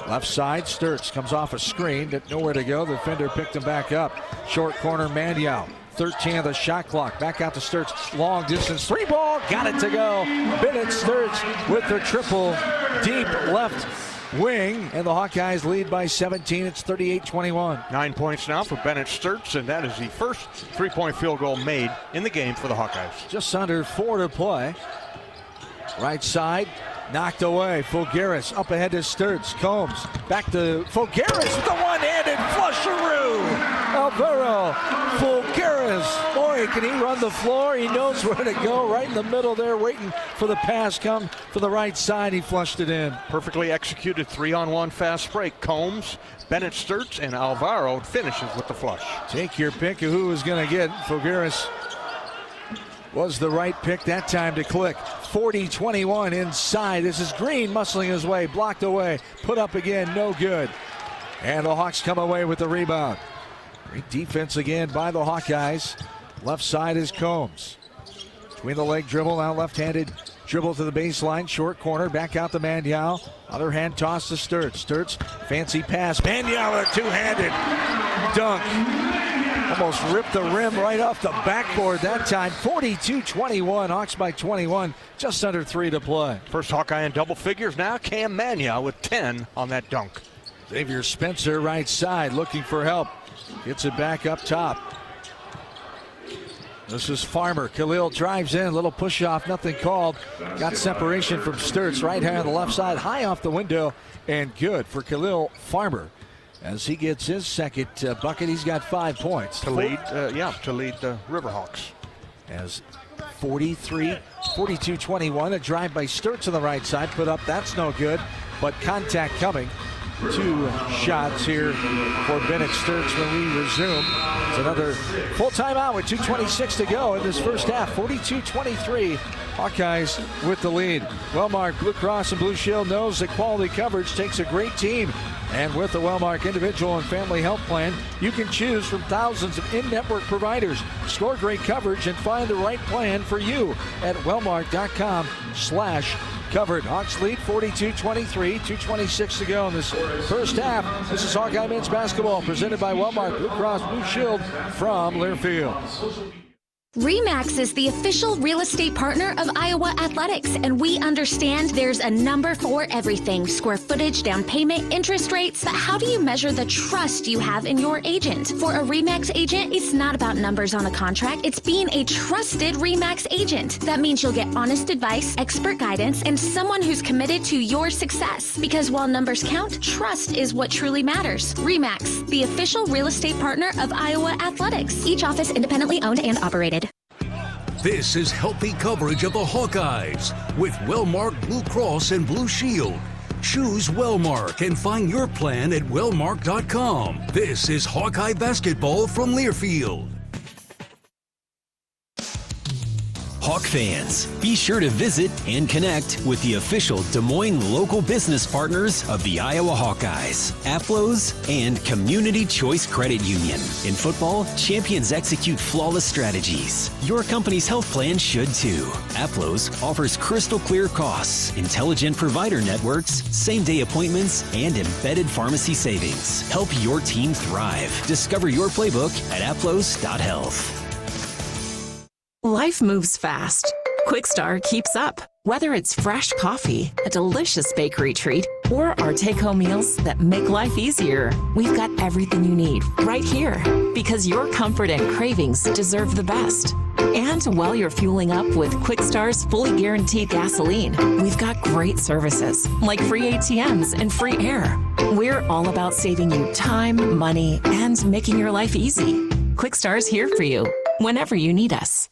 Left side, Sturts comes off a screen, but nowhere to go. The defender picked him back up. Short corner, Mandial. 13 of the shot clock. Back out to Sturts. Long distance 3-ball. Got it to go. Bennett Sturts with the triple. Deep left wing. And the Hawkeyes lead by 17. It's 38-21. 9 points now for Bennett Sturts, and that is the first 3-point field goal made in the game for the Hawkeyes. Just under 4 to play. Right side. Knocked away. Fulgaris up ahead to Sturts. Combs back to Fulgaris with the one-handed flusheroo. Alvaro Fulgaris. Boy, can he run the floor. He knows where to go. Right in the middle there, waiting for the pass. Come for the right side. He flushed it in. Perfectly executed 3-on-1 fast break. Combs, Bennett Sturts, and Alvaro finishes with the flush. Take your pick of who is going to get. Fulgaris was the right pick that time to click. 40-21 inside. This is Green muscling his way, blocked away, put up again, no good. And the Hawks come away with the rebound. Great defense again by the Hawkeyes. Left side is Combs. Between the leg dribble, now left-handed dribble to the baseline, short corner, back out to Mandial. Other hand toss to Sturts. Sturts, fancy pass. Mandial with a two-handed dunk. Almost ripped the rim right off the backboard that time. 42-21, Hawks by 21, just under 3 to play. First Hawkeye in double figures now. Cam Mandial with 10 on that dunk. Xavier Spencer right side looking for help. Gets it back up top. This is Farmer. Khalil drives in, little push off, nothing called. Got separation from Sturts. Right hand on the left side, high off the window, and good for Khalil Farmer. As he gets his second bucket, he's got 5 points. To lead the Riverhawks. As 42-21, a drive by Sturts on the right side, put up, that's no good, but contact coming. 2 shots here for Bennett Sturts when we resume. It's another full timeout with 2:26 to go in this first half. 42-23, Hawkeyes with the lead. Wellmark Blue Cross and Blue Shield knows that quality coverage takes a great team. And with the Wellmark Individual and Family Health Plan, you can choose from thousands of in-network providers. Score great coverage and find the right plan for you at wellmark.com/covered. Hawks lead 42-23, 2:26 to go in this first half. This is Hawkeye men's basketball presented by Wellmark Blue Cross Blue Shield from Learfield. RE/MAX is the official real estate partner of Iowa Athletics, and we understand there's a number for everything: square footage, down payment, interest rates. But how do you measure the trust you have in your agent? For a RE/MAX agent, it's not about numbers on a contract. It's being a trusted RE/MAX agent. That means you'll get honest advice, expert guidance, and someone who's committed to your success. Because while numbers count, trust is what truly matters. RE/MAX, the official real estate partner of Iowa Athletics. Each office independently owned and operated. This is healthy coverage of the Hawkeyes with Wellmark Blue Cross and Blue Shield. Choose Wellmark and find your plan at wellmark.com. This is Hawkeye basketball from Learfield. Hawk fans, be sure to visit and connect with the official Des Moines local business partners of the Iowa Hawkeyes, AFLOS, and Community Choice Credit Union. In football, champions execute flawless strategies. Your company's health plan should too. AFLOS offers crystal clear costs, intelligent provider networks, same-day appointments, and embedded pharmacy savings. Help your team thrive. Discover your playbook at aflos.health. Life moves fast. Quickstar keeps up. Whether it's fresh coffee, a delicious bakery treat, or our take-home meals that make life easier, we've got everything you need right here, because your comfort and cravings deserve the best. And while you're fueling up with Quickstar's fully guaranteed gasoline, we've got great services like free ATMs and free air. We're all about saving you time, money, and making your life easy. Quickstar's here for you whenever you need us.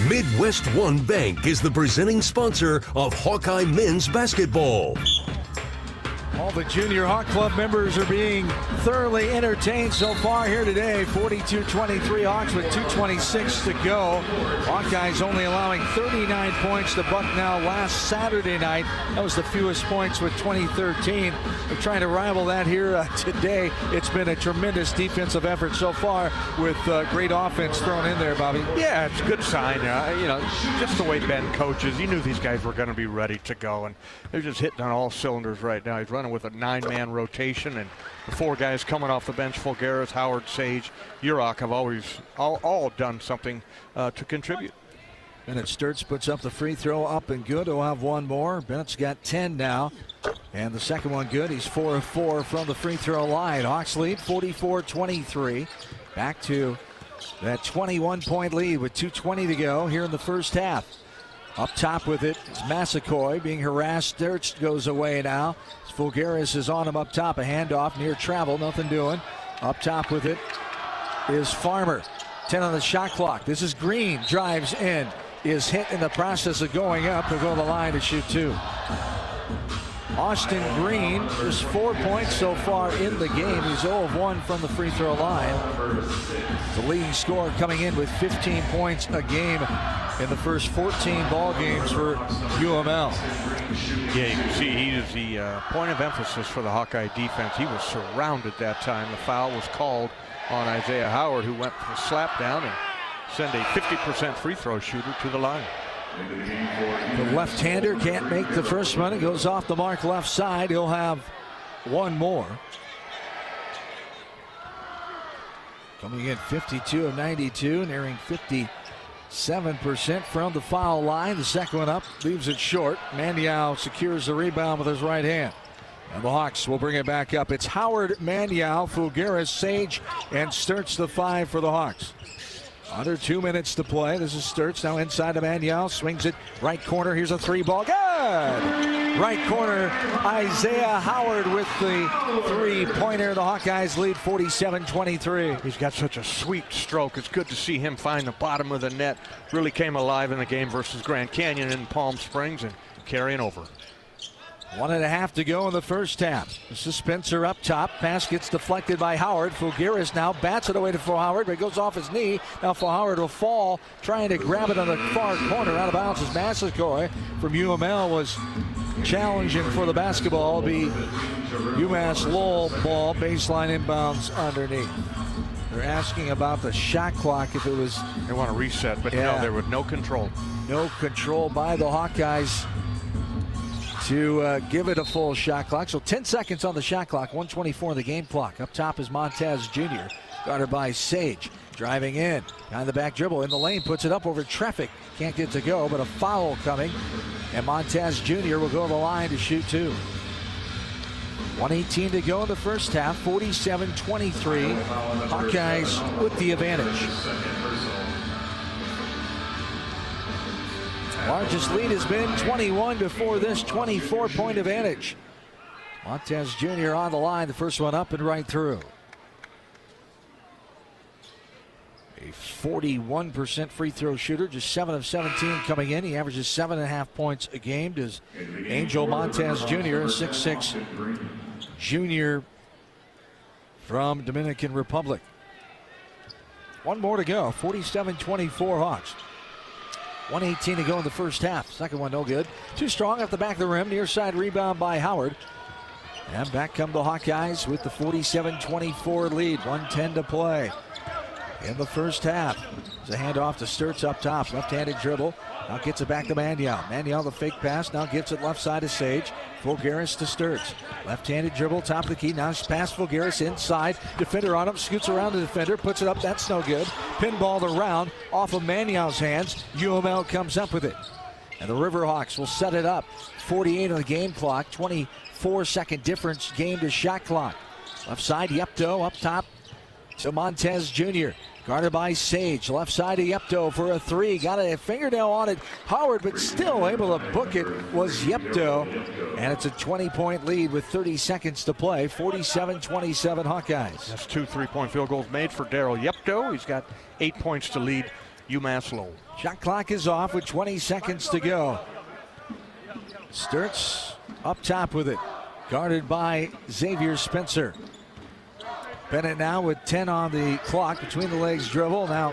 Midwest One Bank is the presenting sponsor of Hawkeye men's basketball. All the junior Hawk Club members are being thoroughly entertained so far here today. 42-23 Hawks with 2:26 to go. Hawkeyes only allowing 39 points to Bucknell last Saturday night. That was the fewest points with 2013. They're trying to rival that here today. It's been a tremendous defensive effort so far with great offense thrown in there, Bobby. Yeah, it's a good sign. Just the way Ben coaches, you knew these guys were going to be ready to go, and they're just hitting on all cylinders right now. He's running with a 9-man rotation, and the 4 guys coming off the bench: Fulgaris, Howard, Sage, Urach, have always all done something to contribute. Bennett Sturts puts up the free throw, up and good. He'll have one more. Bennett's got 10 now, and the second one good. He's 4 of 4 from the free throw line. Hawks lead 44-23. Back to that 21-point lead with 2:20 to go here in the first half. Up top with it is Massacoy being harassed. Sturts goes away now. Fulgaris is on him up top. A handoff near travel. Nothing doing. Up top with it is Farmer. 10 on the shot clock. This is Green. Drives in. Is hit in the process of going up. He'll go to the line to shoot 2. Austin Green is 4 points so far in the game. He's 0 of 1 from the free throw line. The leading scorer coming in with 15 points a game in the first 14 ball games for UML. Yeah, you can see he is the point of emphasis for the Hawkeye defense. He was surrounded that time. The foul was called on Isaiah Howard, who went for a slap down and send a 50% free throw shooter to the line. The left-hander can't make the first one. It goes off the mark left side. He'll have one more. Coming in 52 of 92, nearing 57% from the foul line. The second one up, leaves it short. Maniau secures the rebound with his right hand. And the Hawks will bring it back up. It's Howard, Maniau, Fulgaris, Sage, and Sturts the 5 for the Hawks. Under 2 minutes to play. This is Sturts now inside of Maniau. Swings it right corner. Here's a 3-ball. Good! Right corner. Isaiah Howard with the 3-pointer. The Hawkeyes lead 47-23. He's got such a sweet stroke. It's good to see him find the bottom of the net. Really came alive in the game versus Grand Canyon in Palm Springs and carrying over. 1.5 to go in the first half. This is Spencer up top. Pass gets deflected by Howard. Fulgaris now bats it away to Howard, but it goes off his knee. Now Howard will fall, trying to grab it on the far corner. Out of bounds is Massacoy from UML was challenging for the basketball. Be UMass-Lowell ball, baseline inbounds underneath. They're asking about the shot clock if it was. They want to reset, but no, there was no control. No control by the Hawkeyes to give it a full shot clock. So 10 seconds on the shot clock, 1:24 on the game clock. Up top is Montez Jr., guarded by Sage. Driving in, behind the back dribble, in the lane, puts it up over traffic. Can't get to go, but a foul coming. And Montez Jr. will go to the line to shoot two. 1:18 to go in the first half, 47-23. Hawkeyes with the advantage. Largest lead has been 21 before this 24-point advantage. Montez Jr. on the line, the first one up and right through. A 41% free throw shooter, just 7 of 17 coming in. He averages 7.5 points a game. Does Angel Montez Jr., a 6'6" junior from Dominican Republic. One more to go, 47-24 Hawks. 1:18 to go in the first half. Second one no good. Too strong off the back of the rim. Near side rebound by Howard. And back come the Hawkeyes with the 47-24 lead. 1:10 to play in the first half. There's a handoff to Sturts up top. Left-handed dribble. Now gets it back to Maniel. Maniel the fake pass. Now gives it left side to Sage. Fulgaris to Sturts. Left-handed dribble, top of the key. Now it's past Fulgaris inside. Defender on him. Scoots around the defender. Puts it up. That's no good. Pinballed around off of Maniel's hands. UML comes up with it. And the Riverhawks will set it up. 48 on the game clock. 24-second difference game to shot clock. Left side, Yepto up top to Montez Jr. Guarded by Sage. Left side to Yepto for a three. Got a fingernail on it. Howard, but still able to book it, was Yepto. And it's a 20-point lead with 30 seconds to play. 47-27 Hawkeyes. That's 2 3-point field goals made for Daryl Yepto. He's got 8 points to lead UMass-Lowell. Shot clock is off with 20 seconds to go. Sturts up top with it. Guarded by Xavier Spencer. Bennett now with 10 on the clock, between the legs dribble. Now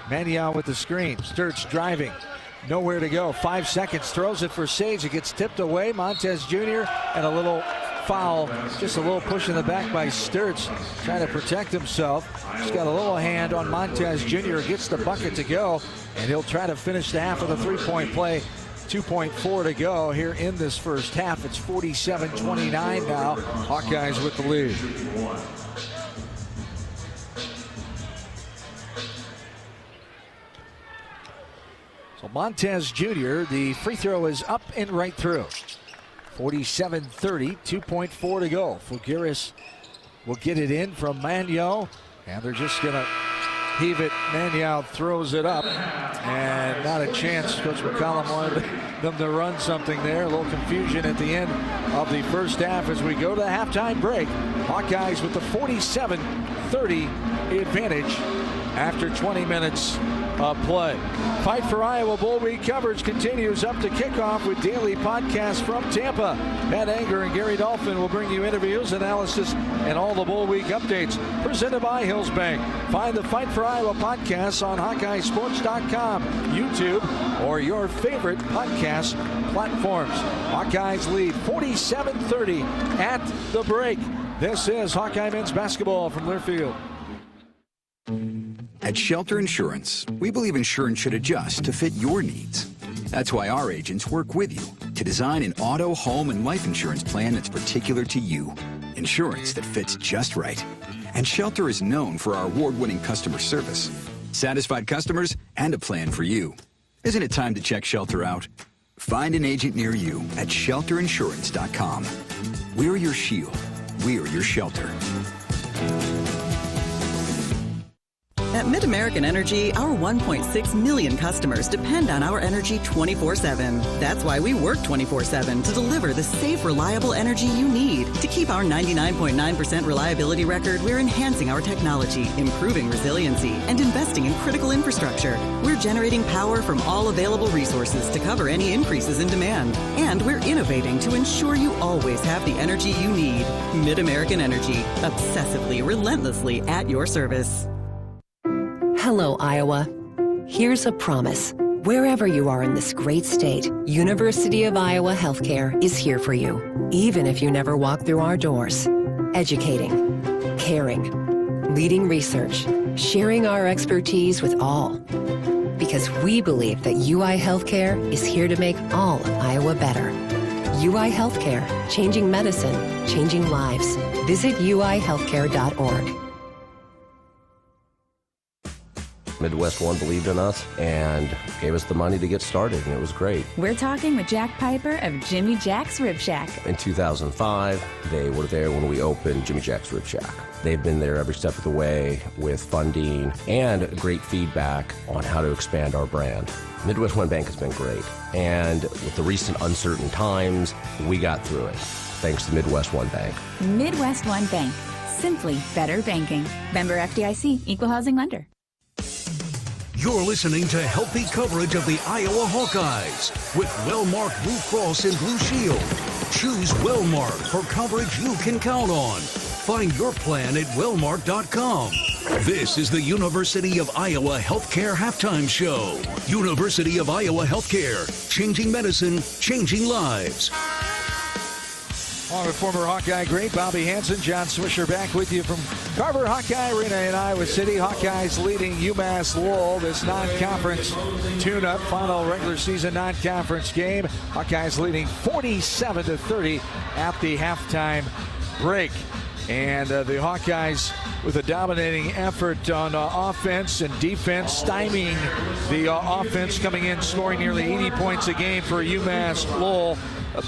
Maniel with the screen. Sturts driving. Nowhere to go. 5 seconds. Throws it for Sage. It gets tipped away. Montez Jr. and a little foul. Just a little push in the back by Sturts. Trying to protect himself. He's got a little hand on Montez Jr. Gets the bucket to go. And he'll try to finish the half of the three-point play. 2.4 to go here in this first half. It's 47-29 now. Hawkeyes with the lead. So Montez Jr., the free throw is up and right through. 47-30, 2.4 to go. Fulgaris will get it in from Maniel, and they're just going to heave it. Maniel throws it up, and not a chance. Coach McCollum wanted them to run something there. A little confusion at the end of the first half as we go to the halftime break. Hawkeyes with the 47-30 advantage after 20 minutes of play. Fight for Iowa Bowl Week coverage continues up to kickoff with daily podcasts from Tampa. Pat Anger and Gary Dolphin will bring you interviews, analysis, and all the Bowl Week updates presented by Hills Bank. Find the Fight for Iowa podcasts on HawkeyeSports.com, YouTube, or your favorite podcast platforms. Hawkeyes lead 47-30 at the break. This is Hawkeye men's basketball from Learfield. At Shelter Insurance, we believe insurance should adjust to fit your needs. That's why our agents work with you to design an auto, home, and life insurance plan that's particular to you. Insurance that fits just right. And Shelter is known for our award-winning customer service, satisfied customers, and a plan for you. Isn't it time to check Shelter out? Find an agent near you at shelterinsurance.com. We're your shield. We're your shelter. At Mid-American Energy, our 1.6 million customers depend on our energy 24/7. That's why we work 24/7 to deliver the safe, reliable energy you need. To keep our 99.9% reliability record, we're enhancing our technology, improving resiliency, and investing in critical infrastructure. We're generating power from all available resources to cover any increases in demand. And we're innovating to ensure you always have the energy you need. Mid-American Energy, obsessively, relentlessly at your service. Hello, Iowa. Here's a promise. Wherever you are in this great state, University of Iowa Healthcare is here for you, even if you never walk through our doors. Educating, caring, leading research, sharing our expertise with all. Because we believe that UI Healthcare is here to make all of Iowa better. UI Healthcare, changing medicine, changing lives. Visit uihealthcare.org. Midwest One believed in us and gave us the money to get started, and it was great. We're talking with Jack Piper of Jimmy Jack's Rib Shack. In 2005, they were there when we opened Jimmy Jack's Rib Shack. They've been there every step of the way with funding and great feedback on how to expand our brand. Midwest One Bank has been great, and with the recent uncertain times, we got through it, thanks to Midwest One Bank. Midwest One Bank. Simply better banking. Member FDIC, Equal Housing Lender. You're listening to healthy coverage of the Iowa Hawkeyes with Wellmark Blue Cross and Blue Shield. Choose Wellmark for coverage you can count on. Find your plan at wellmark.com. This is the University of Iowa Healthcare Halftime Show. University of Iowa Healthcare, changing medicine, changing lives. On with former Hawkeye great Bobby Hansen, John Swisher back with you from Carver Hawkeye Arena in Iowa City. Hawkeyes leading UMass-Lowell, this non-conference tune-up, final regular season non-conference game. Hawkeyes leading 47-30 at the halftime break. And the Hawkeyes with a dominating effort on offense and defense, stymieing the offense, coming in, scoring nearly 80 points a game for UMass-Lowell.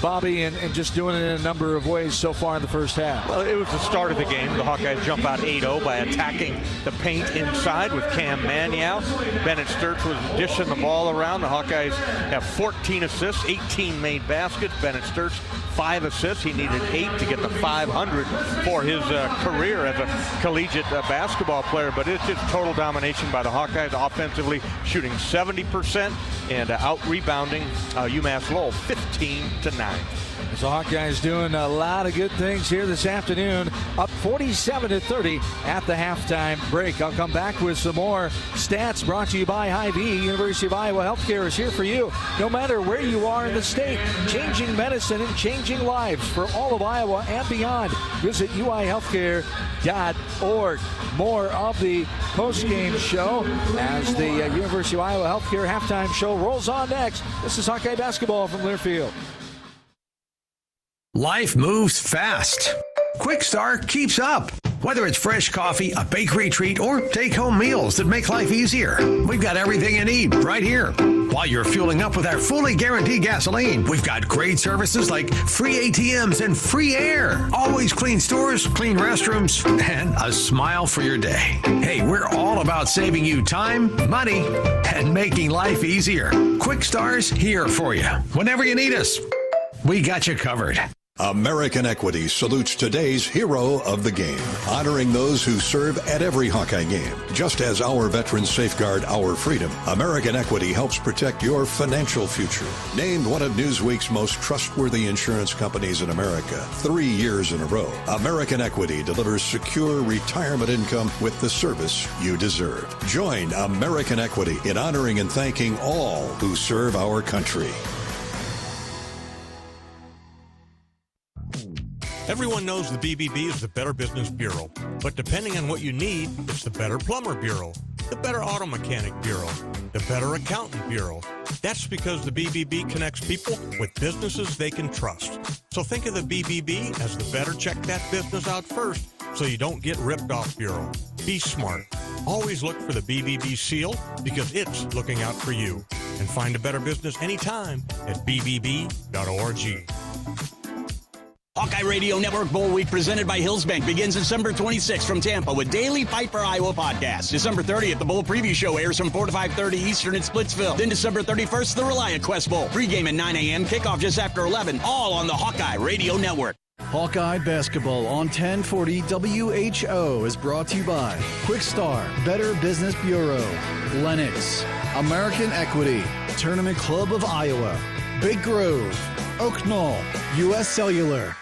Bobby, and just doing it in a number of ways so far in the first half. Well, it was the start of the game. The Hawkeyes jump out 8-0 by attacking the paint inside with Cam Maniow. Bennett Sturtz was dishing the ball around. The Hawkeyes have 14 assists, 18 made baskets. Bennett Sturtz, 5 assists. He needed 8 to get the 500 for his career as a collegiate basketball player. But it's just total domination by the Hawkeyes offensively, shooting 70% and out-rebounding UMass-Lowell 15-9. The Hawkeyes doing a lot of good things here this afternoon, up 47-30 at the halftime break. I'll come back with some more stats brought to you by Hy-Vee. University of Iowa Healthcare is here for you, no matter where you are in the state, changing medicine and changing lives for all of Iowa and beyond. Visit uihealthcare.org. More of the post-game show as the University of Iowa Healthcare halftime show rolls on next. This is Hawkeye basketball from Learfield. Life moves fast. Quick Start keeps up. Whether it's fresh coffee, a bakery treat, or take-home meals that make life easier, we've got everything you need right here. While you're fueling up with our fully guaranteed gasoline, we've got great services like free ATMs and free air. Always clean stores, clean restrooms, and a smile for your day. Hey, we're all about saving you time, money, and making life easier. Quick Star's here for you. Whenever you need us, we got you covered. American Equity salutes today's hero of the game, honoring those who serve at every Hawkeye game. Just as our veterans safeguard our freedom, American Equity helps protect your financial future. Named one of Newsweek's most trustworthy insurance companies in America 3 years in a row, American Equity delivers secure retirement income with the service you deserve. Join American Equity in honoring and thanking all who serve our country. Everyone knows the BBB is the Better Business Bureau, but depending on what you need, it's the Better Plumber Bureau, the Better Auto Mechanic Bureau, the Better Accountant Bureau. That's because the BBB connects people with businesses they can trust. So think of the BBB as the better check that business out first so you don't get ripped off bureau. Be smart. Always look for the BBB seal because it's looking out for you. And find a better business anytime at bbb.org. Hawkeye Radio Network Bowl Week presented by Hills Bank begins December 26th from Tampa with daily Fight for Iowa podcast. December 30th, the Bowl Preview Show airs from 4 to 5:30 Eastern in Splitsville. Then December 31st, the ReliaQuest Bowl. Pregame at 9 a.m., kickoff just after 11, all on the Hawkeye Radio Network. Hawkeye Basketball on 1040 WHO is brought to you by Quick Start, Better Business Bureau, Lennox, American Equity, Tournament Club of Iowa, Big Grove, Oak Knoll, U.S. Cellular.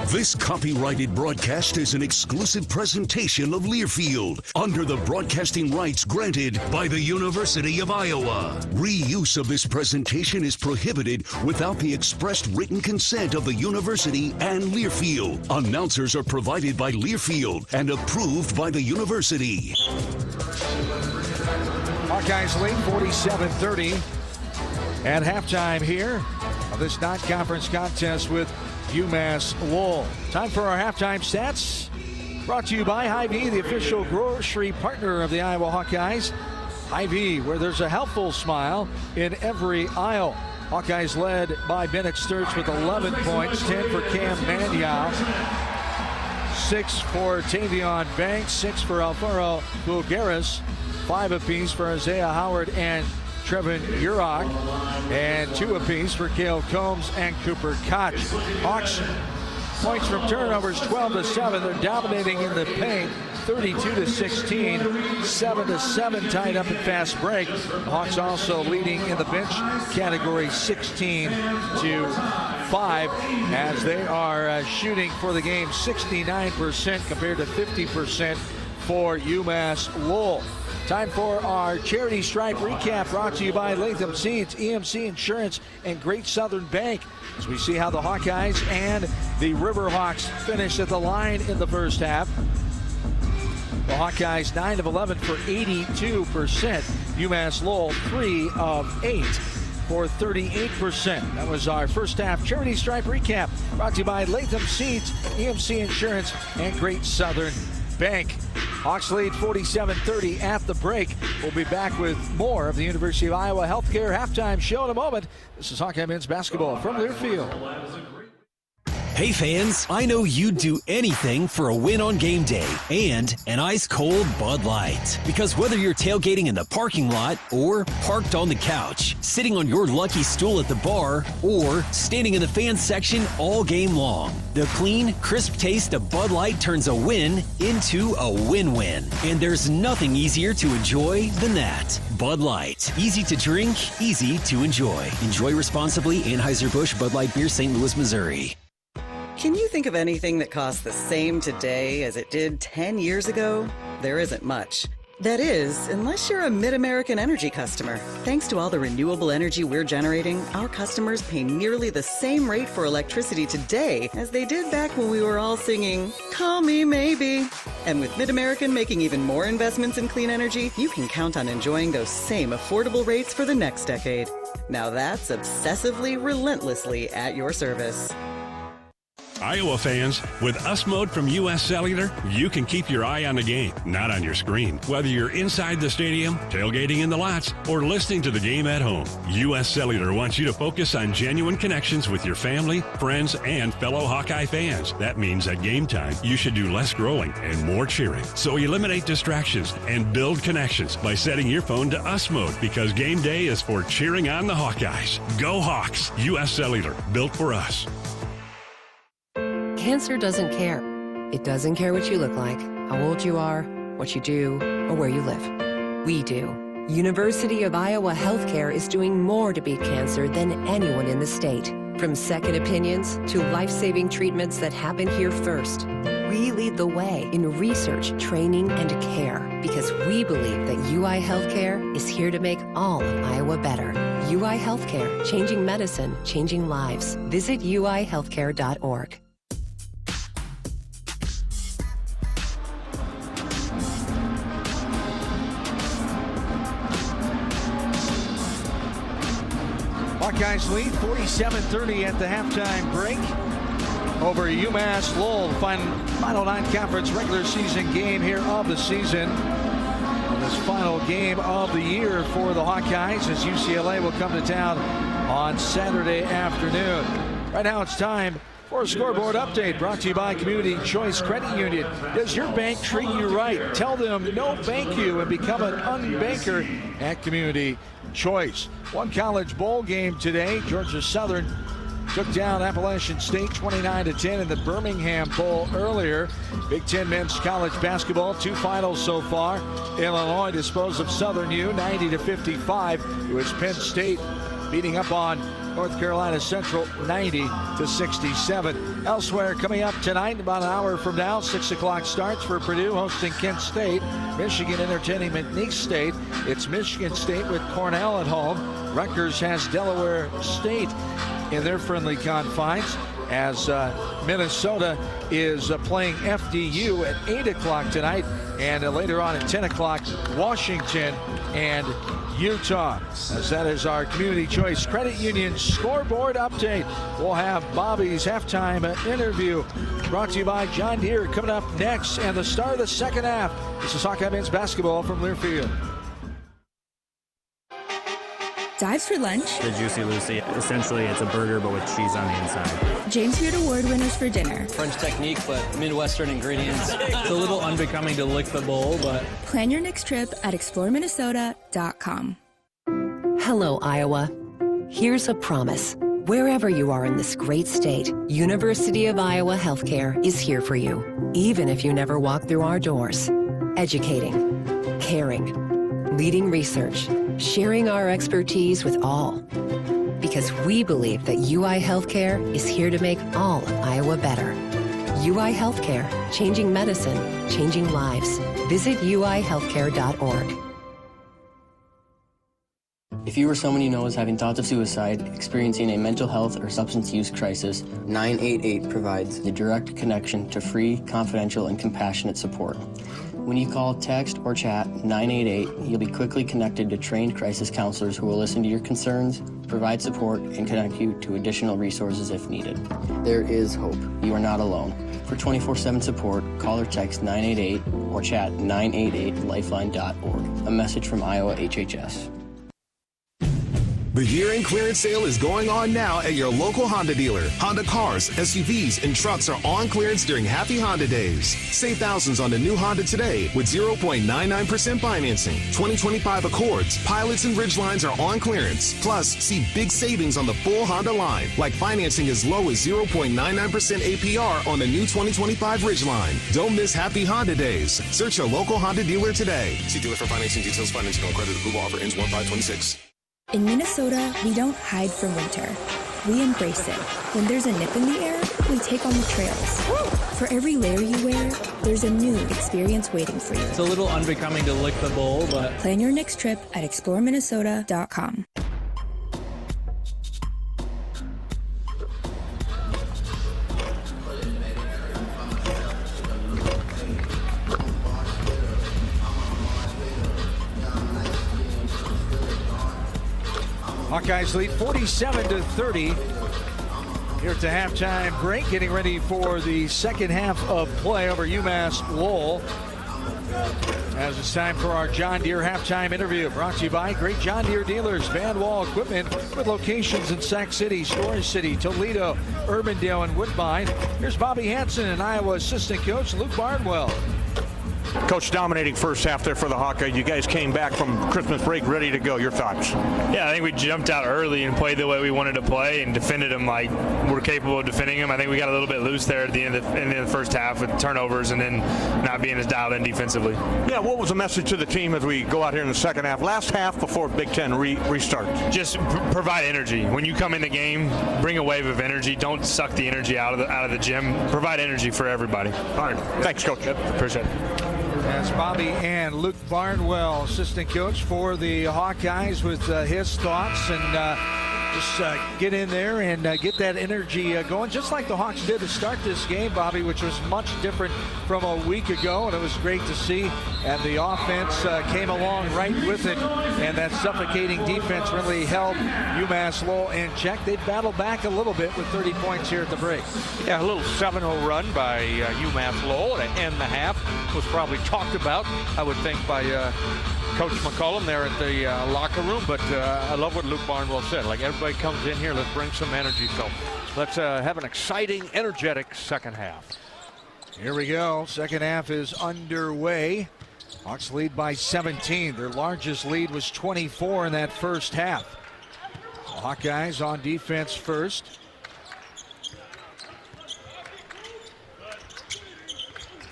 This copyrighted broadcast is an exclusive presentation of Learfield under the broadcasting rights granted by the University of Iowa. Reuse of this presentation is prohibited without the expressed written consent of the university and Learfield. Announcers are provided by Learfield and approved by the university. Hawkeyes lead 47-30 at halftime here of this non-conference contest with UMass-Lowell. Time for our halftime stats. Brought to you by Hy-Vee, the official grocery partner of the Iowa Hawkeyes. Hy-Vee, where there's a helpful smile in every aisle. Hawkeyes led by Bennett Sturts with 11 points, 10 for Cam Mandial, 6 for Tavion Banks, 6 for Alfaro Bulgaris, 5 apiece for Isaiah Howard and Trevin Urach, and 2 apiece for Cale Combs and Cooper Koch. Hawks points from turnovers 12-7. They're dominating in the paint 32-16, 7-7 tied up in fast break. The Hawks also leading in the bench category 16-5 as they are shooting for the game 69% compared to 50% for UMass-Lowell. Time for our charity stripe recap brought to you by Latham Seeds, EMC Insurance, and Great Southern Bank. As we see how the Hawkeyes and the Riverhawks finish at the line in the first half. The Hawkeyes 9 of 11 for 82%. UMass-Lowell 3 of 8 for 38%. That was our first half charity stripe recap brought to you by Latham Seeds, EMC Insurance, and Great Southern Bank. Hawks lead 47-30 at the break. We'll be back with more of the University of Iowa Healthcare halftime show in a moment. This is Hawkeye men's basketball from Learfield. Hey fans, I know you'd do anything for a win on game day and an ice-cold Bud Light. Because whether you're tailgating in the parking lot or parked on the couch, sitting on your lucky stool at the bar, or standing in the fans section all game long, the clean, crisp taste of Bud Light turns a win into a win-win. And there's nothing easier to enjoy than that. Bud Light. Easy to drink, easy to enjoy. Enjoy responsibly. Anheuser-Busch Bud Light Beer, St. Louis, Missouri. Can you think of anything that costs the same today as it did 10 years ago? There isn't much. That is, unless you're a Mid-American Energy customer. Thanks to all the renewable energy we're generating, our customers pay nearly the same rate for electricity today as they did back when we were all singing, "Call Me Maybe." And with Mid-American making even more investments in clean energy, you can count on enjoying those same affordable rates for the next decade. Now that's obsessively, relentlessly at your service. Iowa fans, with US Mode from US Cellular, you can keep your eye on the game, not on your screen. Whether you're inside the stadium, tailgating in the lots, or listening to the game at home, US Cellular wants you to focus on genuine connections with your family, friends, and fellow Hawkeye fans. That means at game time, you should do less growling and more cheering. So eliminate distractions and build connections by setting your phone to US Mode, because game day is for cheering on the Hawkeyes. Go Hawks! US Cellular, built for us. Cancer doesn't care. It doesn't care what you look like, how old you are, what you do, or where you live. We do. University of Iowa Healthcare is doing more to beat cancer than anyone in the state. From second opinions to life-saving treatments that happen here first. We lead the way in research, training, and care because we believe that UI Healthcare is here to make all of Iowa better. UI Healthcare, changing medicine, changing lives. Visit uihealthcare.org. Hawkeyes lead 47-30 at the halftime break over UMass-Lowell. Final non-conference regular season game here of the season. And this final game of the year for the Hawkeyes as UCLA will come to town on Saturday afternoon. Right now it's time for a scoreboard update brought to you by Community Choice Credit Union. Does your bank treat you right? Tell them no thank you and become an unbanker at Community Choice. One college bowl game today. Georgia Southern took down Appalachian State 29-10 in the Birmingham Bowl earlier. Big Ten men's college basketball, 2 finals so far. Illinois disposed of Southern U 90-55. It was Penn State beating up on North Carolina Central 90-67. Elsewhere, coming up tonight, about an hour from now, 6 o'clock starts for Purdue hosting Kent State. Michigan entertaining McNeese State. It's Michigan State with Cornell at home. Rutgers has Delaware State in their friendly confines as Minnesota is playing FDU at 8 o'clock tonight. And later on at 10 o'clock, Washington and Utah. As that is our Community Choice Credit Union scoreboard update. We'll have Bobby's halftime interview brought to you by John Deere coming up next, and the start of the second half. This is Hawkeye men's basketball from Learfield. Dives for lunch. The Juicy Lucy. Essentially, it's a burger, but with cheese on the inside. James Beard Award winners for dinner. French technique, but Midwestern ingredients. It's a little unbecoming to lick the bowl, but... Plan your next trip at exploreminnesota.com. Hello, Iowa. Here's a promise. Wherever you are in this great state, University of Iowa Healthcare is here for you, even if you never walk through our doors. Educating, caring, leading research, sharing our expertise with all. Because we believe that UI Healthcare is here to make all of Iowa better. UI Healthcare, changing medicine, changing lives. Visit uihealthcare.org. If you or someone you know is having thoughts of suicide, experiencing a mental health or substance use crisis, 988 provides a direct connection to free, confidential, and compassionate support. When you call, text, or chat 988, you'll be quickly connected to trained crisis counselors who will listen to your concerns, provide support, and connect you to additional resources if needed. There is hope. You are not alone. For 24/7 support, call or text 988 or chat 988lifeline.org. A message from Iowa HHS. The year-end clearance sale is going on now at your local Honda dealer. Honda cars, SUVs, and trucks are on clearance during Happy Honda Days. Save thousands on the new Honda today with 0.99% financing. 2025 Accords, Pilots, and Ridgelines are on clearance. Plus, see big savings on the full Honda line, like financing as low as 0.99% APR on the new 2025 Ridgeline. Don't miss Happy Honda Days. Search your local Honda dealer today. See dealer for financing details. Financing on credit. Approval offer ends 1/5/26. In Minnesota, we don't hide from winter. We embrace it. When there's a nip in the air, we take on the trails. For every layer you wear, there's a new experience waiting for you. It's a little unbecoming to lick the bowl, but... Plan your next trip at exploreminnesota.com. Hawkeyes lead 47-30. Here at the halftime break, getting ready for the second half of play over UMass-Lowell. As it's time for our John Deere halftime interview, brought to you by Great John Deere Dealers, Van Wall Equipment, with locations in Sac City, Storrs City, Toledo, Urbandale, and Woodbine. Here's Bobby Hansen and Iowa assistant coach Luke Barnwell. Coach, dominating first half there for the Hawkeyes. You guys came back from Christmas break ready to go. Your thoughts? Yeah, I think we jumped out early and played the way we wanted to play and defended them like we're capable of defending them. I think we got a little bit loose there at the end of the first half with turnovers and then not being as dialed in defensively. Yeah, what was the message to the team as we go out here in the second half? Last half before Big Ten restarts. Just provide energy. When you come in the game, bring a wave of energy. Don't suck the energy out of the gym. Provide energy for everybody. All right. Thanks, Coach. Yep, appreciate it. That's Bobby and Luke Barnwell, assistant coach for the Hawkeyes, with his thoughts, and just get in there and get that energy going, just like the Hawks did to start this game, Bobby, which was much different from a week ago, and it was great to see. And the offense came along right with it, and that suffocating defense really held UMass-Lowell in check. They battled back a little bit with 30 points here at the break. Yeah, a little 7-0 run by UMass-Lowell to end the half was probably talked about, I would think, by Coach McCollum there at the locker room. But I love what Luke Barnwell said. Like, everybody comes in here, let's bring some energy. So let's have an exciting, energetic second half. Here we go. Second half is underway. Hawks lead by 17. Their largest lead was 24 in that first half. Hawkeyes on defense first.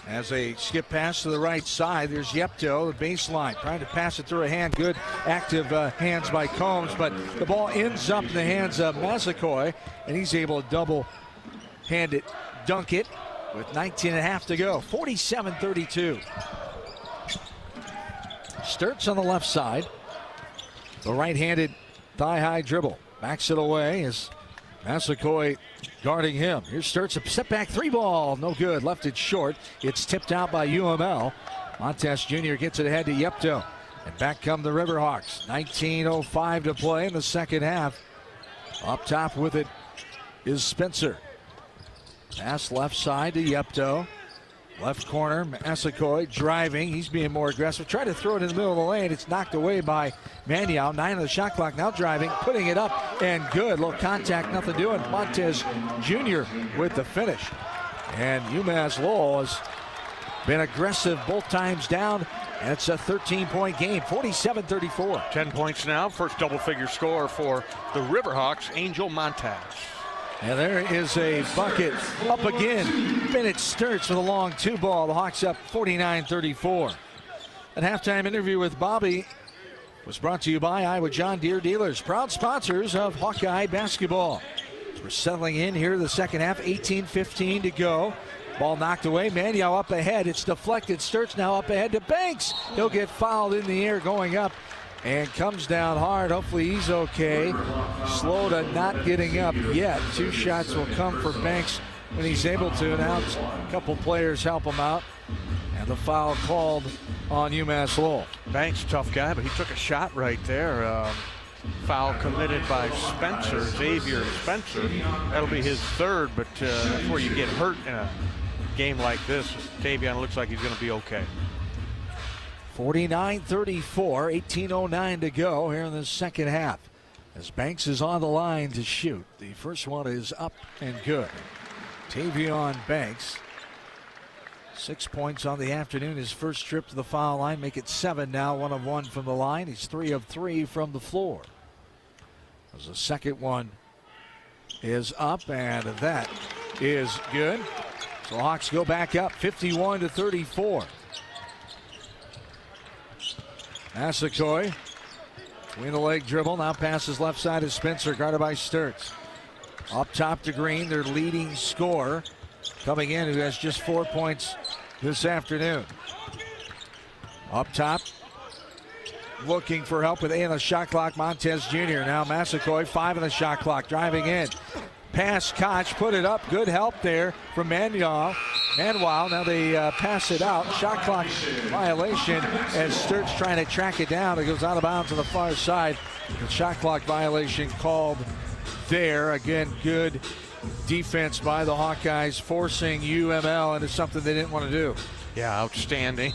As they skip pass to the right side, there's Yepto, the baseline, trying to pass it through a hand. Good active hands by Combs, but the ball ends up in the hands of Massaquoi, and he's able to double-hand it, dunk it, with 19.5 to go. 47-32. Sturts on the left side. The right-handed thigh-high dribble. Backs it away as Massaquoi guarding him. Here's Sturts, a step back three ball. No good. Left it short. It's tipped out by UML. Montes Jr. gets it ahead to Yepto. And back come the Riverhawks. 19:05 to play in the second half. Up top with it is Spencer. Pass left side to Yepto. Left corner, Massakoy driving. He's being more aggressive. Trying to throw it in the middle of the lane. It's knocked away by Maniau. 9 on the shot clock. Now driving, putting it up, and good. Little contact, nothing doing. Montez Jr. with the finish. And UMass-Lowell has been aggressive both times down. And it's a 13-point game, 47-34. 10 points now. First double-figure score for the Riverhawks, Angel Montez. And there is a bucket up again. Bennett Sturts with a long 2-ball. The Hawks up 49-34. An halftime interview with Bobby was brought to you by Iowa John Deere Dealers, proud sponsors of Hawkeye basketball. We're settling in here in the second half, 18-15 to go. Ball knocked away. Maniau up ahead. It's deflected. Sturts now up ahead to Banks. He'll get fouled in the air going up and comes down hard. Hopefully he's okay. Slow to not getting up yet. 2 shots will come for Banks when he's able to. Now a couple players help him out. And the foul called on UMass-Lowell. Banks, tough guy, but he took a shot right there. Foul committed by Spencer, Xavier Spencer. That'll be his third, but that's where you get hurt in a game like this. Tavion looks like he's going to be okay. 49-34, 18:09 to go here in the second half. As Banks is on the line to shoot. The first one is up and good. Tavion Banks, 6 points on the afternoon. His first trip to the foul line, make it 7 now, 1 of 1 from the line. He's 3 of 3 from the floor. As the second one is up, and that is good. So Hawks go back up 51-34. Massakoy, between the leg dribble, now passes left side to Spencer, guarded by Sturts. Up top to Green, their leading scorer, coming in, who has just 4 points this afternoon. Up top, looking for help with 8 on the shot clock, Montez Jr. Now Massakoy, 5 on the shot clock, driving in. Pass Koch, put it up, good help there from Manuel. Now they pass it out. Shot clock violation as Sturts trying to track it down. It goes out of bounds on the far side. The shot clock violation called there. Again, good defense by the Hawkeyes, forcing UML into something they didn't want to do. Yeah, outstanding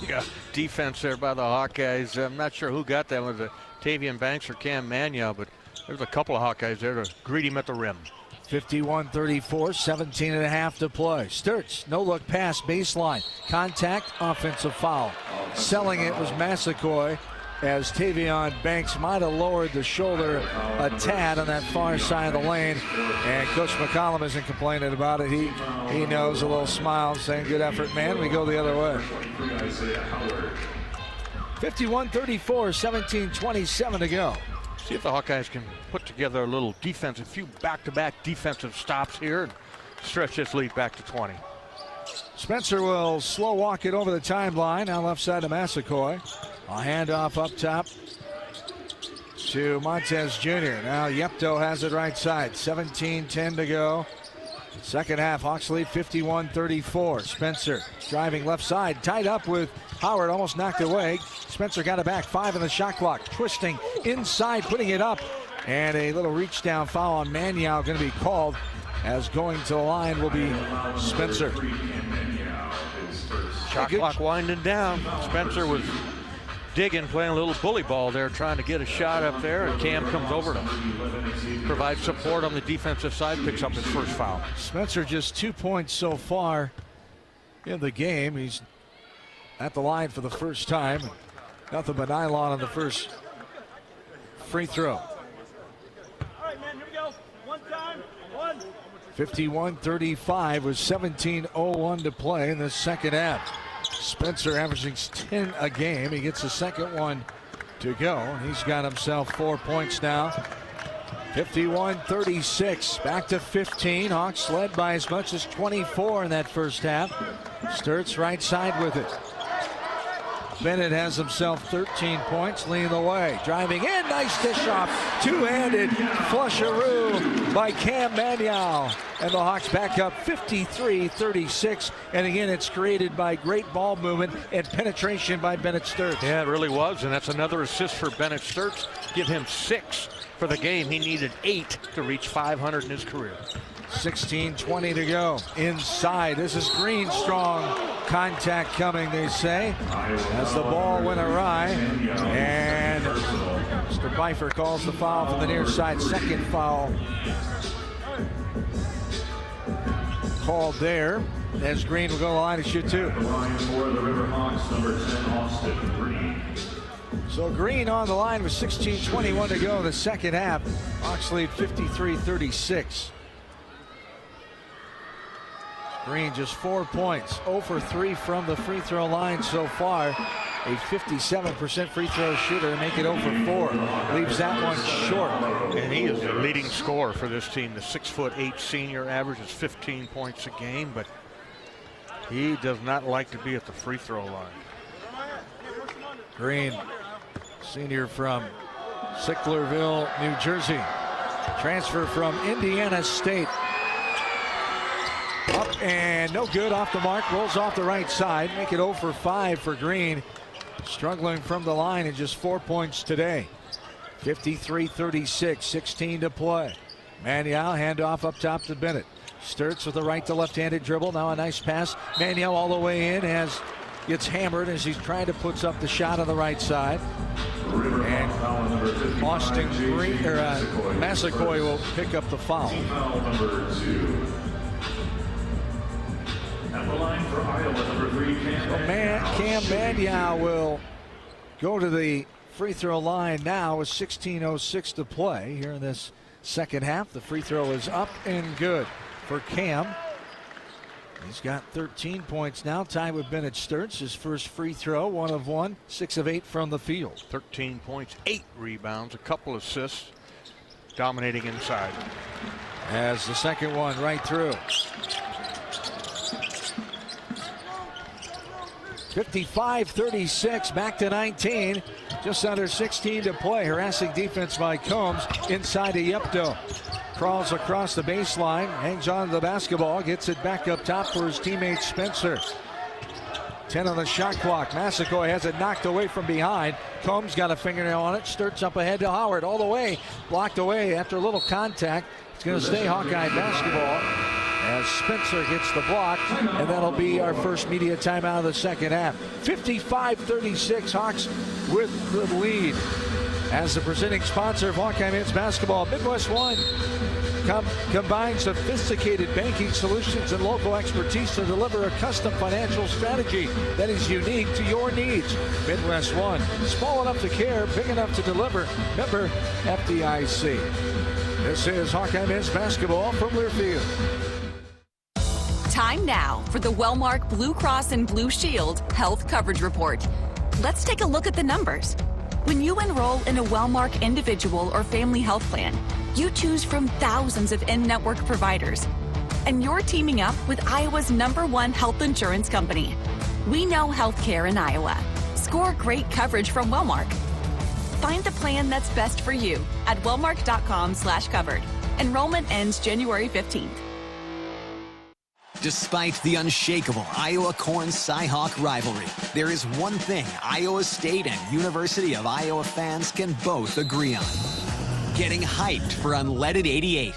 defense there by the Hawkeyes. I'm not sure who got that. Was it Tavion Banks or Cam Maniau? But there's a couple of Hawkeyes there to greet him at the rim. 51-34, 17 and a half to play. Sturts, no look pass, baseline. Contact, offensive foul. Selling it was Massakoy, as Tavion Banks might have lowered the shoulder a tad on that far side of the lane. And Coach McCollum isn't complaining about it. He knows, a little smile saying, good effort, man. We go the other way. 51-34, 17-27 to go. See if the Hawkeyes can put together a little defensive, few back-to-back defensive stops here and stretch this lead back to 20. Spencer will slow walk it over the timeline. Now left side to Massakoy. A handoff up top to Montez Jr. Now Yepto has it right side. 17-10 to go. Second half, Hawks lead 51-34. Spencer driving left side, tied up with Howard, almost knocked away. Spencer got it back, 5 on the shot clock. Twisting inside, putting it up. And a little reach down foul on Maniau going to be called, as going to the line will be Spencer. Shot clock winding down. Spencer was digging, playing a little bully ball there, trying to get a shot up there, and Cam comes over to provide support on the defensive side, picks up his first foul. Spencer just 2 points so far in the game. He's at the line for the first time. Nothing but nylon on the first free throw. 51-35 with 17:01 to play in the second half. Spencer averaging 10 a game. He gets the second one to go. He's got himself 4 points now. 51-36, back to 15. Hawks led by as much as 24 in that first half. Sturts right side with it. Bennett has himself 13 points, leading the way. Driving in, nice dish off. Two-handed flusheroo by Cam Manial. And the Hawks back up 53-36. And again, it's created by great ball movement and penetration by Bennett Sturts. Yeah, it really was. And that's another assist for Bennett Sturts. Give him 6 for the game. He needed 8 to reach 500 in his career. 16:20 to go. Inside. This is Green. Strong contact coming, they say, as the ball went awry. And Mr. Pfeiffer calls the foul from the near side. Second foul called there, as Green will go to the line to shoot 2. So Green on the line with 16:21 to go in the second half. Hawks lead 53-36. Green just 4 points, 0 for 3 from the free throw line so far. A 57% free throw shooter, make it 0 for 4. Leaves that one short. And he is the leading scorer for this team. The 6'8" senior averages 15 points a game, but he does not like to be at the free throw line. Green, senior from Sicklerville, New Jersey. Transfer from Indiana State. Up and no good, off the mark, rolls off the right side. Make it 0 for 5 for Green. Struggling from the line and just 4 points today. 53-36, 16 to play. Manial, handoff up top to Bennett. Sturts with a right to left-handed dribble. Now a nice pass. Manial all the way in, gets hammered as he's trying to put up the shot on the right side. And Austin Green, Massaquoi will pick up the foul. At the line for Iowa, number 3, Cam Manial will go to the free throw line now with 16:06 to play here in this second half. The free throw is up and good for Cam. He's got 13 points now, tied with Bennett Sturts. His first free throw, 1 of 1, 6 of 8 from the field. 13 points, 8 rebounds, a couple assists, dominating inside. As the second one right through. 55-36, back to 19. Just under 16 to play. Harassing defense by Combs inside to Yepto. Crawls across the baseline, hangs on to the basketball, gets it back up top for his teammate Spencer. 10 on the shot clock. Massaquoi has it knocked away from behind. Combs got a fingernail on it. Sturts up ahead to Howard all the way. Blocked away after a little contact. It's going to stay Hawkeye basketball as Spencer gets the block, and that'll be our first media timeout of the second half. 55-36, Hawks with the lead. As the presenting sponsor of Hawkeye men's basketball, Midwest One combines sophisticated banking solutions and local expertise to deliver a custom financial strategy that is unique to your needs. Midwest One, small enough to care, big enough to deliver. Member FDIC. This is Hawkeye men's basketball from Learfield. Time now for the Wellmark Blue Cross and Blue Shield Health Coverage Report. Let's take a look at the numbers. When you enroll in a Wellmark individual or family health plan, you choose from thousands of in-network providers. And you're teaming up with Iowa's #1 health insurance company. We know healthcare in Iowa. Score great coverage from Wellmark. Find the plan that's best for you at wellmark.com/covered. Enrollment ends January 15th. Despite the unshakable Iowa-Corn Cy-Hawk rivalry, there is one thing Iowa State and University of Iowa fans can both agree on: getting hyped for Unleaded 88.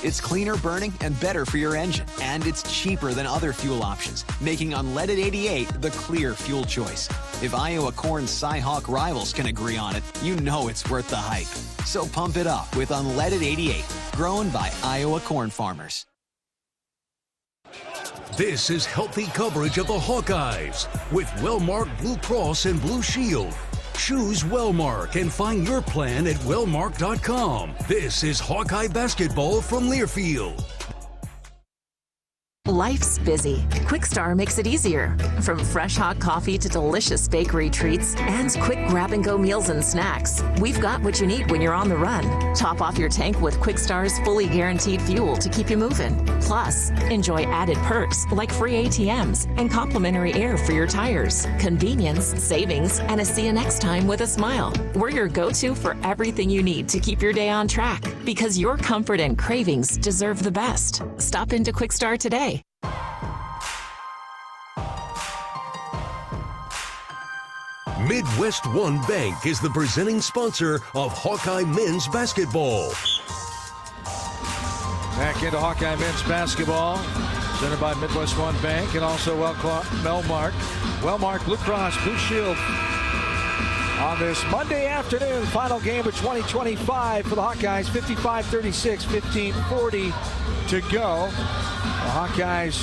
It's cleaner burning and better for your engine, and it's cheaper than other fuel options, making Unleaded 88 the clear fuel choice. If Iowa Corn Cy-Hawk rivals can agree on it, you know it's worth the hype. So pump it up with Unleaded 88, grown by Iowa corn farmers. This is healthy coverage of the Hawkeyes with Wellmark Blue Cross and Blue Shield. Choose Wellmark and find your plan at wellmark.com. This is Hawkeye basketball from Learfield. Life's busy. Quickstar makes it easier. From fresh hot coffee to delicious bakery treats and quick grab-and-go meals and snacks, we've got what you need when you're on the run. Top off your tank with Quickstar's fully guaranteed fuel to keep you moving. Plus, enjoy added perks like free ATMs and complimentary air for your tires. Convenience, savings, and a see you next time with a smile. We're your go-to for everything you need to keep your day on track, because your comfort and cravings deserve the best. Stop into Quickstar today. Midwest One Bank is the presenting sponsor of Hawkeye men's basketball. Back into Hawkeye men's basketball, presented by Midwest One Bank and also Wellmark Blue Cross Blue Shield. On this Monday afternoon, final game of 2025 for the Hawkeyes, 55-36, 15:40 to go. The Hawkeyes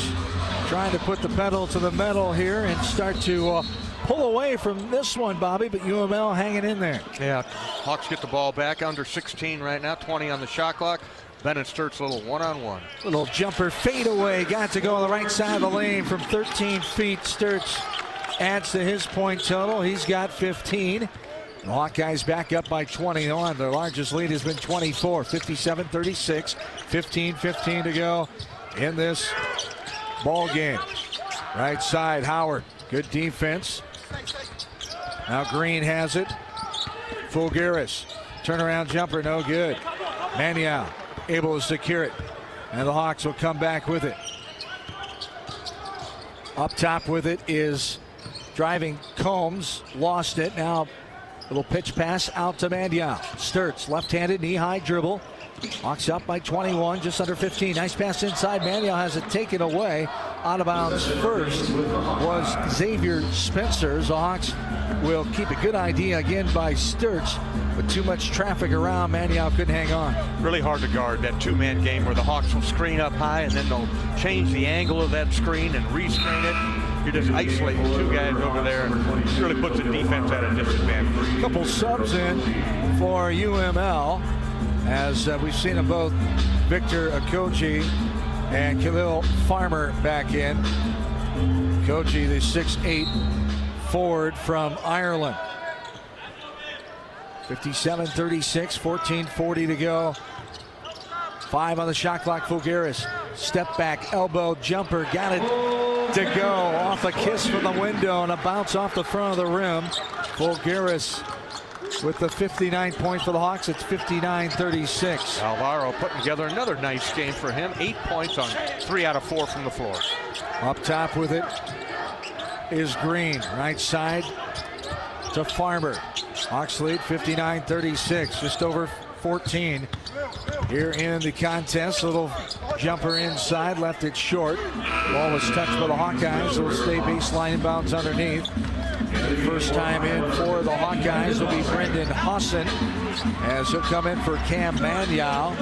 trying to put the pedal to the metal here and start to pull away from this one, Bobby, but UML hanging in there. Yeah, Hawks get the ball back, under 16 right now, 20 on the shot clock. Bennett Sturt's a little one-on-one. Little jumper fadeaway, got to go on the right side of the lane from 13 feet. Sturts adds to his point total. He's got 15. The Hawkeyes back up by 21. Their largest lead has been 24, 57-36, 15-15 to go in this ball game. Right side, Howard. Good defense. Now Green has it. Fulgaris. Turnaround jumper, no good. Maniau able to secure it. And the Hawks will come back with it. Up top with it is driving Combs. Lost it. Now a little pitch pass out to Maniau. Sturts, left-handed, knee-high dribble. Hawks up by 21, just under 15. Nice pass inside. Maniau has it taken away. Out of bounds first was Xavier Spencer. The Hawks will keep a good idea again by Sturts, but too much traffic around. Maniau couldn't hang on. Really hard to guard that two-man game where the Hawks will screen up high and then they'll change the angle of that screen and rescreen it. You're just isolating two guys over there, and it really puts the defense at a disadvantage. A couple subs in for UML, as we've seen them both. Victor Okogie and Khalil Farmer back in. Okogie, the 6'8" forward from Ireland. 57-36, 14:40 to go. 5 on the shot clock. Fulgaris, step back, elbow jumper, got it to go off a kiss from the window and a bounce off the front of the rim. Fulgaris with the 59 point for the Hawks. It's 59-36. Alvaro putting together another nice game for him. 8 points on 3 out of 4 from the floor. Up top with it is Green. Right side to Farmer. Hawks lead 59-36, just over 14 here in the contest. Little jumper inside, left it short. Ball was touched by the Hawkeyes. It'll stay baseline inbounds underneath. And the first time in for the Hawkeyes will be Brendan Hosson, as he'll come in for Cam Maniau.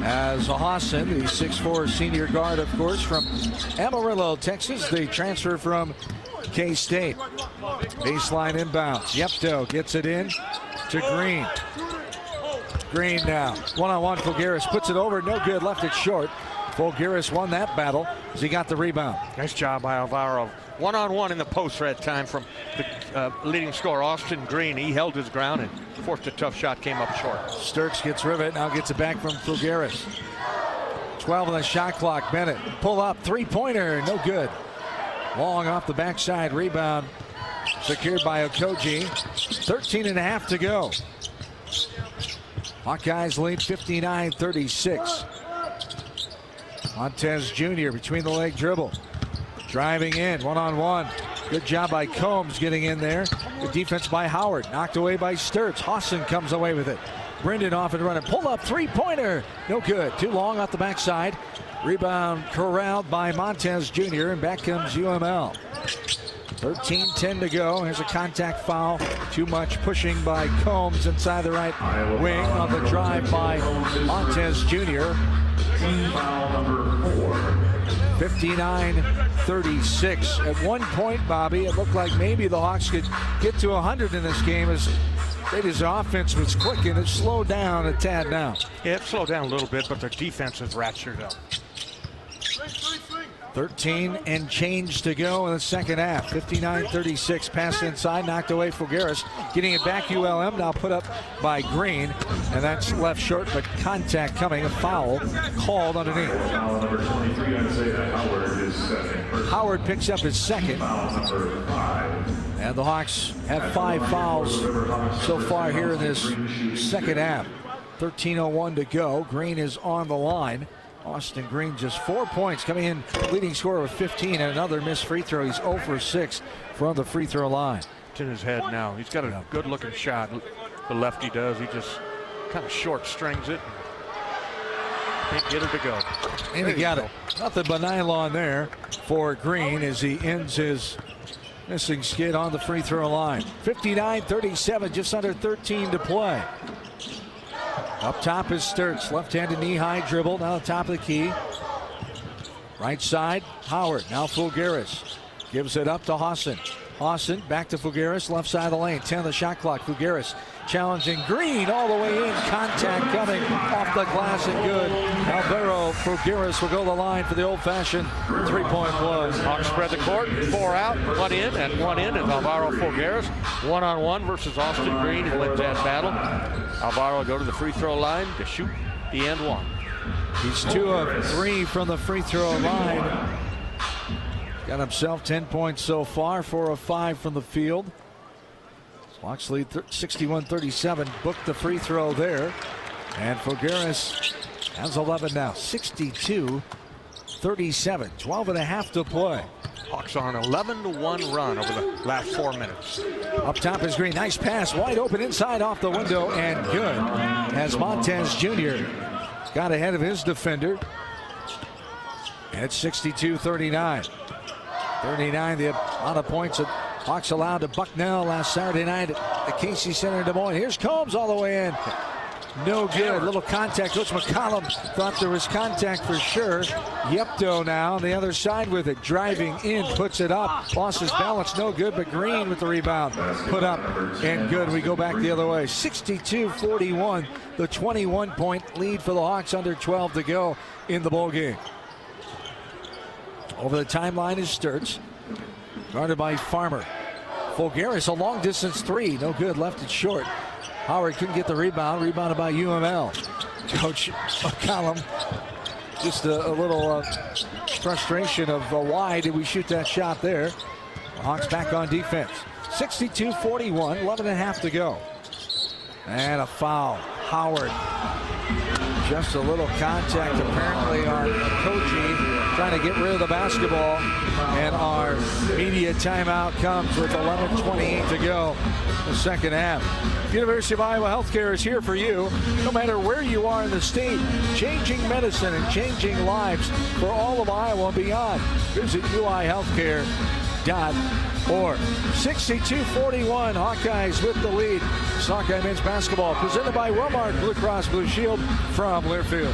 As Hosson, the 6'4" senior guard, of course, from Amarillo, Texas. The transfer from K-State. Baseline inbounds. Yepto gets it in to Green. Green now. One-on-one, Fulgaris puts it over. No good, left it short. Fulgaris won that battle as he got the rebound. Nice job by Alvaro. One-on-one in the post that time from the leading scorer, Austin Green. He held his ground and forced a tough shot, came up short. Sturts gets rivet, now gets it back from Fulgaris. 12 on the shot clock. Bennett, pull up, three-pointer, no good. Long off the backside rebound, secured by Okogie. 13.5 to go. Hawkeyes lead 59-36. Montez Jr. between the leg dribble. Driving in, one-on-one. Good job by Combs getting in there. Good defense by Howard. Knocked away by Sturts. Hosson comes away with it. Brendan off and running. Pull up, three-pointer. No good. Too long off the backside. Rebound corralled by Montez Jr. And back comes UML. 13-10 to go. Here's a contact foul. Too much pushing by Combs inside the right wing on the drive by Montez Jr. Foul number 4. 59-36. At one point, Bobby, it looked like maybe the Hawks could get to 100 in this game as Raiders' offense was quick and it slowed down a tad now. Yeah, it slowed down a little bit, but their defense is ratcheted up. 13 and change to go in the second half. 59-36, pass inside, knocked away Fulgaris. Getting it back, ULM now put up by Green, and that's left short, but contact coming, a foul called underneath. Foul number 23, Isaiah Howard is second. Howard picks up his second. Foul number 5. And the Hawks have 5 fouls so far here in this second half. 13:01 to go. Green is on the line. Austin Green just 4 points, coming in leading scorer with 15 and another missed free throw. He's 0 for 6 from the free throw line. It's in his head now. He's got a good looking shot. The lefty does. He just kind of short strings it. Can't get her to go. And he got it. Nothing but nylon there for Green as he ends his missing skid on the free throw line. 59-37, just under 13 to play. Up top is Sturts, left-handed knee-high dribble, now the top of the key. Right side, Howard, now Fulgaris. Gives it up to Hawson. Hawson back to Fulgaris, left side of the lane, 10 on the shot clock. Fulgaris challenging Green all the way in. Contact coming off the glass and good. Alvaro Fulgaris will go the line for the old-fashioned three-point play. Hawks spread the court, 4 out, 1 in, and 1 in is Alvaro Fulgaris. 1-on-1 versus Austin Green, who wins that battle. Alvaro will go to the free throw line to shoot the end one. He's 2 of 3 from the free throw line. Got himself 10 points so far, 4 of 5 from the field. Hawks lead 61-37. Booked the free throw there. And Fulgaris has 11 now. 62-37. 12 and a half to play. Hawks on an 11-1 run over the last 4 minutes. Up top is Green. Nice pass. Wide open inside off the window and good. As Montez Jr. got ahead of his defender. And it's 62-39. 39 the amount of points that Hawks allowed to Bucknell last Saturday night at the Casey Center in Des Moines. Here's Combs all the way in. No good. Little contact. Coach McCollum thought there was contact for sure. Yepto now on the other side with it. Driving in. Puts it up. Lost his balance. No good. But Green with the rebound. Put up and good. We go back the other way. 62-41. The 21-point lead for the Hawks. Under 12 to go in the bowl game. Over the timeline is Sturts. Guarded by Farmer. Fulgaris, a long distance 3. No good. Left it short. Howard couldn't get the rebound. Rebounded by UML. Coach McCollum. Just a little frustration of why did we shoot that shot there. The Hawks back on defense. 62-41. 11 and a half to go. And a foul. Howard. Just a little contact apparently on Koji, trying to get rid of the basketball. And our media timeout comes with 11:28 to go the second half. University of Iowa Healthcare is here for you, no matter where you are in the state, changing medicine and changing lives for all of Iowa and beyond. Visit uihealthcare.org. 62-41, Hawkeyes with the lead. Hawkeye men's basketball presented by Wellmark Blue Cross Blue Shield from Learfield.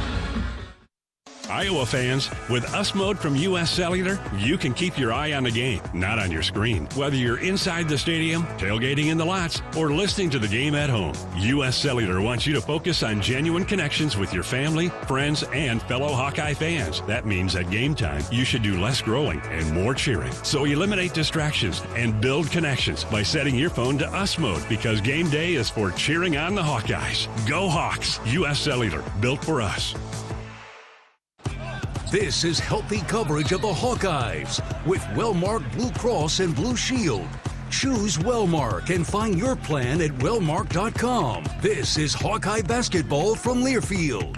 Iowa fans, with US Mode from UMass-Lowell, you can keep your eye on the game, not on your screen. Whether you're inside the stadium, tailgating in the lots, or listening to the game at home, UMass-Lowell wants you to focus on genuine connections with your family, friends, and fellow Hawkeye fans. That means at game time, you should do less growing and more cheering. So eliminate distractions and build connections by setting your phone to US Mode, because game day is for cheering on the Hawkeyes. Go Hawks! UMass-Lowell, built for us. This is healthy coverage of the Hawkeyes with Wellmark Blue Cross and Blue Shield. Choose Wellmark and find your plan at wellmark.com. This is Hawkeye basketball from Learfield.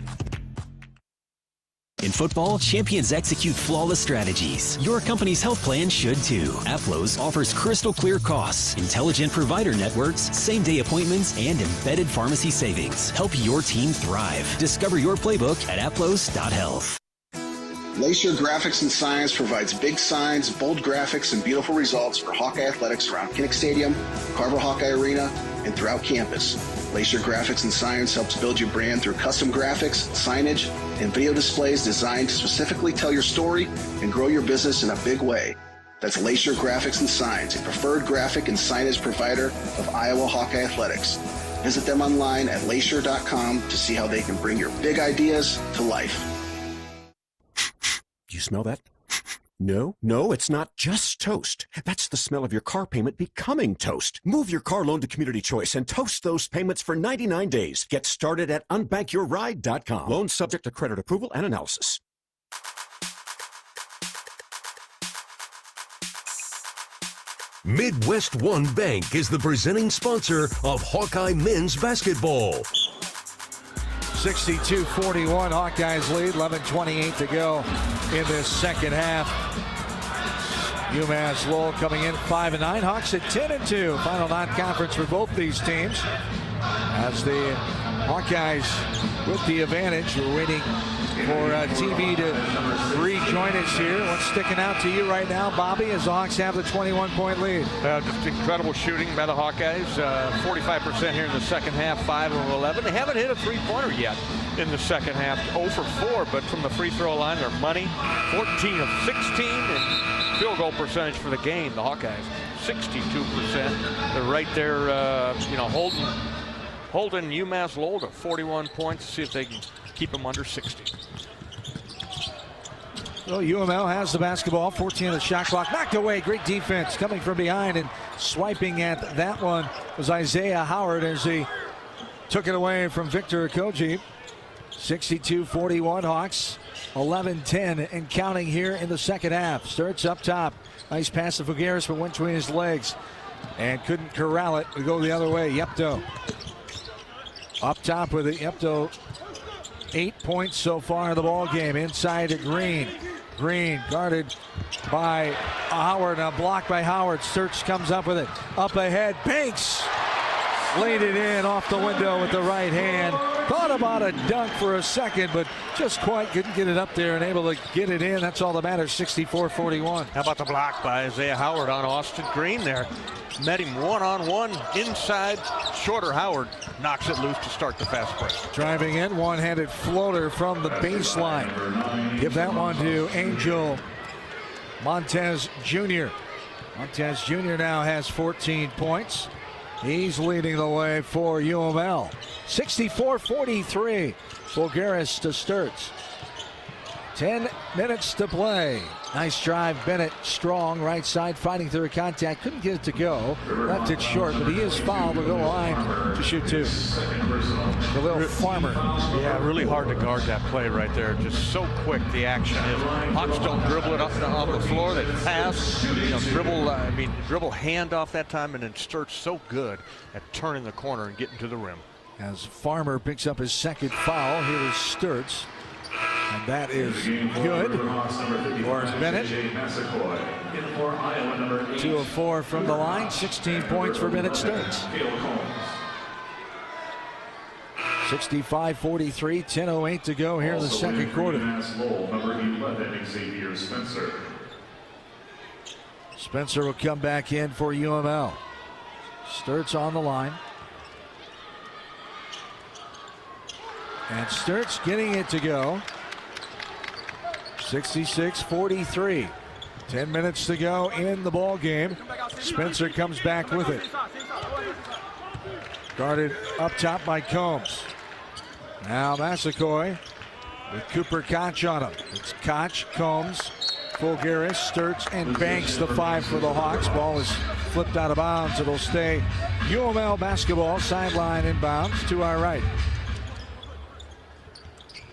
In football, champions execute flawless strategies. Your company's health plan should too. Aplos offers crystal clear costs, intelligent provider networks, same-day appointments, and embedded pharmacy savings. Help your team thrive. Discover your playbook at aplos.health. Lacer Graphics and Signs provides big signs, bold graphics, and beautiful results for Hawkeye athletics around Kinnick Stadium, Carver Hawkeye Arena, and throughout campus. Lacer Graphics and Signs helps build your brand through custom graphics, signage, and video displays designed to specifically tell your story and grow your business in a big way. That's Lacer Graphics and Signs, a preferred graphic and signage provider of Iowa Hawkeye athletics. Visit them online at lacer.com to see how they can bring your big ideas to life. You smell that? No, it's not just toast. That's the smell of your car payment becoming toast. Move your car loan to Community Choice and toast those payments for 99 days. Get started at unbankyourride.com. Loan subject to credit approval and analysis. Midwest One Bank is the presenting sponsor of Hawkeye men's basketball. 62-41, Hawkeyes lead, 11:28 to go in this second half. UMass-Lowell coming in 5-9, Hawks at 10-2. Final non-conference for both these teams. As the Hawkeyes with the advantage, we're waiting for TV to rejoin us here. What's sticking out to you right now, Bobby, as the Hawks have the 21-point lead? Just incredible shooting by the Hawkeyes. 45% here in the second half, 5 of 11. They haven't hit a three-pointer yet in the second half. 0 for 4, but from the free throw line, they're money. 14 of 16, and field goal percentage for the game, the Hawkeyes, 62%. They're right there, holding UMass-Lowell to 41 points to see if they can keep them under 60. Well, UML has the basketball, 14 of the shot clock, knocked away. Great defense coming from behind, and swiping at that one was Isaiah Howard as he took it away from Victor Okogie. 62-41 Hawks, 11-10 and counting here in the second half. Sturts up top, nice pass to Figueres, but went between his legs and couldn't corral it. We go the other way. Yepto up top with it. Yepto 8 points so far in the ball game. Inside to Green. Green guarded by Howard, and a block by Howard. Sturts comes up with it. Up ahead, Banks laid it in off the window with the right hand. Thought about a dunk for a second, but just quite couldn't get it up there and able to get it in. That's all that matters. 64-41. How about the block by Isaiah Howard on Austin Green there? Met him one-on-one inside. Shorter Howard knocks it loose to start the fast break. Driving in, one-handed floater from the baseline. Give that one to Angel Montez Jr. Montez Jr. now has 14 points. He's leading the way for UML. 64-43. Figueres to Sturts. 10 minutes to play. Nice drive, Bennett strong, right side, fighting through a contact. Couldn't get it to go. Left it short, but he is fouled. Will go line to shoot two. The little Farmer. Yeah, really hard to guard that play right there. Just so quick the action is. Hawks don't dribble it up the floor. They pass, dribble hand off that time, and then Sturts so good at turning the corner and getting to the rim. As Farmer picks up his second foul, here is Sturts. And that is good for Bennett. 2 of 4 from the line. 16 points for Bennett Sturts. 65-43, 10:08 to go here in the second quarter. Spencer will come back in for UML. Sturts on the line. And Sturts getting it to go. 66-43. 10 minutes to go in the ball game. Spencer comes back with it. Guarded up top by Combs. Now Massaquoi with Cooper Koch on him. It's Koch, Combs, Figueres, Sturts, and Banks, the 5 for the Hawks. Ball is flipped out of bounds. It'll stay UML basketball, sideline inbounds to our right.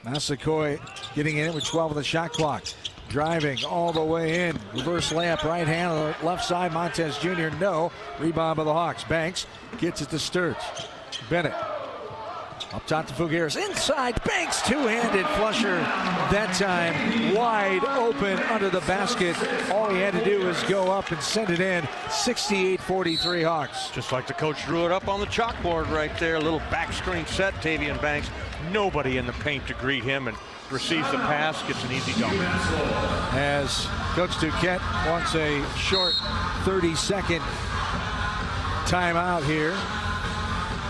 Massaquoi getting in with 12 on the shot clock. Driving all the way in. Reverse layup, right hand on the left side. Montez Jr. no. Rebound by the Hawks. Banks gets it to Sturts. Bennett up top to Figueres. Inside, Banks, two-handed flusher. That time wide open under the basket. All he had to do was go up and send it in. 68-43 Hawks. Just like the coach drew it up on the chalkboard right there. A little back screen set. Tavian Banks, nobody in the paint to greet him, and receives the pass, gets an easy dunk. As Coach Duquette wants a short 30-second timeout here,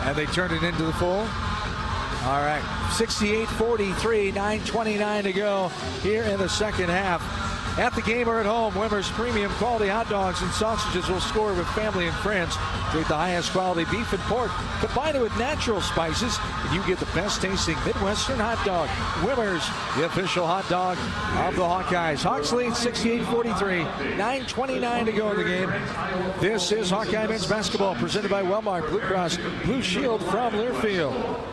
and they turn it into the full. All right, 68-43, 9:29 to go here in the second half. At the game or at home, Wimmer's premium quality hot dogs and sausages will score with family and friends. Treat the highest quality beef and pork. Combine it with natural spices, and you get the best tasting Midwestern hot dog. Wimmer's, the official hot dog of the Hawkeyes. Hawks lead 68-43. 9:29 to go in the game. This is Hawkeye men's basketball presented by Wellmark Blue Cross Blue Shield from Learfield.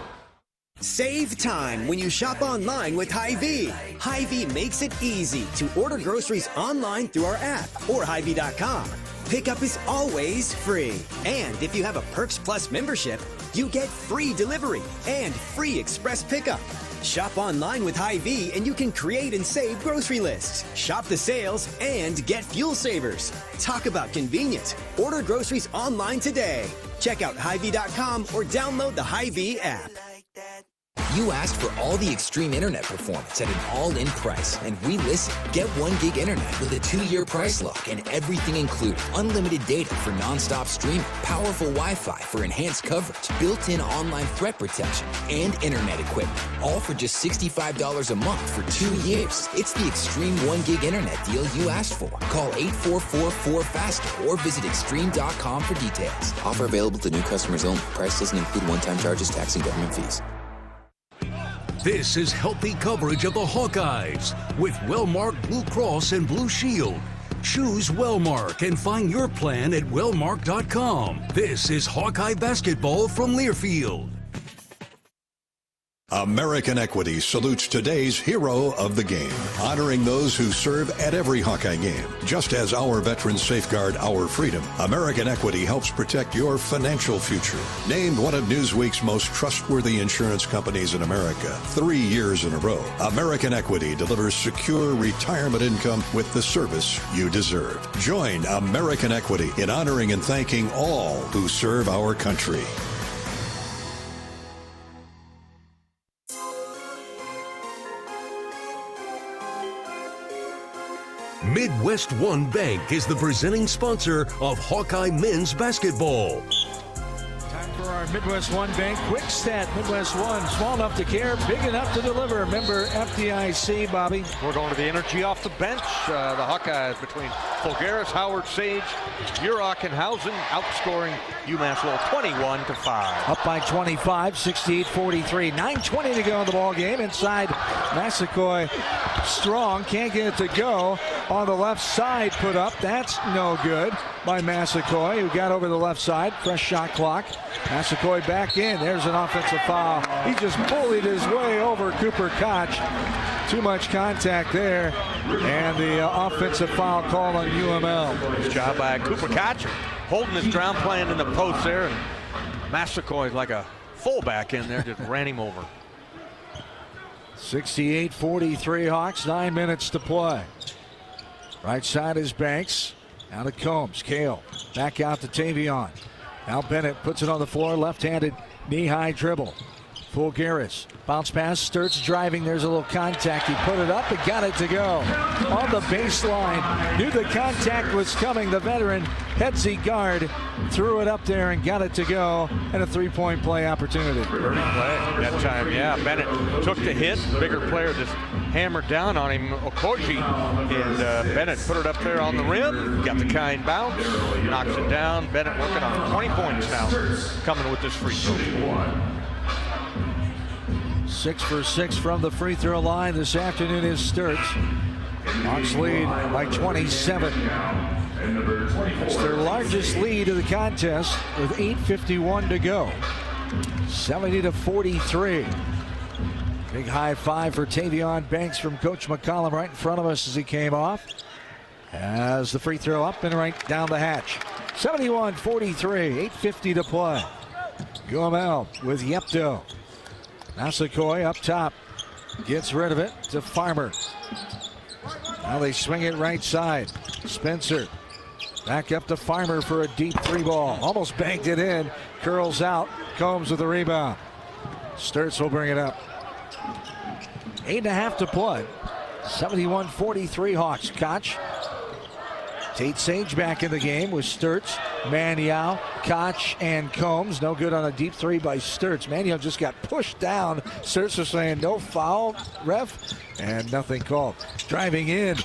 Save time when you shop online with Hy-Vee. Hy-Vee makes it easy to order groceries online through our app or Hy-Vee.com. Pickup is always free. And if you have a Perks Plus membership, you get free delivery and free express pickup. Shop online with Hy-Vee and you can create and save grocery lists. Shop the sales and get fuel savers. Talk about convenience. Order groceries online today. Check out Hy-Vee.com or download the Hy-Vee app. You asked for all the extreme internet performance at an all-in price, and we listened. Get 1 gig internet with a 2-year price lock and everything included. Unlimited data for non-stop streaming, powerful Wi-Fi for enhanced coverage, built-in online threat protection, and internet equipment. All for just $65 a month for 2 years. It's the extreme 1 gig internet deal you asked for. Call 844-4FASTER or visit extreme.com for details. Offer available to new customers only. Price doesn't include one-time charges, tax, and government fees. This is healthy coverage of the Hawkeyes with Wellmark Blue Cross and Blue Shield. Choose Wellmark and find your plan at wellmark.com. This is Hawkeye basketball from Learfield. American Equity salutes today's hero of the game, honoring those who serve at every Hawkeye game. Just as our veterans safeguard our freedom, American Equity helps protect your financial future. Named one of Newsweek's most trustworthy insurance companies in America 3 years in a row, American Equity delivers secure retirement income with the service you deserve. Join American Equity in honoring and thanking all who serve our country. Midwest One Bank is the presenting sponsor of Hawkeye men's basketball. Time for our Midwest One Bank quick stat. Midwest One, small enough to care, big enough to deliver. Member FDIC, Bobby. We're going to the energy off the bench. The Hawkeyes between Fulgaris, Howard, Sage, Burok, and Hausen outscoring UMass-Lowell 21-5. Up by 25, 68-43. 9:20 to go in the ball game. Inside, Massaquoi strong, can't get it to go. On the left side, put up. That's no good by Massaquoi, who got over the left side. Fresh shot clock. Massaquoi back in. There's an offensive foul. He just bullied his way over Cooper Koch. Too much contact there. And the offensive foul called on UML. Nice job by Cooper Koch, holding his ground, playing in the post there. And Massaquoi, like a fullback in there, just ran him over. 68-43 Hawks, 9 minutes to play. Right side is Banks. Out of Combs. Kale back out to Tavion. Now Bennett puts it on the floor. Left-handed knee-high dribble. Fulgaris. Bounce pass. Sturts driving. There's a little contact. He put it up and got it to go. On the baseline. Knew the contact was coming. The veteran Hetzi guard threw it up there and got it to go. And a three-point play opportunity. Birdie play that time, yeah. Bennett took the hit. Bigger player just hammered down on him, Okoji. And Bennett put it up there on the rim. Got the kind bounce. Knocks it down. Bennett working on 20 points now. Coming with this free throw. 6 for 6 from the free throw line this afternoon is Sturts. Hawks lead by 27. It's their largest lead of the contest with 8:51 to go. 70-43. Big high five for Tavion Banks from Coach McCollum right in front of us as he came off. As the free throw up and right down the hatch. 71-43, 8:50 to play. UML with Yepto. Massaquoi up top. Gets rid of it to Farmer. Now they swing it right side. Spencer back up to Farmer for a deep three ball. Almost banked it in. Curls out. Combs with the rebound. Sturts will bring it up. 8.5 to play. 71-43 Hawks. Koch Tate Sage back in the game with Sturts, Maniau, Koch, and Combs. No good on a deep three by Sturts. Maniau just got pushed down. Sturts was saying no foul, ref, and nothing called. Driving in,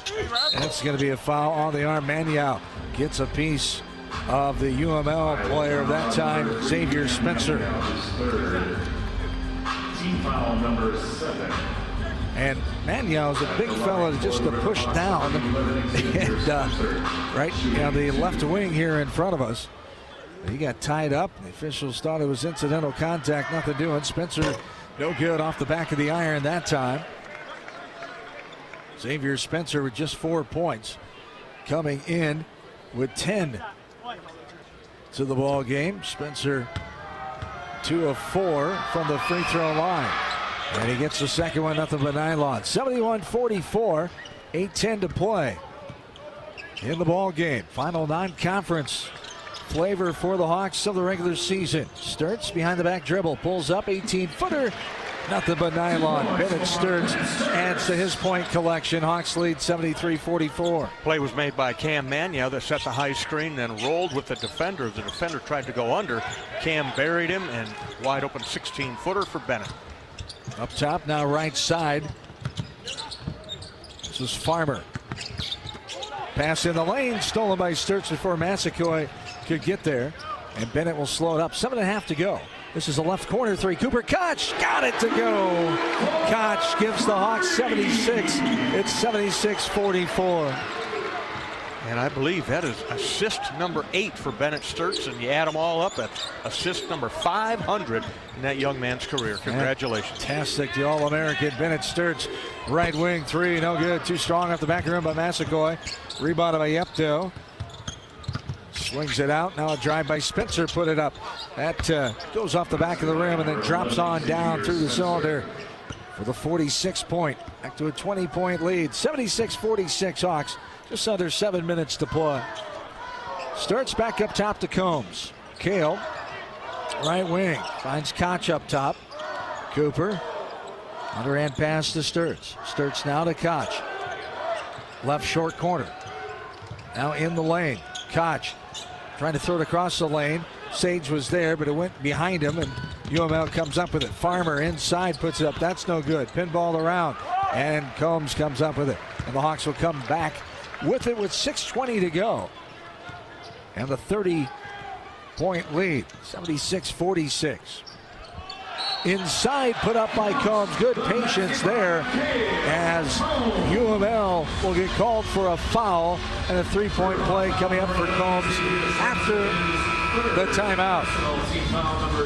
that's going to be a foul on the arm. Maniau gets a piece of the UML player of that time, Xavier Spencer. Team foul number 7. And Maniau's a big fella just to push down and right on the left wing here in front of us. He got tied up. The officials thought it was incidental contact, nothing doing. Spencer no good off the back of the iron that time. Xavier Spencer with just 4 points, coming in with 10 to the ball game. Spencer 2 of 4 from the free throw line. And he gets the second one, nothing but nylon. 71-44, 8:10 to play in the ball game. Final non-conference flavor for the Hawks of the regular season. Sturts behind the back dribble, pulls up, 18-footer, nothing but nylon. Bennett Sturts adds to his point collection. Hawks lead 73-44. Play was made by Cam Maniau that set the high screen, then rolled with the defender. The defender tried to go under. Cam buried him, and wide open 16-footer for Bennett. Up top now, right side. This is Farmer. Pass in the lane, stolen by Sturts before Massaquoi could get there. And Bennett will slow it up. 7.5 to go. This is a left corner three. Cooper Koch got it to go. Koch gives the Hawks 76. It's 76-44. And I believe that is assist number 8 for Bennett Sturts, and you add them all up, that's assist number 500 in that young man's career. Congratulations. Fantastic, the All-American Bennett Sturts. Right wing three, no good. Too strong off the back of the rim by Massaquoi. Rebound by Yepto. Swings it out. Now a drive by Spencer, put it up. That goes off the back of the rim and then drops on down through the cylinder for the 46-point. Back to a 20-point lead. 76-46 Hawks. Just under 7 minutes to play. Starts back up top to Combs. Kale, right wing, finds Koch up top. Cooper, underhand pass to Sturts. Sturts now to Koch. Left short corner. Now in the lane. Koch trying to throw it across the lane. Sage was there, but it went behind him, and UML comes up with it. Farmer inside puts it up. That's no good. Pinball around, and Combs comes up with it. And the Hawks will come back with it with 6:20 to go. And a 30-point lead, 76-46. Inside, put up by Combs. Good patience there as UML will get called for a foul, and a 3-point play coming up for Combs after the timeout.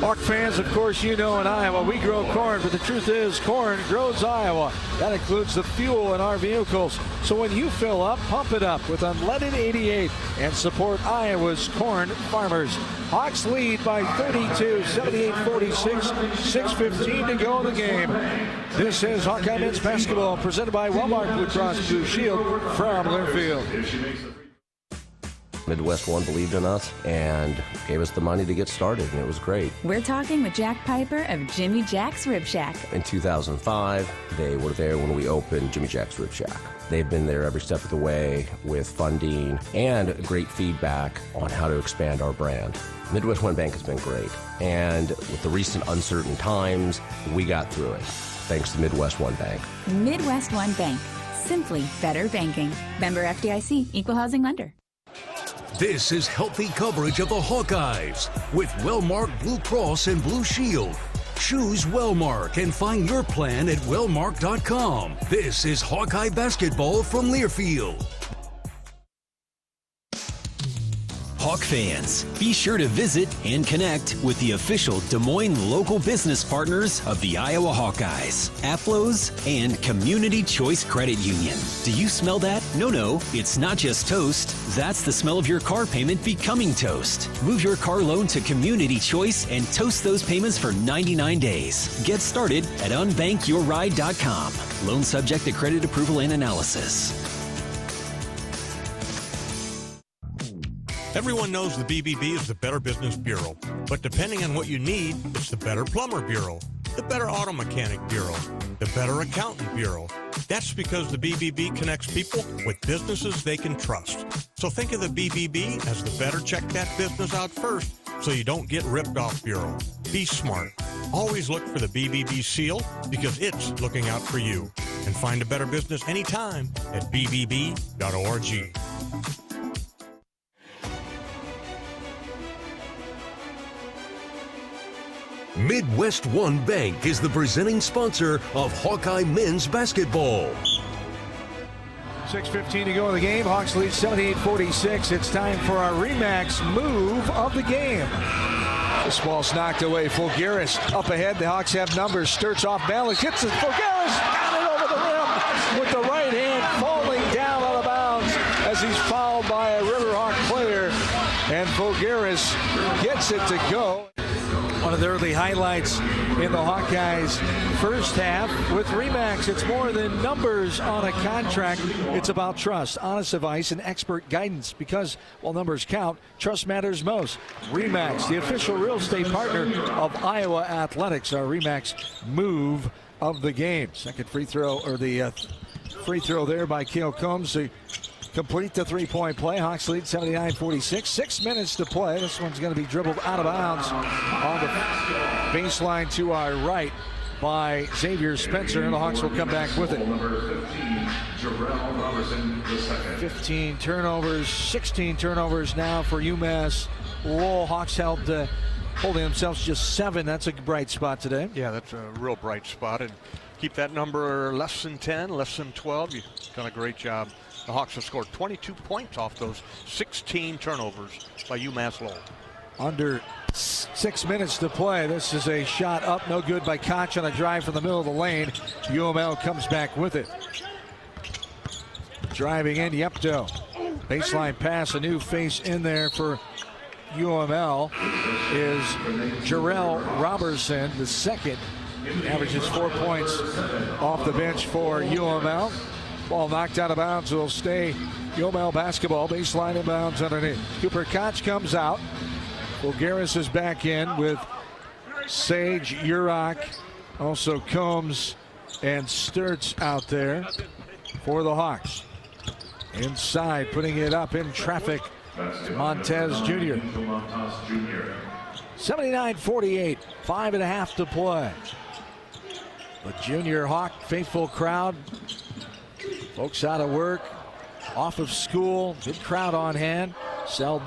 Hawk fans, of course, you know in Iowa we grow corn, but the truth is corn grows Iowa. That includes the fuel in our vehicles. So when you fill up, pump it up with unleaded 88 and support Iowa's corn farmers. Hawks lead by 32, 78-46, 6:15 to go in the game. This is Hawkeye men's basketball presented by Walmart Blue Cross Blue Shield from Learfield. Midwest One believed in us and gave us the money to get started, and it was great. We're talking with Jack Piper of Jimmy Jack's Rib Shack. In 2005, they were there when we opened Jimmy Jack's Rib Shack. They've been there every step of the way with funding and great feedback on how to expand our brand. Midwest One Bank has been great, and with the recent uncertain times, we got through it, thanks to Midwest One Bank. Midwest One Bank, simply better banking. Member FDIC, equal housing lender. This is healthy coverage of the Hawkeyes with Wellmark Blue Cross and Blue Shield. Choose Wellmark and find your plan at wellmark.com. This is Hawkeye basketball from Learfield. Hawk fans, be sure to visit and connect with the official Des Moines local business partners of the Iowa Hawkeyes, Applos, and Community Choice Credit Union. Do you smell that? No, it's not just toast. That's the smell of your car payment becoming toast. Move your car loan to Community Choice and toast those payments for 99 days. Get started at unbankyourride.com. Loan subject to credit approval and analysis. Everyone knows the BBB is the Better Business Bureau, but depending on what you need, it's the Better Plumber Bureau. the Better Auto Mechanic Bureau, the Better Accountant Bureau. That's because the BBB connects people with businesses they can trust. So think of the BBB as the better check that business out first so you don't get ripped off bureau. Be smart. Always look for the BBB seal because it's looking out for you. And find a better business anytime at bbb.org. Midwest One Bank is the presenting sponsor of Hawkeye men's basketball. 6:15 to go in the game. Hawks lead 78-46. It's time for our RE/MAX move of the game. This ball's knocked away. Fulgaris up ahead. The Hawks have numbers. Sturts off balance. Hits it. Fulgaris got it over the rim with the right hand, falling down out of bounds as he's fouled by a Riverhawk player. And Fulgaris gets it to go. One of the early highlights in the Hawkeyes first half with RE/MAX. It's more than numbers on a contract. It's about trust, honest advice, and expert guidance because while numbers count, trust matters most. RE/MAX, the official real estate partner of Iowa Athletics, our RE/MAX move of the game. Second free throw, or the free throw there by Cale Combs to complete the three-point play. Hawks lead 79-46. 6 minutes to play. This one's going to be dribbled out of bounds on the baseline to our right by Xavier Spencer, and the Hawks will come back with it. 15 turnovers, 16 turnovers now for UMass-Lowell. Hawks holding themselves just 7. That's a bright spot today. Yeah, that's a real bright spot. And keep that number less than 10, less than 12. You've done a great job. The Hawks have scored 22 points off those 16 turnovers by UMass-Lowell. Under 6 minutes to play. This is a shot up, no good by Koch on a drive from the middle of the lane. UML comes back with it. Driving in, Yepto. Baseline pass, a new face in there for UML is Jarrell Robertson, the second. Averages 4 points off the bench for UML. Ball knocked out of bounds. Will stay UML basketball. Baseline inbounds underneath. Cooper Koch comes out. Fulgaris is back in with Sage, Urach, also Combs and Sturts out there for the Hawks. Inside, putting it up in traffic, Montez Jr. 79-48, 5.5 to play. The junior Hawk faithful crowd. Folks out of work, off of school, good crowd on hand. Sold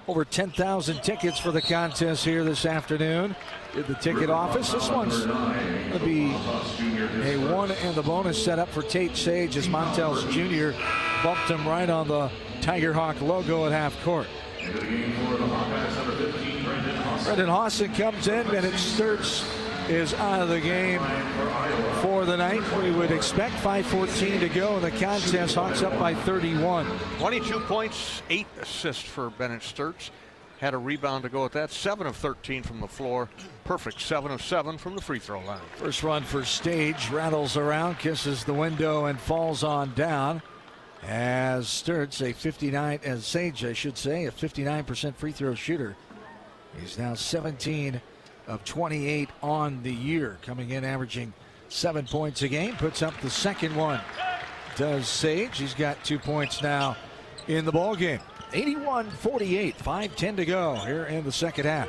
over 10,000 tickets for the contest here this afternoon. Did the ticket office. This one's going to be a one and the bonus set up for Tate Sage as Montez Jr. bumped him right on the Tiger Hawk logo at half court. Brendan Hawson comes in, and it Sturts is out of the game for the night. We would expect 5:14 to go in the contest. Hawks up by 31. 22 points, 8 assists for Bennett Sturts. Had a rebound to go with that. 7 of 13 from the floor. Perfect 7 of 7 from the free throw line. First run for Stage. Rattles around, kisses the window, and falls on down. As Sturts, Sage, I should say, a 59% free throw shooter. He's now 17 of 28 on the year, coming in averaging 7 points a game. Puts up the second one. Does Sage. He's got 2 points now in the ball game. 81-48, 5:10 to go here in the second half.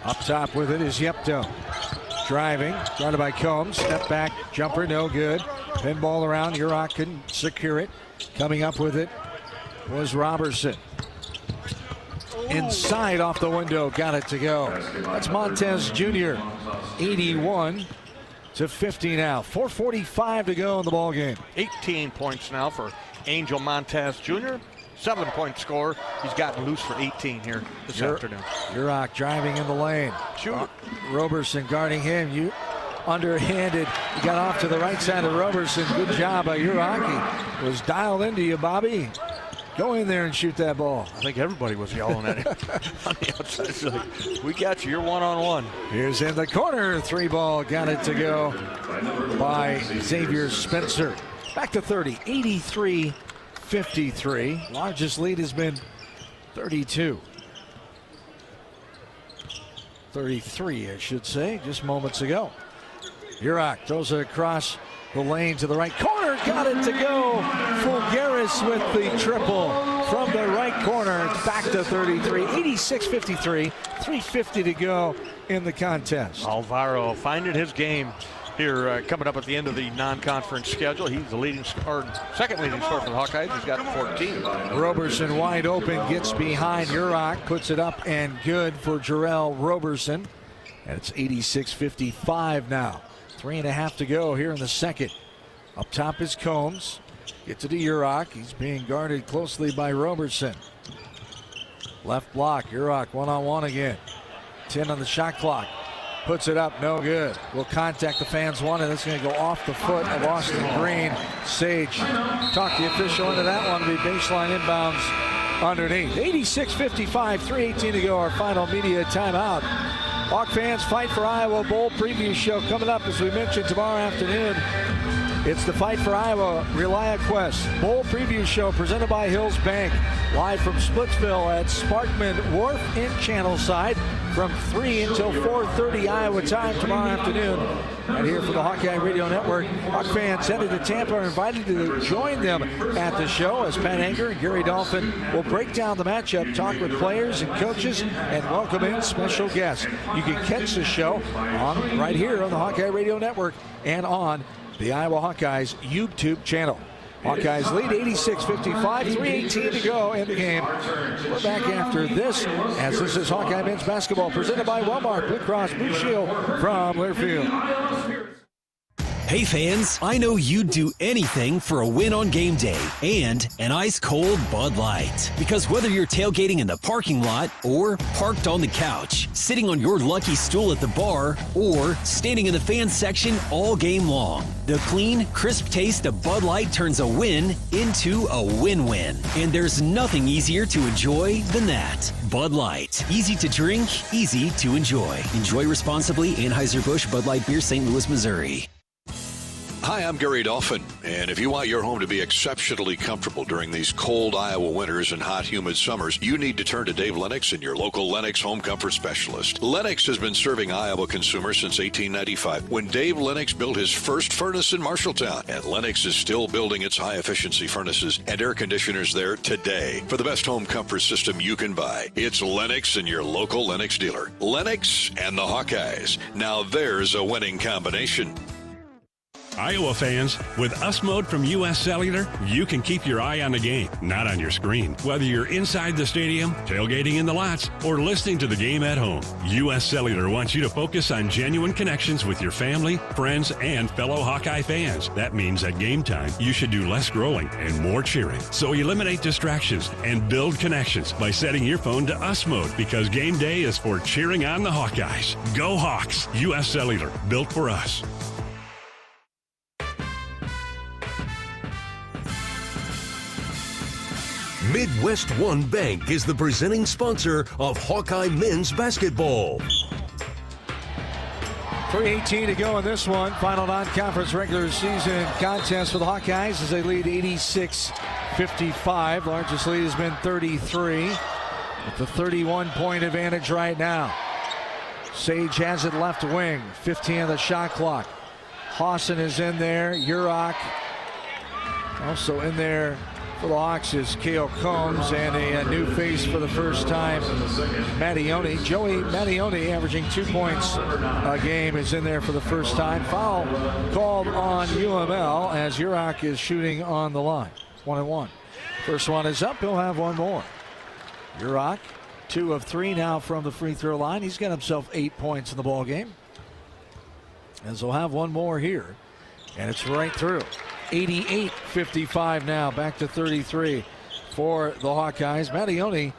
Up top with it is Yepto. Driving, guarded by Combs. Step back, jumper, no good. Pinball around, Urach couldn't secure it. Coming up with it was Robertson. Inside off the window, got it to go. That's Montez Jr. 81-50 now. 4:45 to go in the ball game. 18 points now for Angel Montez Jr. 7-point scorer. He's gotten loose for 18 here this afternoon. Urach driving in the lane. Robertson guarding him. Underhanded. He got off to the right side of Robertson. Good job by Urach. He was dialed into you, Bobby. Go in there and shoot that ball. I think everybody was yelling at him on the outside. It's like, we got you. You're one-on-one. Here's in the corner. 3 ball. Got it to go by Xavier Spencer. Back to 30. 83-53. Largest lead has been 32. 33, I should say, just moments ago. Urach throws it across the lane to the right corner. Got it to go. Fulgaris with the triple from the right corner. Back to 33. 86-53. 3:50 to go in the contest. Alvaro finding his game here coming up at the end of the non-conference schedule. He's the second leading scorer for the Hawkeyes. He's got 14. Roberson wide open, gets behind Urach, puts it up and good for Jarrell Roberson. And it's 86-55 now. 3.5 to go here in the second. Up top is Combs. Gets it to Urach. He's being guarded closely by Roberson. Left block, Urach one-on-one again. 10 on the shot clock. Puts it up, no good. Will contact the fans one, and it's going to go off the foot of Austin Green. Sage talked the official into that one. Be baseline inbounds underneath. 86-55, 3:18 to go. Our final media timeout. Hawk fans, Fight for Iowa Bowl preview show coming up, as we mentioned, tomorrow afternoon. It's the Fight for Iowa ReliaQuest Bowl preview show presented by Hills Bank. Live from Splitsville at Sparkman Wharf in Channelside from 3 until 4:30 Iowa time tomorrow afternoon. And here for the Hawkeye Radio Network, Hawk fans headed to Tampa are invited to join them at the show as Pat Anger and Gary Dolphin will break down the matchup, talk with players and coaches, and welcome in special guests. You can catch the show right here on the Hawkeye Radio Network and on the Iowa Hawkeyes YouTube channel. Hawkeyes lead 86-55, 3:18 to go in the game. We're back after this, as this is Hawkeye men's basketball presented by Wellmark Blue Cross Blue Shield from Learfield. Hey fans, I know you'd do anything for a win on game day and an ice-cold Bud Light. Because whether you're tailgating in the parking lot or parked on the couch, sitting on your lucky stool at the bar, or standing in the fans section all game long, the clean, crisp taste of Bud Light turns a win into a win-win. And there's nothing easier to enjoy than that. Bud Light. Easy to drink, easy to enjoy. Enjoy responsibly. Anheuser-Busch Bud Light Beer, St. Louis, Missouri. Hi, I'm Gary Dolphin, and if you want your home to be exceptionally comfortable during these cold Iowa winters and hot, humid summers, you need to turn to Dave Lennox and your local Lennox home comfort specialist. Lennox has been serving Iowa consumers since 1895, when Dave Lennox built his first furnace in Marshalltown, and Lennox is still building its high-efficiency furnaces and air conditioners there today. For the best home comfort system you can buy, it's Lennox and your local Lennox dealer. Lennox and the Hawkeyes. Now there's a winning combination. Iowa fans, with US Mode from UMass-Lowell, you can keep your eye on the game, not on your screen. Whether you're inside the stadium, tailgating in the lots, or listening to the game at home, UMass-Lowell wants you to focus on genuine connections with your family, friends, and fellow Hawkeye fans. That means at game time, you should do less scrolling and more cheering. So eliminate distractions and build connections by setting your phone to US Mode, because game day is for cheering on the Hawkeyes. Go Hawks! UMass-Lowell, built for us. Midwest One Bank is the presenting sponsor of Hawkeye men's basketball. 3:18 to go in this one. Final non-conference regular season contest for the Hawkeyes as they lead 86-55. Largest lead has been 33 with the 31-point advantage right now. Sage has it left wing. 15 on the shot clock. Hawson is in there. Urach also in there. For the Hawks is Kale Combs, and a new face for the first time, Mattione. Joey Mattione, averaging 2 points a game, is in there for the first time. Foul called on UML as Urach is shooting on the line. 1-1. First one is up. He'll have one more. Urach, 2 of 3 now from the free throw line. He's got himself 8 points in the ball game. As he'll have one more here, and it's right through. 88-55 now, back to 33 for the Hawkeyes. Mattione,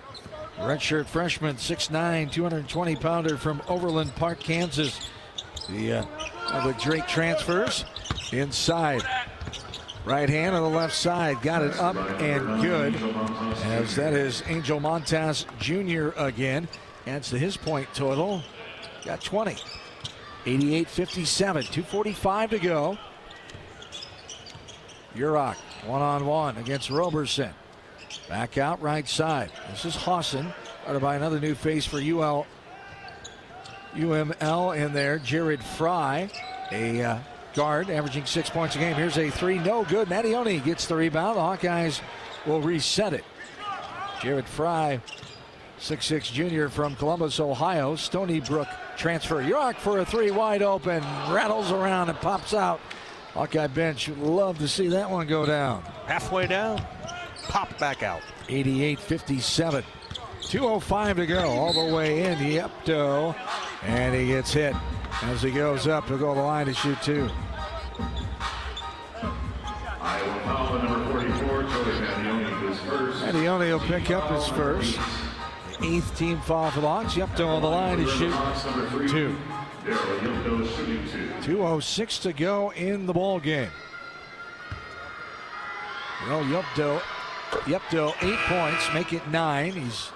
redshirt freshman, 6'9", 220-pounder from Overland Park, Kansas. The Drake transfers inside. Right hand on the left side, got it up and good, as that is Angel Montas Jr. again. Adds to his point total, got 20. 88-57, 2:45 to go. Urach, one-on-one against Roberson. Back out right side. This is Hawson, guarded by another new face for UL UML in there. Jared Fry, a guard, averaging 6 points a game. Here's a three, no good. Mattione gets the rebound. The Hawkeyes will reset it. Jared Fry, 6'6" junior from Columbus, Ohio. Stony Brook transfer. York for a three, wide open. Rattles around and pops out. Hawkeye bench would love to see that one go down. Halfway down, pop back out. 88-57. 2:05 to go. All the way in. Yepto. And he gets hit as he goes up. He'll go to the line to shoot two. Iowa foul number 44. Cody Mattione is first. Mattione will pick up his first. The 8th team foul for the Hawks. Yepto on the line to shoot two. 2:06 to go in the ball game. Well, Yepto 8 points, make it 9. He's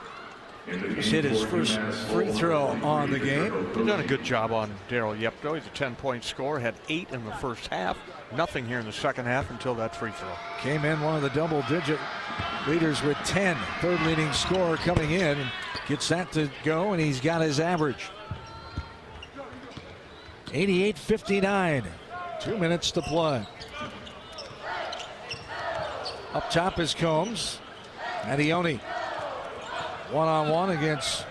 hit his first free throw on the game. He's done a good job on Daryl Yepto. He's a 10-point scorer, had 8 in the first half. Nothing here in the second half until that free throw. Came in one of the double-digit leaders with 10. Third leading scorer coming in. And gets that to go, and he's got his average. 88-59. 2 minutes to play. Up top is Combs. Mattione. One-on-one against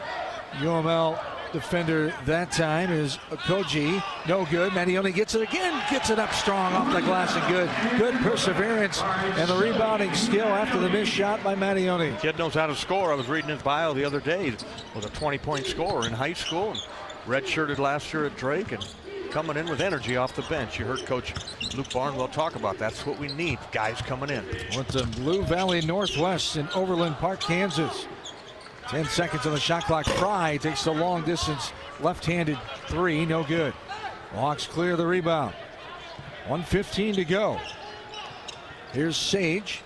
UML defender that time is Okoji. No good. Mattione gets it again. Gets it up strong off the glass and good. Good perseverance and the rebounding skill after the missed shot by Mattione. Kid knows how to score. I was reading his bio the other day. Was a 20-point scorer in high school and redshirted last year at Drake and coming in with energy off the bench. You heard Coach Luke Barnwell talk about that's what we need, guys coming in. With the Blue Valley Northwest in Overland Park, Kansas. 10 seconds on the shot clock. Fry takes the long distance left-handed three, no good. Hawks clear the rebound. 1:15 to go. Here's Sage.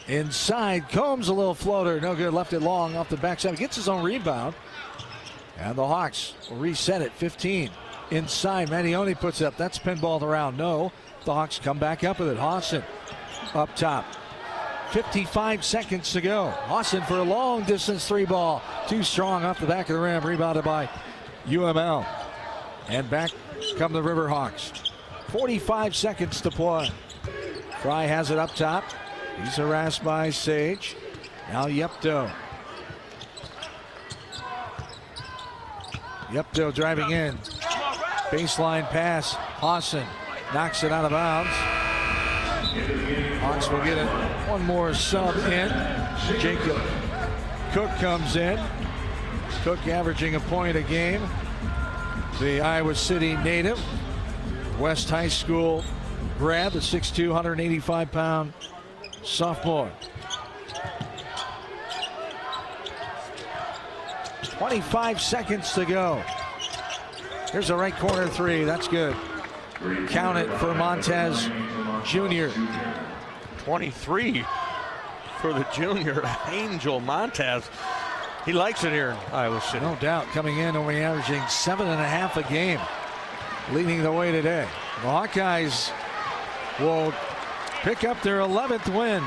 Inside, Combs, a little floater, no good, left it long off the backside. Gets his own rebound. And the Hawks will reset it, 15. Inside, Mattione puts up, that's pinballed around, no. The Hawks come back up with it. Hawson up top. 55 seconds to go. Hawson for a long distance three ball. Too strong off the back of the rim. Rebounded by UML. And back come the Riverhawks. 45 seconds to play. Fry has it up top. He's harassed by Sage. Now Yepto. Yepto driving in. Baseline pass. Hawson knocks it out of bounds. Hawks will get it. One more sub in. Jacob Cook comes in. Cook averaging a point a game. The Iowa City native. West High School grad, the 6'2", 185-pound sophomore. 25 seconds to go. Here's a right corner three. That's good. Count it for Montez Jr. 23 for the junior, Angel Montez. He likes it here in Iowa City. No doubt. Coming in only averaging 7.5 a game. Leading the way today. The Hawkeyes will pick up their 11th win.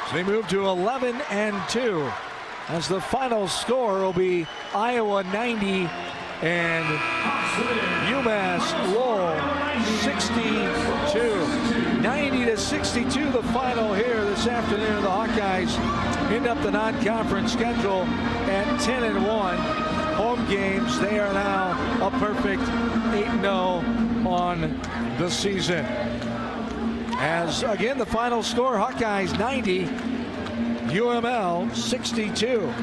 So they move to 11-2. As the final score will be Iowa 90 and UMass-Lowell 62. 90-62 the final here this afternoon. The Hawkeyes end up the non-conference schedule at 10-1. Home games, they are now a perfect 8-0 on the season. As again the final score, Hawkeyes 90, UML 62.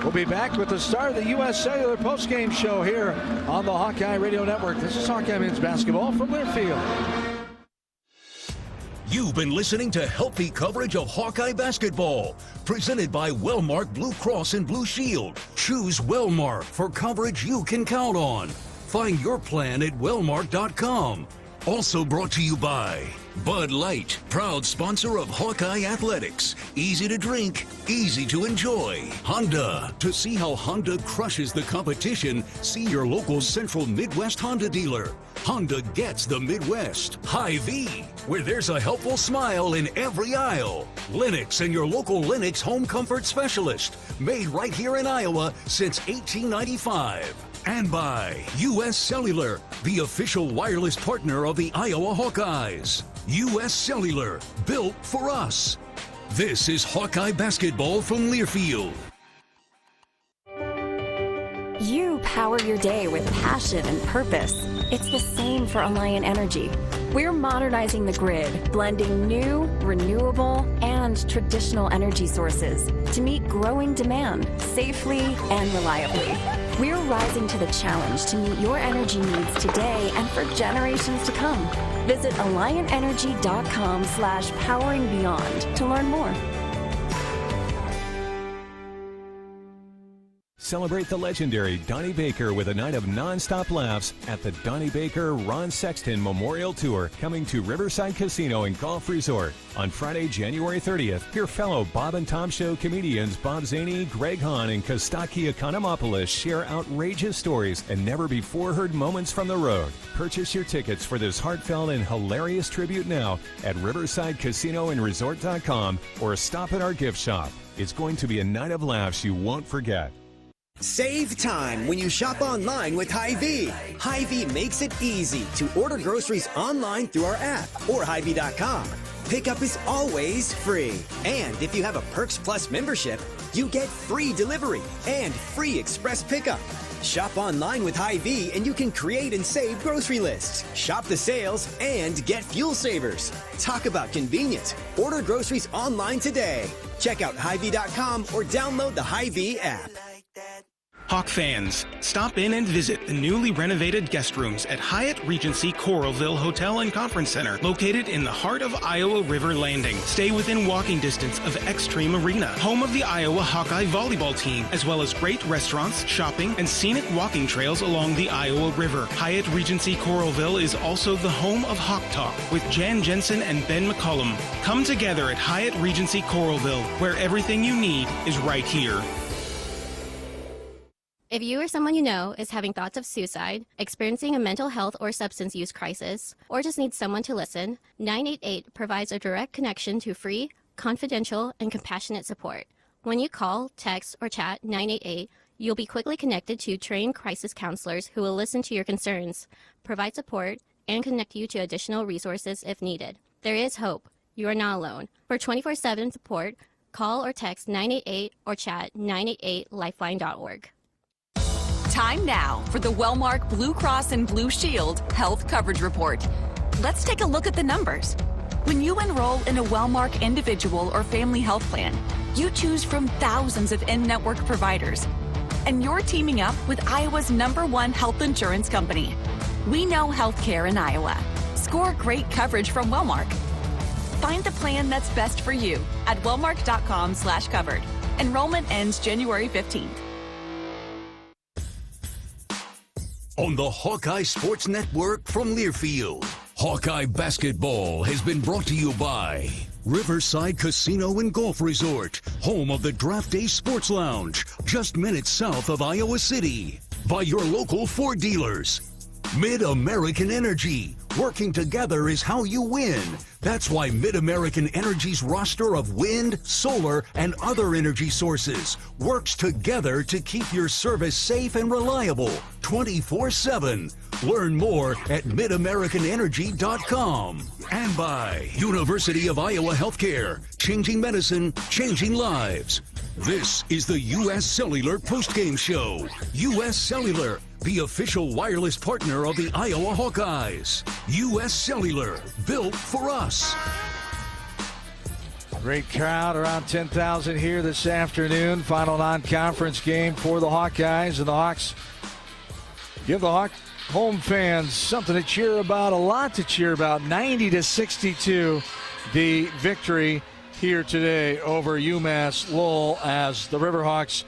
We'll be back with the start of the U.S. Cellular postgame show here on the Hawkeye Radio Network. This is Hawkeye men's basketball from Learfield. You've been listening to healthy coverage of Hawkeye basketball, presented by Wellmark Blue Cross and Blue Shield. Choose Wellmark for coverage you can count on. Find your plan at wellmark.com. Also brought to you by Bud Light, proud sponsor of Hawkeye Athletics. Easy to drink, easy to enjoy. Honda. To see how Honda crushes the competition, see your local Central Midwest Honda dealer. Honda gets the Midwest. Hy-Vee, where there's a helpful smile in every aisle. Lennox and your local Lennox home comfort specialist. Made right here in Iowa since 1895. And by U.S. Cellular, the official wireless partner of the Iowa Hawkeyes. U.S. Cellular, built for us. This is Hawkeye basketball from Learfield. You power your day with passion and purpose. It's the same for Alliant Energy. We're modernizing the grid, blending new, renewable, and traditional energy sources to meet growing demand safely and reliably. We're rising to the challenge to meet your energy needs today and for generations to come. Visit AlliantEnergy.com/poweringbeyond to learn more. Celebrate the legendary Donnie Baker with a night of non-stop laughs at the Donnie Baker Ron Sexton Memorial Tour, coming to Riverside Casino and Golf Resort. On Friday, January 30th, hear fellow Bob and Tom Show comedians Bob Zaney, Greg Hahn, and Kostaki Economopoulos share outrageous stories and never-before-heard moments from the road. Purchase your tickets for this heartfelt and hilarious tribute now at riversidecasinoandresort.com or stop at our gift shop. It's going to be a night of laughs you won't forget. Save time when you shop online with Hy-Vee. Hy-Vee makes it easy to order groceries online through our app or Hy-Vee.com. Pickup is always free. And if you have a Perks Plus membership, you get free delivery and free express pickup. Shop online with Hy-Vee and you can create and save grocery lists, shop the sales, and get fuel savers. Talk about convenient. Order groceries online today. Check out Hy-Vee.com or download the Hy-Vee app. Hawk fans, stop in and visit the newly renovated guest rooms at Hyatt Regency Coralville Hotel and Conference Center, located in the heart of Iowa River Landing. Stay within walking distance of Extreme Arena, home of the Iowa Hawkeye volleyball team, as well as great restaurants, shopping, and scenic walking trails along the Iowa River. Hyatt Regency Coralville is also the home of Hawk Talk with Jan Jensen and Ben McCullum. Come together at Hyatt Regency Coralville, where everything you need is right here. If you or someone you know is having thoughts of suicide, experiencing a mental health or substance use crisis, or just needs someone to listen, 988 provides a direct connection to free, confidential, and compassionate support. When you call, text, or chat 988, you'll be quickly connected to trained crisis counselors who will listen to your concerns, provide support, and connect you to additional resources if needed. There is hope. You are not alone. For 24/7 support, call or text 988 or chat 988lifeline.org. Time now for the Wellmark Blue Cross and Blue Shield Health Coverage Report. Let's take a look at the numbers. When you enroll in a Wellmark individual or family health plan, you choose from thousands of in-network providers. And you're teaming up with Iowa's #1 health insurance company. We know healthcare in Iowa. Score great coverage from Wellmark. Find the plan that's best for you at wellmark.com/covered. Enrollment ends January 15th. On the Hawkeye Sports Network from Learfield, Hawkeye basketball has been brought to you by Riverside Casino and Golf Resort, home of the Draft Day Sports Lounge, just minutes south of Iowa City. By your local Ford dealers. Mid-American Energy. Working together is how you win. That's why Mid-American Energy's roster of wind, solar, and other energy sources works together to keep your service safe and reliable 24/7. Learn more at midamericanenergy.com. And by University of Iowa Healthcare, changing medicine, changing lives. This is the U.S. Cellular postgame show. U.S. Cellular, the official wireless partner of the Iowa Hawkeyes. U.S. Cellular, built for us. Great crowd, around 10,000 here this afternoon. Final non-conference game for the Hawkeyes, and the Hawks give the home fans something to cheer about, a lot to cheer about. 90-62, the victory here today over UMass-Lowell as the Riverhawks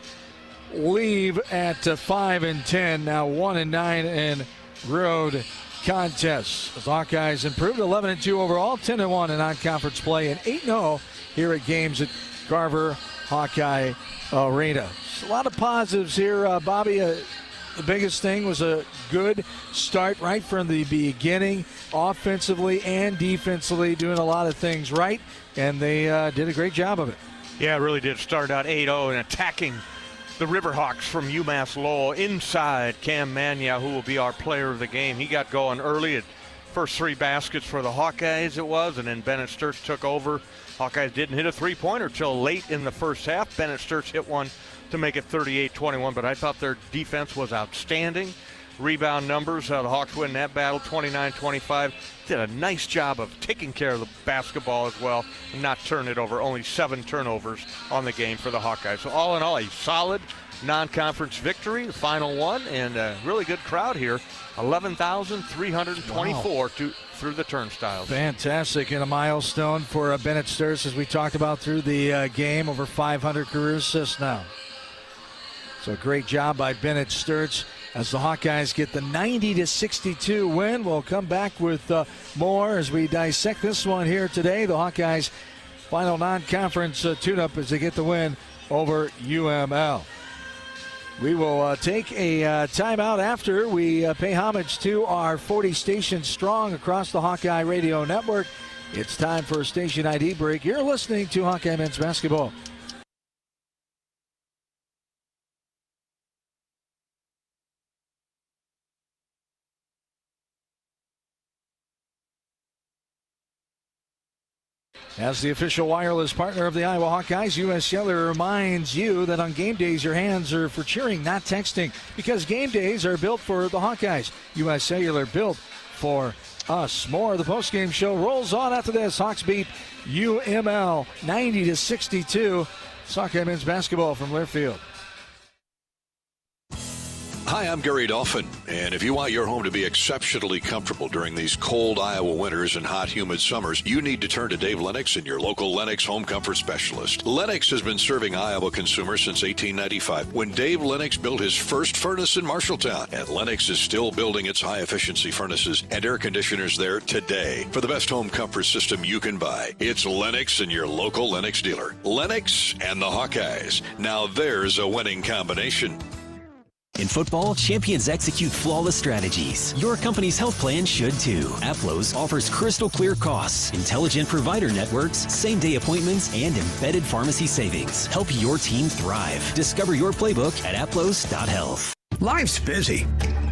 leave at 5-10, now 1-9 in road contests. The Hawkeyes improved 11-2 overall, 10-1 in non-conference play, and 8-0 here at games at Carver Hawkeye Arena. So a lot of positives here, Bobby. The biggest thing was a good start right from the beginning, offensively and defensively, doing a lot of things right, and they did a great job of it. Yeah, it really did start out 8-0 and attacking the Riverhawks from UMass-Lowell inside. Cam Mania, who will be our player of the game, he got going early at first 3 baskets for the Hawkeyes it was, and then Bennett Sturts took over. Hawkeyes didn't hit a three-pointer till late in the first half. Bennett Sturts hit one to make it 38-21, but I thought their defense was outstanding. Rebound numbers, the Hawks win that battle 29-25. Did a nice job of taking care of the basketball as well and not turn it over. Only 7 turnovers on the game for the Hawkeyes. So all in all, a solid non-conference victory, the final one, and a really good crowd here. 11,324 through the turnstiles. Fantastic, and a milestone for Bennett Sturts, as we talked about through the game, over 500 career assists now. So great job by Bennett Sturts as the Hawkeyes get the 90-62 win. We'll come back with more as we dissect this one here today. The Hawkeyes' final non-conference tune-up as they get the win over UML. We will take a timeout after we pay homage to our 40 stations strong across the Hawkeye Radio Network. It's time for a station ID break. You're listening to Hawkeye Men's Basketball. As the official wireless partner of the Iowa Hawkeyes, U.S. Cellular reminds you that on game days, your hands are for cheering, not texting, because game days are built for the Hawkeyes. U.S. Cellular, built for us. More of the postgame show rolls on after this. Hawks beat UML 90-62. Hawkeye Men's Basketball from Learfield. Hi, I'm Gary Dolphin, and if you want your home to be exceptionally comfortable during these cold Iowa winters and hot, humid summers, you need to turn to Dave Lennox and your local Lennox home comfort specialist. Lennox has been serving Iowa consumers since 1895, when Dave Lennox built his first furnace in Marshalltown, and Lennox is still building its high-efficiency furnaces and air conditioners there today. For the best home comfort system you can buy, it's Lennox and your local Lennox dealer. Lennox and the Hawkeyes. Now there's a winning combination. In football, champions execute flawless strategies. Your company's health plan should too. Aplos offers crystal clear costs, intelligent provider networks, same-day appointments, and embedded pharmacy savings. Help your team thrive. Discover your playbook at aplos.health. Life's busy.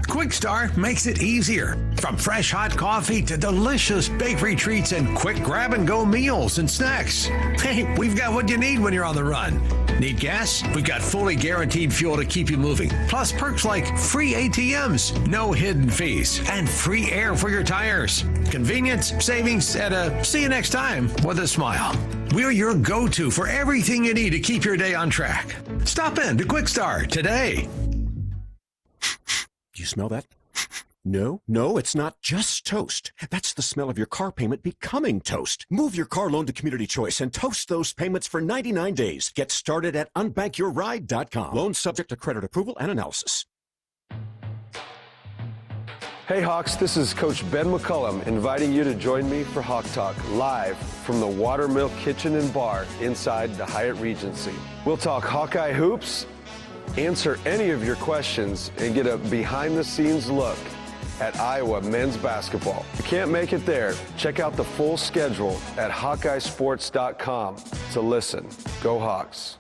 Quick Start makes it easier. From fresh hot coffee to delicious bakery treats and quick grab-and-go meals and snacks. Hey, we've got what you need when you're on the run. Need gas? We've got fully guaranteed fuel to keep you moving. Plus perks like free ATMs, no hidden fees, and free air for your tires. Convenience, savings, and a see you next time with a smile. We're your go-to for everything you need to keep your day on track. Stop in to Quick Start today. Do you smell that? No, it's not just toast. That's the smell of your car payment becoming toast. Move your car loan to Community Choice and toast those payments for 99 days. Get started at unbankyourride.com. Loan subject to credit approval and analysis. Hey Hawks, this is Coach Ben McCullum inviting you to join me for Hawk Talk live from the Watermill Kitchen and Bar inside the Hyatt Regency. We'll talk Hawkeye hoops, answer any of your questions, and get a behind-the-scenes look at Iowa men's basketball. If you can't make it there, check out the full schedule at HawkeyeSports.com to listen. Go Hawks.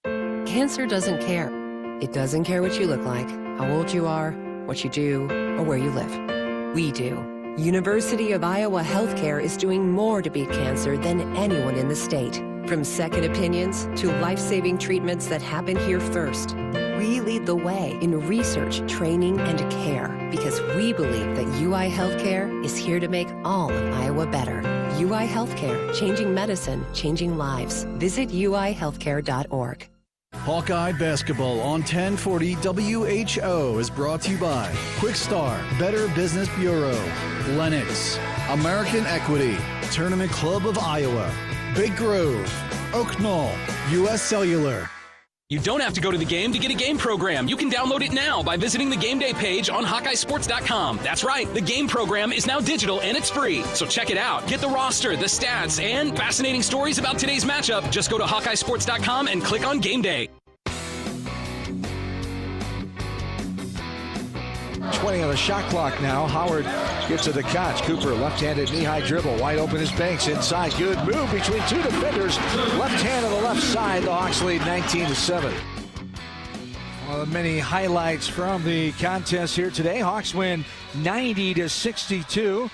Cancer doesn't care. It doesn't care what you look like, how old you are, what you do, or where you live. We do. University of Iowa Healthcare is doing more to beat cancer than anyone in the state. From second opinions to life-saving treatments that happen here first. We lead the way in research, training, and care because we believe that UI Healthcare is here to make all of Iowa better. UI Healthcare, changing medicine, changing lives. Visit uihealthcare.org. Hawkeye Basketball on 1040 WHO is brought to you by Quick Start, Better Business Bureau, Lennox, American Equity, Tournament Club of Iowa, Big Grove, Oak Knoll, U.S. Cellular. You don't have to go to the game to get a game program. You can download it now by visiting the game day page on HawkeyeSports.com. That's right, the game program is now digital and it's free. So check it out. Get the roster, the stats, and fascinating stories about today's matchup. Just go to HawkeyeSports.com and click on Game Day. 20 on the shot clock now. Howard gets to the Koch. Cooper, left-handed knee-high dribble. Wide open is Banks inside. Good move between two defenders. Left hand on the left side. The Hawks lead 19-7. One of the many highlights from the contest here today. Hawks win 90-62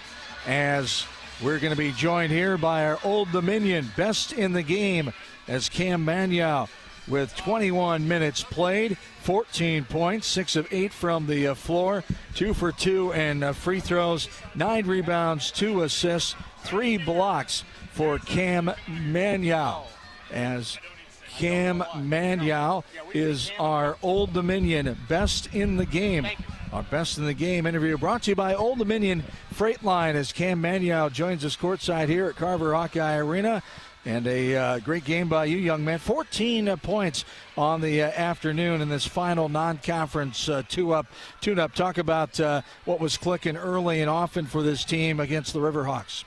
as we're going to be joined here by our Old Dominion best in the game as Cam Manyow with 21 minutes played, 14 points, 6 of 8 from the floor, 2 for 2 and free throws, 9 rebounds, 2 assists, 3 blocks for Cam Manyow. As Cam Manyow is our Old Dominion best in the game. Our best in the game interview brought to you by Old Dominion Freight Line as Cam Manyow joins us courtside here at Carver Hawkeye Arena. And a great game by you, young man. 14 points on the afternoon in this final non-conference tune-up. Talk about what was clicking early and often for this team against the Riverhawks.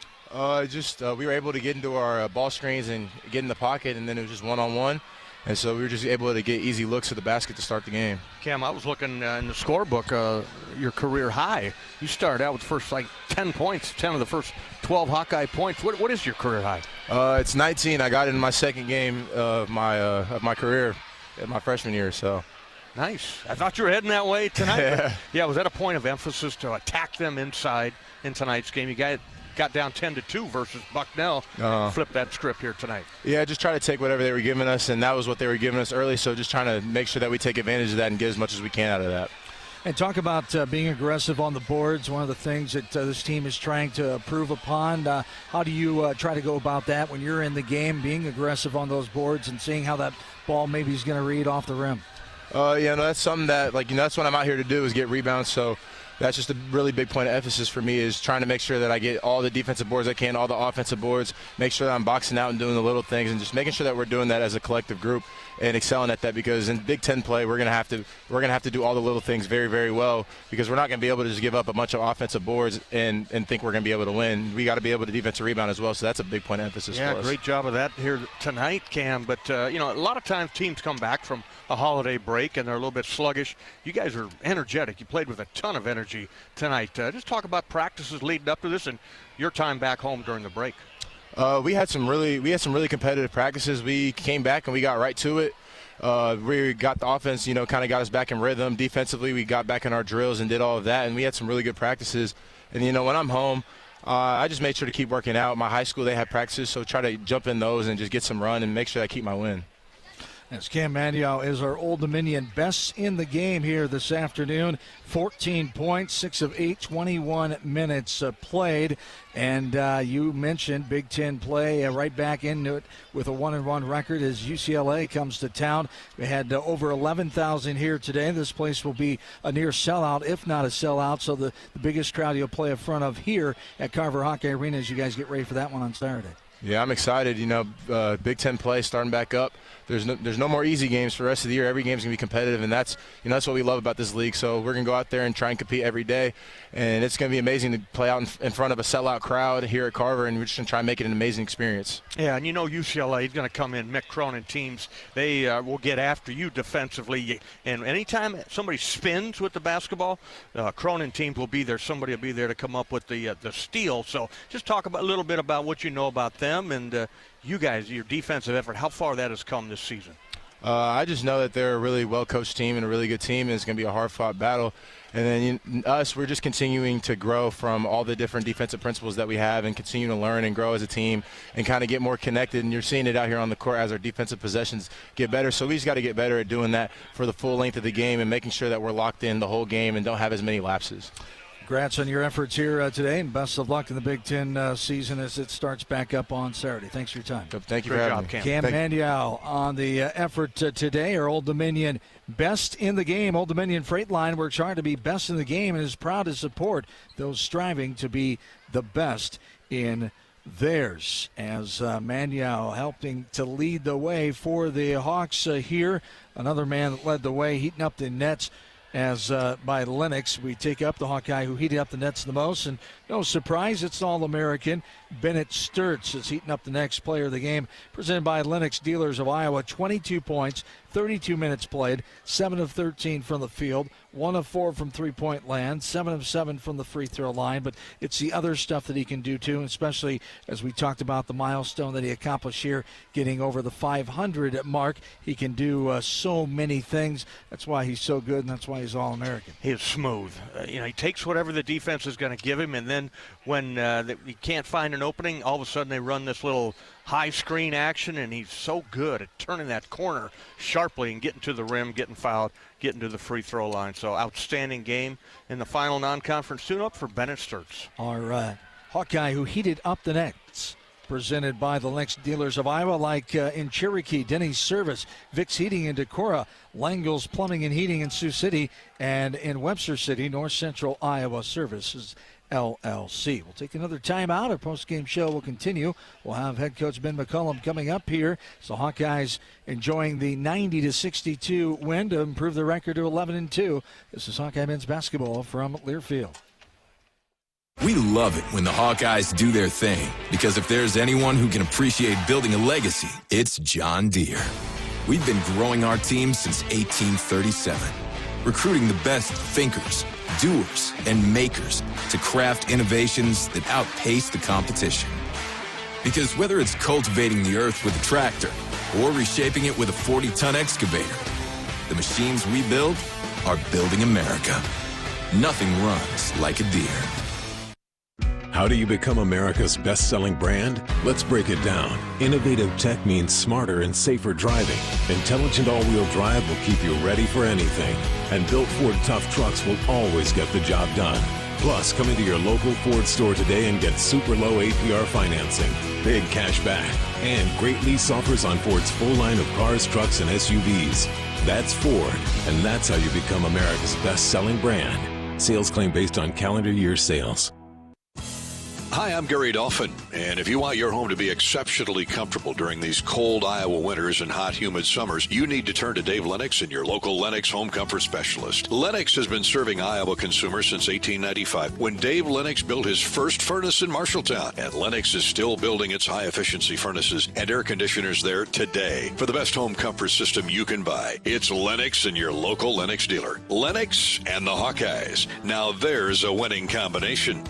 We were able to get into our ball screens and get in the pocket, and then it was just one-on-one. And so we were just able to get easy looks at the basket to start the game. Cam, I was looking in the scorebook, your career high. You started out with the first 10 points, 10 of the first 12 Hawkeye points. What is your career high? It's 19. I got it in my second game of my career in my freshman year. So nice. I thought you were heading that way tonight. Yeah, was that a point of emphasis to attack them inside in tonight's game? You got down 10-2 versus Bucknell. Flip that script here tonight. Yeah, just try to take whatever they were giving us, and that was what they were giving us early. So just trying to make sure that we take advantage of that and get as much as we can out of that. And talk about being aggressive on the boards, one of the things that this team is trying to improve upon. How do you try to go about that when you're in the game, being aggressive on those boards and seeing how that ball maybe is going to read off the rim? That's something that, that's what I'm out here to do is get rebounds. So that's just a really big point of emphasis for me is trying to make sure that I get all the defensive boards I can, all the offensive boards, make sure that I'm boxing out and doing the little things and just making sure that we're doing that as a collective group and excelling at that, because in Big Ten play we're gonna have to do all the little things very, very well, because we're not gonna be able to just give up a bunch of offensive boards and think we're gonna be able to win. We got to be able to defensive rebound as well, so that's a big point of emphasis for us. Yeah, great job of that here tonight, Cam. But a lot of times teams come back from a holiday break and they're a little bit sluggish. You guys are energetic. You played with a ton of energy tonight. Just talk about practices leading up to this and your time back home during the break. We had some really competitive practices. We came back and we got right to it. We got the offense, kind of got us back in rhythm. Defensively, we got back in our drills and did all of that, and we had some really good practices. And when I'm home, I just made sure to keep working out. My high school, they had practices, so try to jump in those and just get some run and make sure I keep my win. As Cam Manyow is our Old Dominion best in the game here this afternoon. 14 points, 6 of 8, 21 minutes played. And you mentioned Big Ten play right back into it with a 1-1 record as UCLA comes to town. We had over 11,000 here today. This place will be a near sellout, if not a sellout. So the biggest crowd you'll play in front of here at Carver Hawkeye Arena as you guys get ready for that one on Saturday. Yeah, I'm excited. Big Ten play starting back up. There's no more easy games for the rest of the year. Every game's gonna be competitive, and that's what we love about this league. So we're gonna go out there and try and compete every day, and it's gonna be amazing to play out in front of a sellout crowd here at Carver, and we're just gonna try and make it an amazing experience. Yeah, and UCLA is gonna come in. Mick Cronin teams, they will get after you defensively, and anytime somebody spins with the basketball, Cronin teams will be there. Somebody will be there to come up with the steal. So just talk a little bit about what you know about them and you guys, your defensive effort, how far that has come this season. I just know that they're a really well-coached team and a really good team, and it's going to be a hard-fought battle. And then we're just continuing to grow from all the different defensive principles that we have and continue to learn and grow as a team and kind of get more connected. And you're seeing it out here on the court as our defensive possessions get better. So we just got to get better at doing that for the full length of the game and making sure that we're locked in the whole game and don't have as many lapses. Congrats on your efforts here today, and best of luck in the Big Ten season as it starts back up on Saturday. Thanks for your time. Thank you for having me. Cam Manyow on the effort today. Our Old Dominion best in the game. Old Dominion Freight Line works hard to be best in the game and is proud to support those striving to be the best in theirs, as Maniau helping to lead the way for the Hawks here. Another man that led the way, heating up the nets as by Lennox. We take up the Hawkeye who heated up the nets the most, and no surprise, it's All-American Bennett Sturtz is heating up the next player of the game, presented by Lennox Dealers of Iowa. 22 points, 32 minutes played, 7 of 13 from the field, 1 of 4 from three-point land, 7 of 7 from the free throw line. But it's the other stuff that he can do too, especially as we talked about the milestone that he accomplished here, getting over the 500 mark. He can do so many things. That's why he's so good, and that's why he's All-American. He is smooth. He takes whatever the defense is going to give him, and then when he can't find an opening, all of a sudden they run this little high screen action, and he's so good at turning that corner sharply and getting to the rim, getting fouled, getting to the free throw line. So outstanding game in the final non-conference tune-up for Bennett Sturtz. Our Hawkeye who heated up the nets, presented by the Lennox Dealers of Iowa, like in Cherokee, Denny's Service, Vic's Heating in Decorah, Langle's Plumbing and Heating in Sioux City, and in Webster City, North Central Iowa Services LLC. We'll take another timeout. Our post-game show will continue. We'll have head coach Ben McCullum coming up here. So Hawkeyes enjoying the 90-62 win to improve the record to 11-2. This is Hawkeye men's basketball from Learfield. We love it when the Hawkeyes do their thing, because if there's anyone who can appreciate building a legacy, it's John Deere. We've been growing our team since 1837, recruiting the best thinkers, doers, and makers to craft innovations that outpace the competition. Because whether it's cultivating the earth with a tractor or reshaping it with a 40-ton excavator, the machines we build are building America. Nothing runs like a Deere. How do you become America's best-selling brand? Let's break it down. Innovative tech means smarter and safer driving. Intelligent all-wheel drive will keep you ready for anything. And built Ford Tough Trucks will always get the job done. Plus, come into your local Ford store today and get super low APR financing, big cash back, and great lease offers on Ford's full line of cars, trucks, and SUVs. That's Ford, and that's how you become America's best-selling brand. Sales claim based on calendar year sales. Hi, I'm Gary Dolphin, and if you want your home to be exceptionally comfortable during these cold Iowa winters and hot, humid summers, you need to turn to Dave Lennox and your local Lennox home comfort specialist. Lennox has been serving Iowa consumers since 1895, when Dave Lennox built his first furnace in Marshalltown, and Lennox is still building its high-efficiency furnaces and air conditioners there today. For the best home comfort system you can buy, it's Lennox and your local Lennox dealer. Lennox and the Hawkeyes. Now there's a winning combination.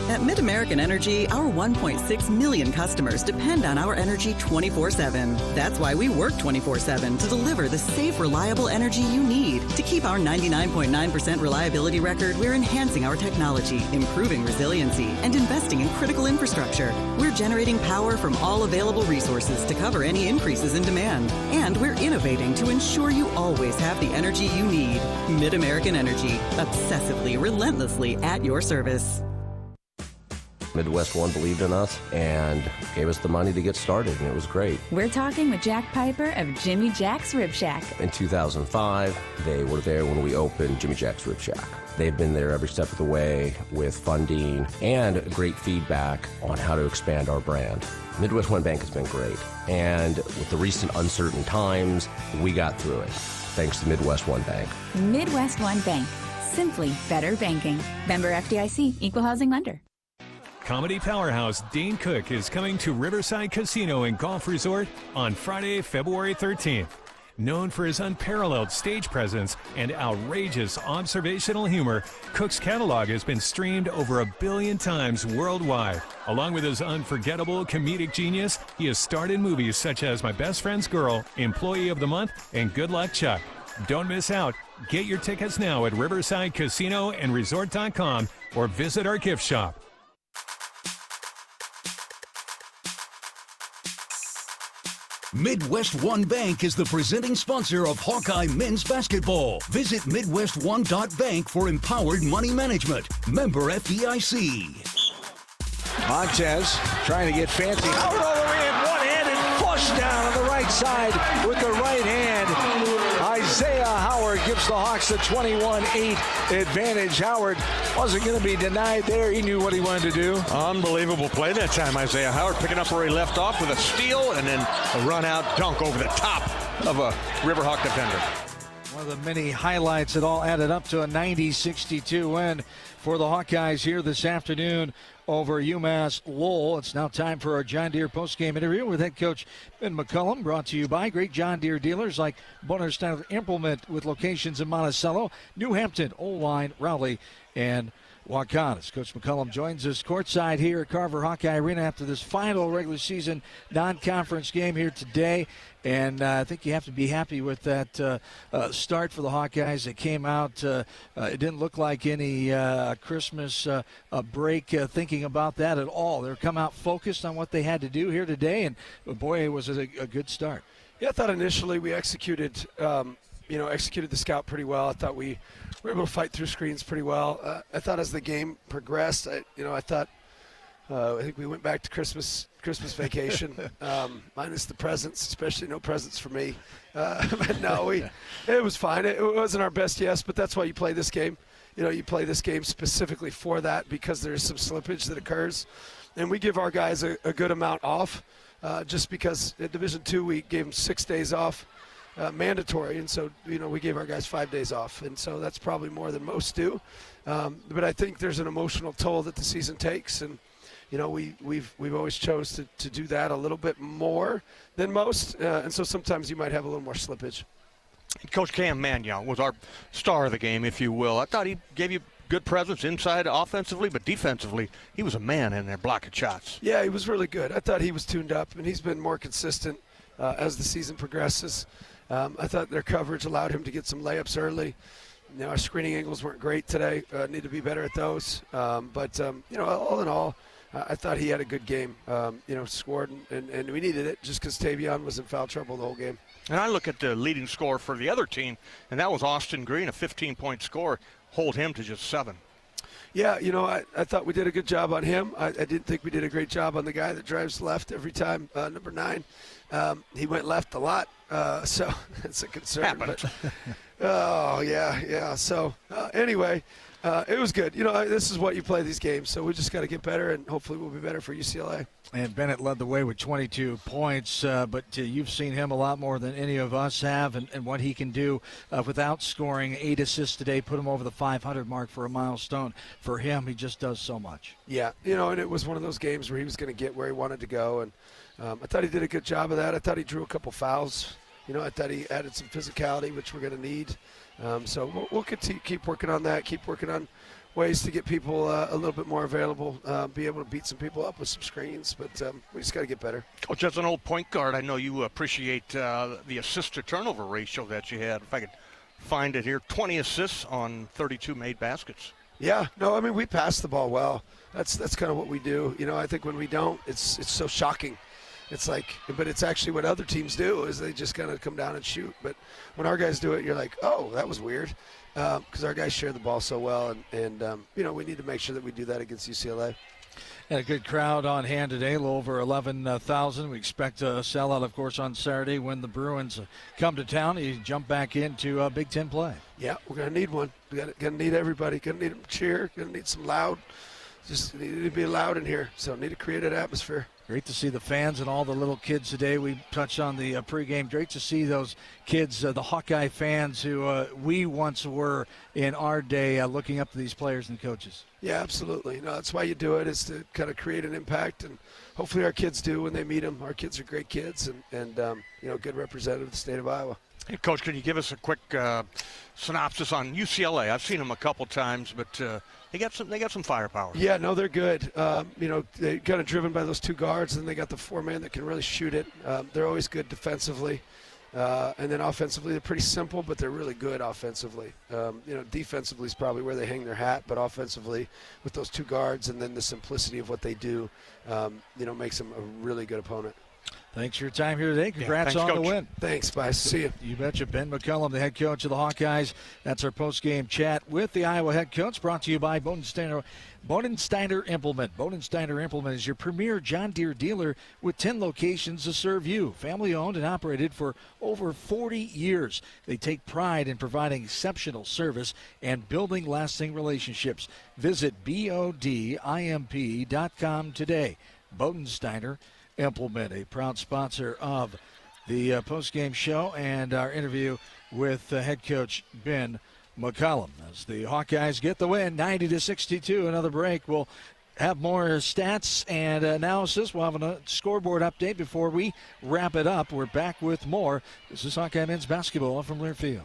At Mid-American Energy, our 1.6 million customers depend on our energy 24/7. That's why we work 24/7 to deliver the safe, reliable energy you need. To keep our 99.9% reliability record, we're enhancing our technology, improving resiliency, and investing in critical infrastructure. We're generating power from all available resources to cover any increases in demand. And we're innovating to ensure you always have the energy you need. Mid-American Energy, obsessively, relentlessly at your service. Midwest One believed in us and gave us the money to get started, and it was great. We're talking with Jack Piper of Jimmy Jack's Rib Shack. In 2005, they were there when we opened Jimmy Jack's Rib Shack. They've been there every step of the way with funding and great feedback on how to expand our brand. Midwest One Bank has been great, and with the recent uncertain times, we got through it, thanks to Midwest One Bank. Midwest One Bank, simply better banking. Member FDIC, Equal Housing Lender. Comedy powerhouse Dane Cook is coming to Riverside Casino and Golf Resort on Friday, February 13th. Known for his unparalleled stage presence and outrageous observational humor, Cook's catalog has been streamed over 1 billion times worldwide. Along with his unforgettable comedic genius, he has starred in movies such as My Best Friend's Girl, Employee of the Month, and Good Luck Chuck. Don't miss out. Get your tickets now at riversidecasinoandresort.com or visit our gift shop. Midwest One Bank is the presenting sponsor of Hawkeye men's basketball. Visit MidwestOne.bank for empowered money management. Member FDIC. Montez trying to get fancy. Out all the way in, one-handed flush down on the right side with the right hand. Isaiah Howard gives the Hawks the 21-8 advantage. Howard wasn't going to be denied there. He knew what he wanted to do. Unbelievable play that time, Isaiah Howard picking up where he left off with a steal and then a run-out dunk over the top of a Riverhawk defender. One of the many highlights that all added up to a 90-62 win for the Hawkeyes here this afternoon over UMass-Lowell. It's now time for our John Deere postgame interview with head coach Ben McCullum, brought to you by great John Deere dealers like Bonner-Style Implement with locations in Monticello, New Hampton, Old Raleigh, and Hawkeyes. Coach McCullum joins us courtside here at Carver Hawkeye Arena after this final regular season non-conference game here today. And I think you have to be happy with that start for the Hawkeyes. It came out, it didn't look like any Christmas break thinking about that at all. They're come out focused on what they had to do here today, and boy, it was a good start. Yeah, I thought initially we executed the scout pretty well. I thought we were able to fight through screens pretty well. I thought as the game progressed, I think we went back to Christmas vacation, minus the presents, especially no presents for me. But no, it was fine. It wasn't our best yes, but that's why you play this game. You play this game specifically for that because there's some slippage that occurs. And we give our guys a good amount off just because at Division II we gave them 6 days off. Mandatory, and so we gave our guys 5 days off, and so that's probably more than most do. But I think there's an emotional toll that the season takes, and we've always chose to do that a little bit more than most, and so sometimes you might have a little more slippage. Coach Cam Mannion was our star of the game, if you will. I thought he gave you good presence inside offensively, but defensively, he was a man in there blocking shots. Yeah, he was really good. I thought he was tuned up, and he's been more consistent as the season progresses. I thought their coverage allowed him to get some layups early. Our screening angles weren't great today. Need to be better at those. But all in all, I thought he had a good game. Scored, and we needed it just because Tavion was in foul trouble the whole game. And I look at the leading scorer for the other team, and that was Austin Green, a 15-point score. Hold him to just 7. Yeah, I thought we did a good job on him. I didn't think we did a great job on the guy that drives left every time, number 9. He went left a lot, so it's a concern. But, oh, yeah. So, anyway, it was good. This is what you play these games, so we just got to get better, and hopefully we'll be better for UCLA. And Bennett led the way with 22 points, but you've seen him a lot more than any of us have, and what he can do without scoring. 8 assists today, put him over the 500 mark for a milestone. For him, he just does so much. Yeah, and it was one of those games where he was going to get where he wanted to go, and I thought he did a good job of that. I thought he drew a couple fouls. I thought he added some physicality, which we're going to need. So we'll keep working on that, keep working on ways to get people a little bit more available, be able to beat some people up with some screens, but we just got to get better. Coach, as an old point guard, I know you appreciate the assist-to-turnover ratio that you had. If I could find it here, 20 assists on 32 made baskets. Yeah, no, we pass the ball well. That's kind of what we do. I think when we don't, it's so shocking. It's but it's actually what other teams do is they just kind of come down and shoot. But when our guys do it, you're like, oh, that was weird, because our guys share the ball so well, and we need to make sure that we do that against UCLA. And a good crowd on hand today, a little over 11,000. We expect a sellout, of course, on Saturday when the Bruins come to town. You jump back into Big Ten play. Yeah, we're going to need one. We're going to need everybody. Going to need them to cheer. Going to need some loud. Just need to be loud in here. So need to create an atmosphere. Great to see the fans and all the little kids today. We touched on the pregame. Great to see those kids, the Hawkeye fans who we once were in our day, looking up to these players and coaches. Yeah, absolutely. That's why you do it, is to kind of create an impact, and hopefully our kids do when they meet them. Our kids are great kids and good representative of the state of Iowa. Hey, Coach, can you give us a quick synopsis on UCLA? I've seen them a couple times, but they got some firepower. Yeah, no, they're good. They kind of driven by those 2 guards, and they got the 4-man that can really shoot it. They're always good defensively. And then offensively, they're pretty simple, but they're really good offensively. Defensively is probably where they hang their hat, but offensively, with those 2 guards and then the simplicity of what they do, makes them a really good opponent. Thanks for your time here today. Congrats thanks, on Coach. the win. Thanks, bye. See you. You betcha. Ben McCullum, the head coach of the Hawkeyes. That's our post-game chat with the Iowa head coach, brought to you by Bodensteiner Implement. Bodensteiner Implement is your premier John Deere dealer with 10 locations to serve you. Family-owned and operated for over 40 years. They take pride in providing exceptional service and building lasting relationships. Visit BODIMP.com today. Bodensteiner Implement, a proud sponsor of the post-game show and our interview with head coach Ben McCullum. As the Hawkeyes get the win, 90-62. Another break. We'll have more stats and analysis. We'll have a scoreboard update before we wrap it up. We're back with more. This is Hawkeye men's basketball from Learfield.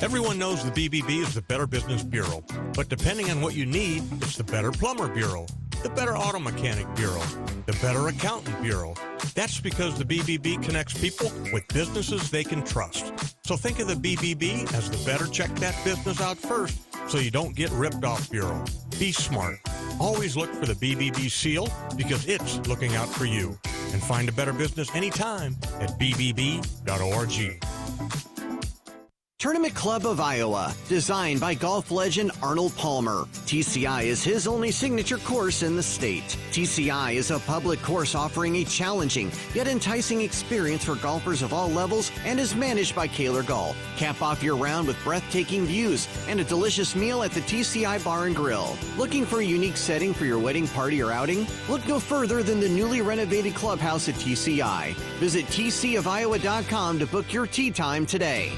Everyone knows the BBB is the Better Business Bureau, but depending on what you need, it's the Better Plumber Bureau, the Better Auto Mechanic Bureau, the Better Accountant Bureau. That's because the BBB connects people with businesses they can trust. So think of the BBB as the better check that business out first so you don't get ripped off bureau. Be smart. Always look for the BBB seal because it's looking out for you. And find a better business anytime at bbb.org. Tournament Club of Iowa, designed by golf legend Arnold Palmer. TCI is his only signature course in the state. TCI is a public course offering a challenging yet enticing experience for golfers of all levels and is managed by Kaler Golf. Cap off your round with breathtaking views and a delicious meal at the TCI Bar and Grill. Looking for a unique setting for your wedding party or outing? Look no further than the newly renovated clubhouse at TCI. Visit tcofiowa.com to book your tee time today.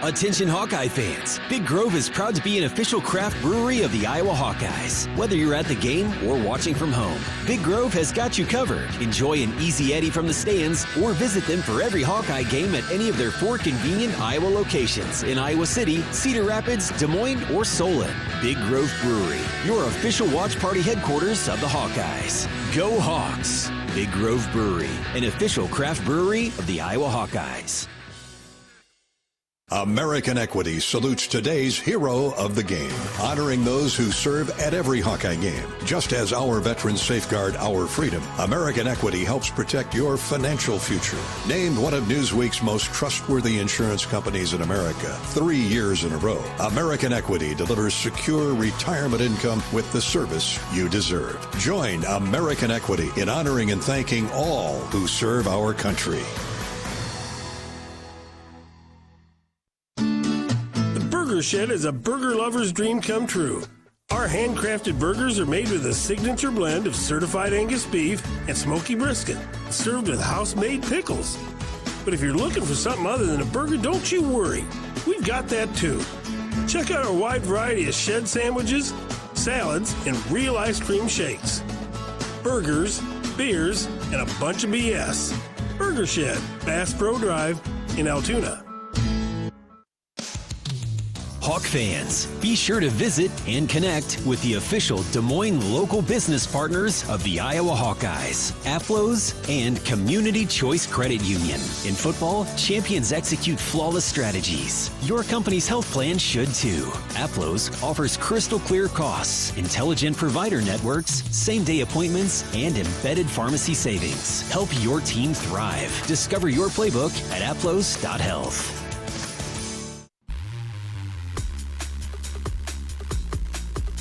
Attention Hawkeye fans, Big Grove is proud to be an official craft brewery of the Iowa Hawkeyes. Whether you're at the game or watching from home, Big Grove has got you covered. Enjoy an easy Eddie from the stands or visit them for every Hawkeye game at any of their 4 convenient Iowa locations in Iowa City, Cedar Rapids, Des Moines, or Solon. Big Grove Brewery, your official watch party headquarters of the Hawkeyes. Go Hawks! Big Grove Brewery, an official craft brewery of the Iowa Hawkeyes. American Equity salutes today's hero of the game, honoring those who serve at every Hawkeye game. Just as our veterans safeguard our freedom, American Equity helps protect your financial future. Named one of Newsweek's most trustworthy insurance companies in America 3 years in a row, American Equity delivers secure retirement income with the service you deserve. Join American Equity in honoring and thanking all who serve our country. Burger Shed is a burger lover's dream come true. Our handcrafted burgers are made with a signature blend of certified Angus beef and smoky brisket, served with house-made pickles. But if you're looking for something other than a burger, don't you worry. We've got that too. Check out our wide variety of shed sandwiches, salads, and real ice cream shakes. Burgers, beers, and a bunch of BS. Burger Shed, Bass Pro Drive in Altoona. Hawk fans, be sure to visit and connect with the official Des Moines local business partners of the Iowa Hawkeyes, AFLOS, and Community Choice Credit Union. In football, champions execute flawless strategies. Your company's health plan should too. AFLOS offers crystal clear costs, intelligent provider networks, same-day appointments, and embedded pharmacy savings. Help your team thrive. Discover your playbook at aflos.health.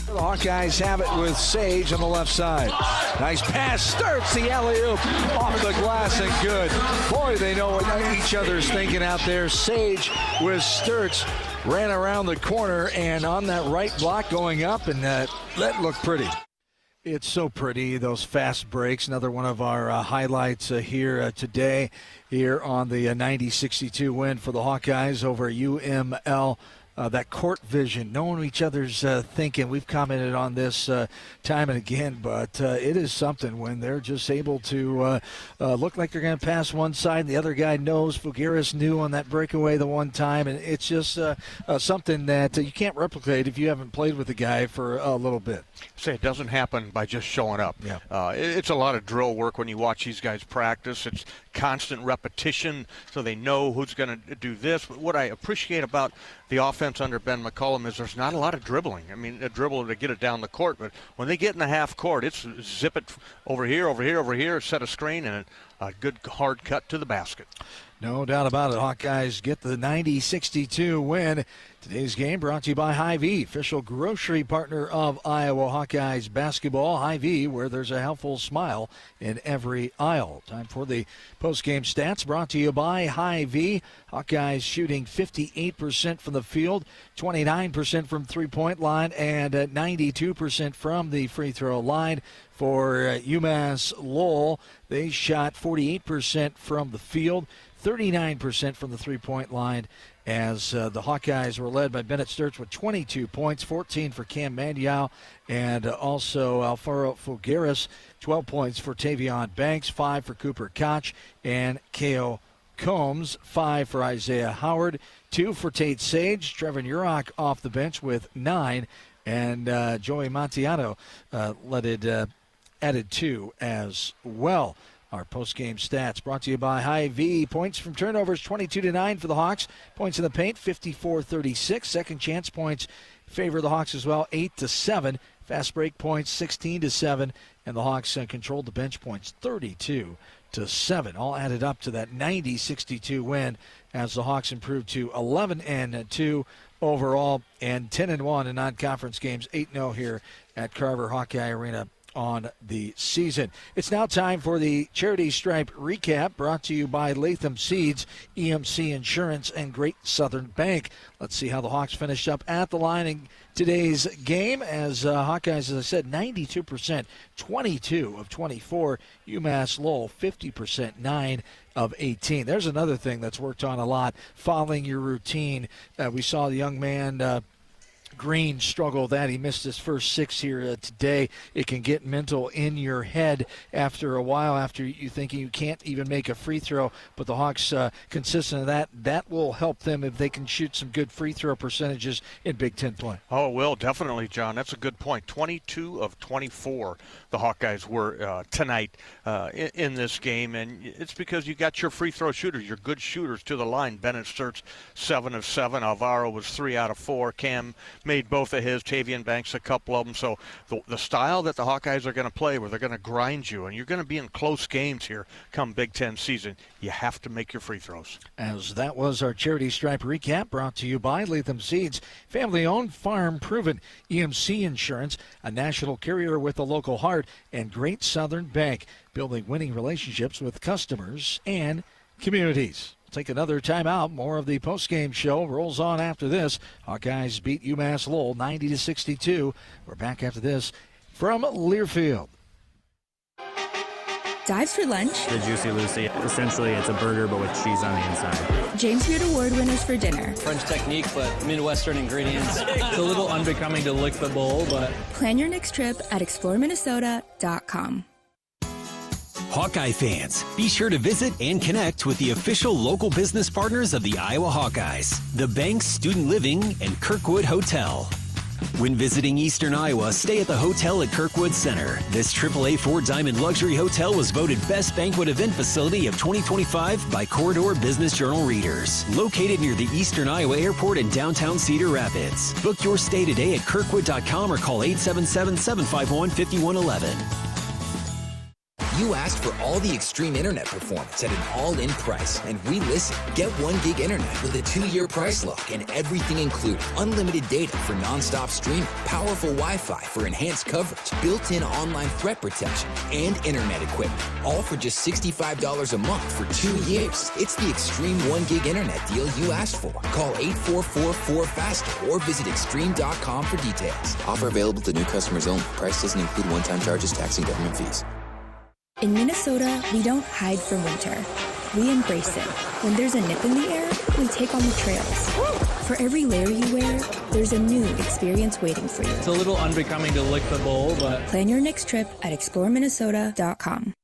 The Hawkeyes have it with Sage on the left side. Nice pass. Starts the alley-oop off the glass and good. Boy, they know what each other's thinking out there. Sage with Sturts ran around the corner and on that right block going up, and that looked pretty. It's so pretty, those fast breaks. Another one of our highlights here today here on the 90-62 win for the Hawkeyes over UML. That court vision, knowing each other's thinking. We've commented on this time and again, but it is something when they're just able to look like they're going to pass one side and the other guy knows. Figueres knew on that breakaway the one time, and it's just something that you can't replicate if you haven't played with the guy for a little bit. Say it doesn't happen by just showing up. Yeah. It's a lot of drill work when you watch these guys practice. It's constant repetition so they know who's going to do this. But what I appreciate about the offense offense under Ben McCollum is there's not a lot of dribbling. I mean, a dribble to get it down the court, but when they get in the half court, it's zip it over here, set a screen, and a good hard cut to the basket. No doubt about it. Hawkeyes get the 90-62 win. Today's game brought to you by Hy-Vee, official grocery partner of Iowa Hawkeyes basketball. Hy-Vee, where there's a helpful smile in every aisle. Time for the post-game stats brought to you by Hy-Vee. Hawkeyes shooting 58% from the field, 29% from three-point line, and 92% from the free throw line. For UMass-Lowell, they shot 48% from the field, 39% from the three-point line, as the Hawkeyes were led by Bennett Sturts with 22 points, 14 for Cam Mandiao, and also Alfaro Figueres, 12 points for Tavion Banks, 5 for Cooper Koch, and K.O. Combs, 5 for Isaiah Howard, 2 for Tate Sage, Trevor Urach off the bench with 9, and Joey Montiano added 2 as well. Our post-game stats brought to you by Hy-Vee. Points from turnovers, 22-9 for the Hawks. Points in the paint, 54-36. Second chance points favor the Hawks as well, 8-7. Fast break points, 16-7. And the Hawks controlled the bench points, 32-7. All added up to that 90-62 win as the Hawks improved to 11-2 overall and 10-1 in non-conference games, 8-0 here at Carver Hawkeye Arena on the season. It's now time for the Charity Stripe recap brought to you by Latham Seeds, EMC Insurance, and Great Southern Bank. Let's see how the Hawks finished up at the line in today's game as Hawkeyes, as I said, 92%, 22 of 24. UMass-Lowell, 50%, 9 of 18. There's another thing that's worked on a lot, following your routine. We saw the young man Green struggle that. He missed his first 6 here today. It can get mental in your head after a while, after you thinking you can't even make a free throw. But the Hawks, consistent of that, that will help them if they can shoot some good free throw percentages in Big Ten play. Oh, it will, definitely, John. That's a good point. 22 of 24 the Hawkeyes were tonight in this game. And it's because you got your free throw shooters, your good shooters to the line. Bennett Sturts, 7 of 7. Alvaro was 3 out of 4. Cam made both of his. Tavion Banks, a couple of them. So the style that the Hawkeyes are going to play, where they're going to grind you, and you're going to be in close games here come Big Ten season, you have to make your free throws. As that was our Charity Stripe recap brought to you by Latham Seeds, family-owned, farm-proven, EMC Insurance, a national carrier with a local heart, and Great Southern Bank, building winning relationships with customers and communities. Take another timeout. More of the postgame show rolls on after this. Hawkeyes beat UMass-Lowell 90-62. We're back after this from Learfield. Dives for lunch. The Juicy Lucy. Essentially, it's a burger, but with cheese on the inside. James Beard Award winners for dinner. French technique, but Midwestern ingredients. It's a little unbecoming to lick the bowl, but... Plan your next trip at exploreminnesota.com. Hawkeye fans, be sure to visit and connect with the official local business partners of the Iowa Hawkeyes, the Banks Student Living and Kirkwood Hotel. When visiting Eastern Iowa, stay at the hotel at Kirkwood Center. This AAA 4-diamond luxury hotel was voted Best Banquet Event Facility of 2025 by Corridor Business Journal readers. Located near the Eastern Iowa Airport in downtown Cedar Rapids. Book your stay today at kirkwood.com or call 877-751-5111. You asked for all the extreme internet performance at an all-in price, and we listened. Get 1 gig internet with a 2-year price lock and everything included. Unlimited data for non-stop streaming, powerful Wi-Fi for enhanced coverage, built-in online threat protection, and internet equipment. All for just $65 a month for 2 years. It's the extreme 1 gig internet deal you asked for. Call 844-4FASTER or visit extreme.com for details. Offer available to new customers only. Price doesn't include one-time charges, tax, and government fees. In Minnesota, we don't hide from winter. We embrace it. When there's a nip in the air, we take on the trails. For every layer you wear, there's a new experience waiting for you. It's a little unbecoming to lick the bowl, but... Plan your next trip at exploreminnesota.com.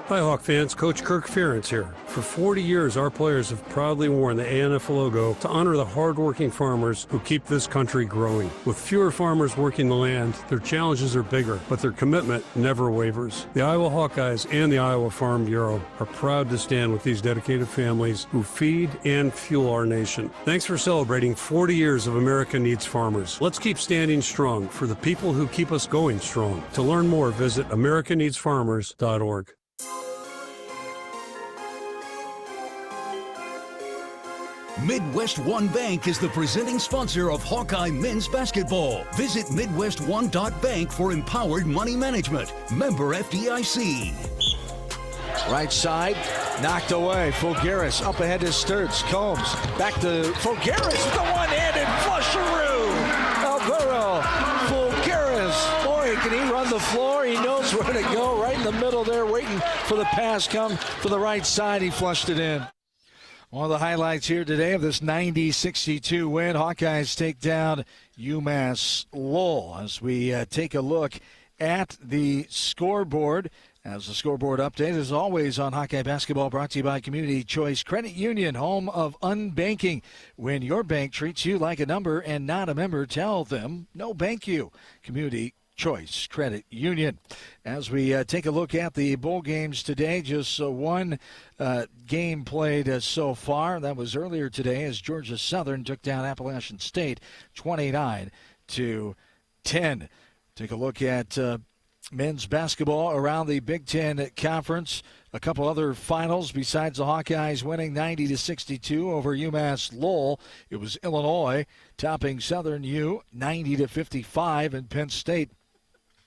Hi, Hawk fans. Coach Kirk Ferentz here. For 40 years, our players have proudly worn the ANF logo to honor the hardworking farmers who keep this country growing. With fewer farmers working the land, their challenges are bigger, but their commitment never wavers. The Iowa Hawkeyes and the Iowa Farm Bureau are proud to stand with these dedicated families who feed and fuel our nation. Thanks for celebrating 40 years of America Needs Farmers. Let's keep standing strong for the people who keep us going strong. To learn more, visit americaneedsfarmers.org. Midwest One Bank is the presenting sponsor of Hawkeye men's basketball. Visit MidwestOne.bank for empowered money management. Member FDIC. Right side, knocked away. Fulgaris up ahead to Sturts. Combs back to Fulgaris. The one-handed flusheroo. Alvaro Fulgaris. Boy, can he run the floor? He knows where to go. Right in the middle there, waiting for the pass. Come for the right side. He flushed it in. One of the highlights here today of this 90-62 win. Hawkeyes take down UMass-Lowell. As we take a look at the scoreboard. As the scoreboard update, as always on Hawkeye Basketball, brought to you by Community Choice Credit Union, home of unbanking. When your bank treats you like a number and not a member, tell them no bank you. Community Choice Credit Union. As we take a look at the bowl games today, just one game played so far. That was earlier today as Georgia Southern took down Appalachian State 29-10. Take a look at men's basketball around the Big Ten Conference. A couple other finals besides the Hawkeyes winning 90-62 over UMass-Lowell. It was Illinois topping Southern U 90-55, and Penn State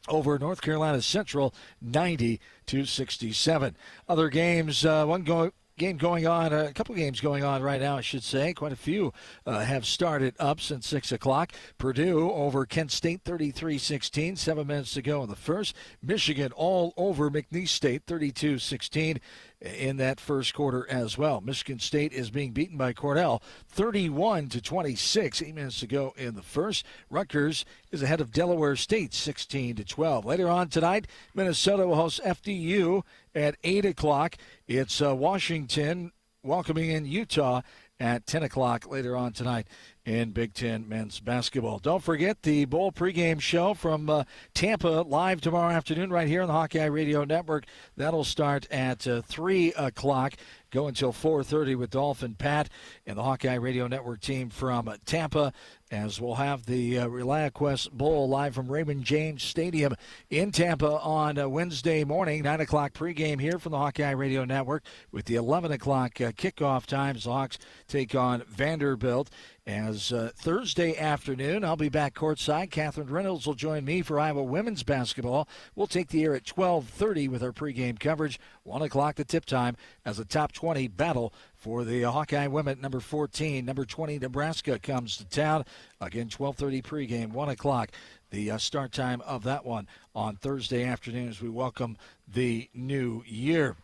over North Carolina Central 90-67. Other games, game going on, a couple games going on right now, I should say. Quite a few have started up since 6 o'clock. Purdue over Kent State 33-16, 7 minutes to go in the first. Michigan all over McNeese State 32-16 in that first quarter as well. Michigan State is being beaten by Cornell 31-26, 8 minutes to go in the first. Rutgers is ahead of Delaware State 16-12. Later on tonight, Minnesota will host FDU at 8 o'clock. It's Washington welcoming in Utah at 10 o'clock later on tonight in Big Ten men's basketball. Don't forget the bowl pregame show from Tampa live tomorrow afternoon right here on the Hawkeye Radio Network. That'll start at 3 o'clock. Go until 4:30 with Dolphin Pat and the Hawkeye Radio Network team from Tampa, as we'll have the ReliaQuest Bowl live from Raymond James Stadium in Tampa on Wednesday morning. 9 o'clock pregame here from the Hawkeye Radio Network with the 11 o'clock kickoff times. The Hawks take on Vanderbilt. As Thursday afternoon, I'll be back courtside. Catherine Reynolds will join me for Iowa women's basketball. We'll take the air at 12:30 with our pregame coverage. 1 o'clock the tip time as the top 20 battle for the Hawkeye women. Number 14, number 20 Nebraska comes to town. Again, 12:30 pregame, 1 o'clock the start time of that one on Thursday afternoon as we welcome the new year.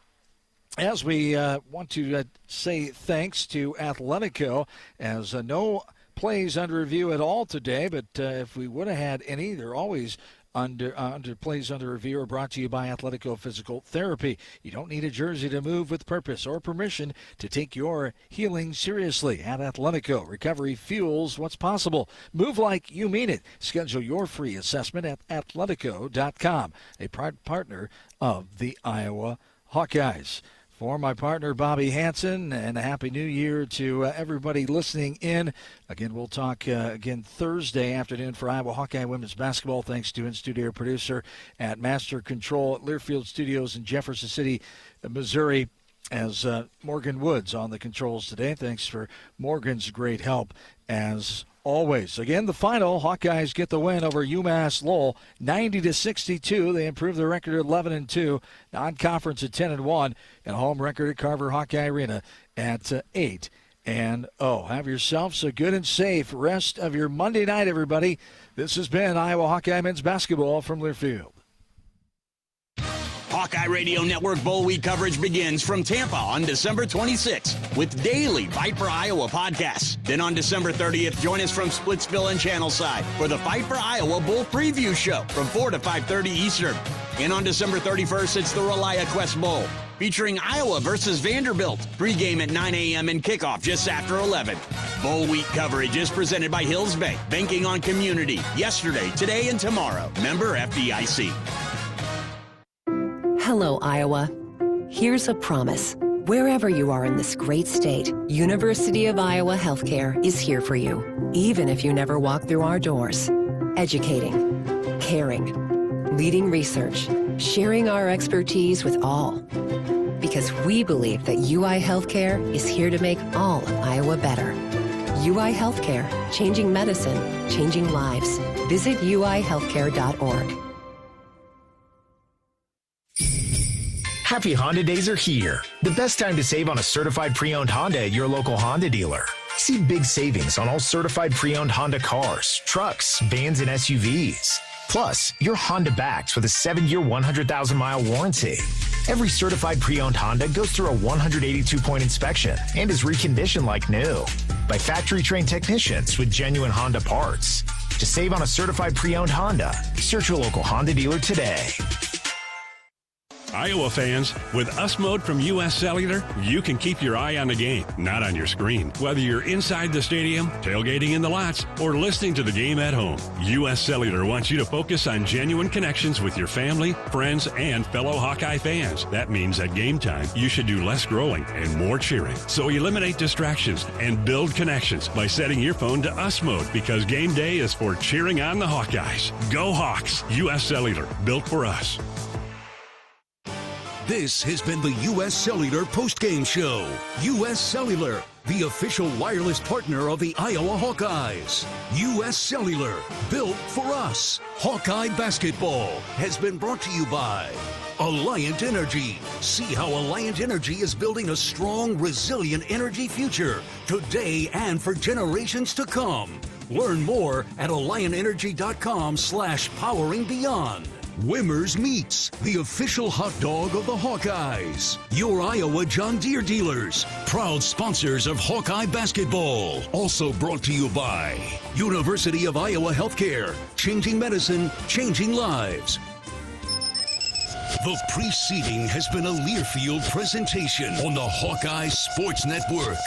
As we want to say thanks to Athletico, as no plays under review at all today, but if we would have had any, they're always under plays under review, are brought to you by Athletico Physical Therapy. You don't need a jersey to move with purpose or permission to take your healing seriously. At Athletico, recovery fuels what's possible. Move like you mean it. Schedule your free assessment at athletico.com, a proud partner of the Iowa Hawkeyes. For my partner, Bobby Hansen, and a Happy New Year to everybody listening in. Again, we'll talk again Thursday afternoon for Iowa Hawkeye women's basketball. Thanks to in-studio producer at Master Control at Learfield Studios in Jefferson City, Missouri, as Morgan Woods on the controls today. Thanks for Morgan's great help as always. Again, the final, Hawkeyes get the win over UMass-Lowell, 90-62. They improve their record at 11-2, non-conference at 10-1, and home record at Carver Hawkeye Arena at 8-0. Have yourselves a good and safe rest of your Monday night, everybody. This has been Iowa Hawkeye men's basketball from Learfield. Hawkeye Radio Network Bowl Week coverage begins from Tampa on December 26th with daily Fight for Iowa podcasts. Then on December 30th, join us from Splitsville and Channelside for the Fight for Iowa Bowl Preview Show from 4 to 5:30 Eastern. And on December 31st, it's the ReliaQuest Bowl. featuring Iowa versus Vanderbilt. Pregame at 9 a.m. and kickoff just after 11. Bowl week coverage is presented by Hills Bank, banking on community. Yesterday, today, and tomorrow. Member FDIC. Hello, Iowa. Here's a promise. Wherever you are in this great state, University of Iowa Healthcare is here for you, even if you never walk through our doors. Educating, caring, leading research, sharing our expertise with all. Because we believe that UI Healthcare is here to make all of Iowa better. UI Healthcare, changing medicine, changing lives. Visit uihealthcare.org. Happy Honda Days are here. The best time to save on a certified pre-owned Honda at your local Honda dealer. See big savings on all certified pre-owned Honda cars, trucks, vans, and SUVs. Plus, you're Honda backed with a 7-year, 100,000-mile warranty. Every certified pre-owned Honda goes through a 182-point inspection and is reconditioned like new by factory-trained technicians with genuine Honda parts. To save on a certified pre-owned Honda, search your local Honda dealer today. Iowa fans, with US Mode from US Cellular, you can keep your eye on the game, not on your screen. Whether you're inside the stadium, tailgating in the lots, or listening to the game at home, US Cellular wants you to focus on genuine connections with your family, friends, and fellow Hawkeye fans. That means at game time, you should do less growling and more cheering. So eliminate distractions and build connections by setting your phone to US Mode, because game day is for cheering on the Hawkeyes. Go Hawks! US Cellular, built for us. This has been the U.S. Cellular postgame show. U.S. Cellular, the official wireless partner of the Iowa Hawkeyes. U.S. Cellular, built for us. Hawkeye basketball has been brought to you by Alliant Energy. See how Alliant Energy is building a strong, resilient energy future today and for generations to come. Learn more at AlliantEnergy.com/poweringbeyond. Wimmer's Meats, the official hot dog of the Hawkeyes. Your Iowa John Deere dealers, proud sponsors of Hawkeye basketball. Also brought to you by University of Iowa Healthcare, changing medicine, changing lives. The preceding has been a Learfield presentation on the Hawkeye Sports Network.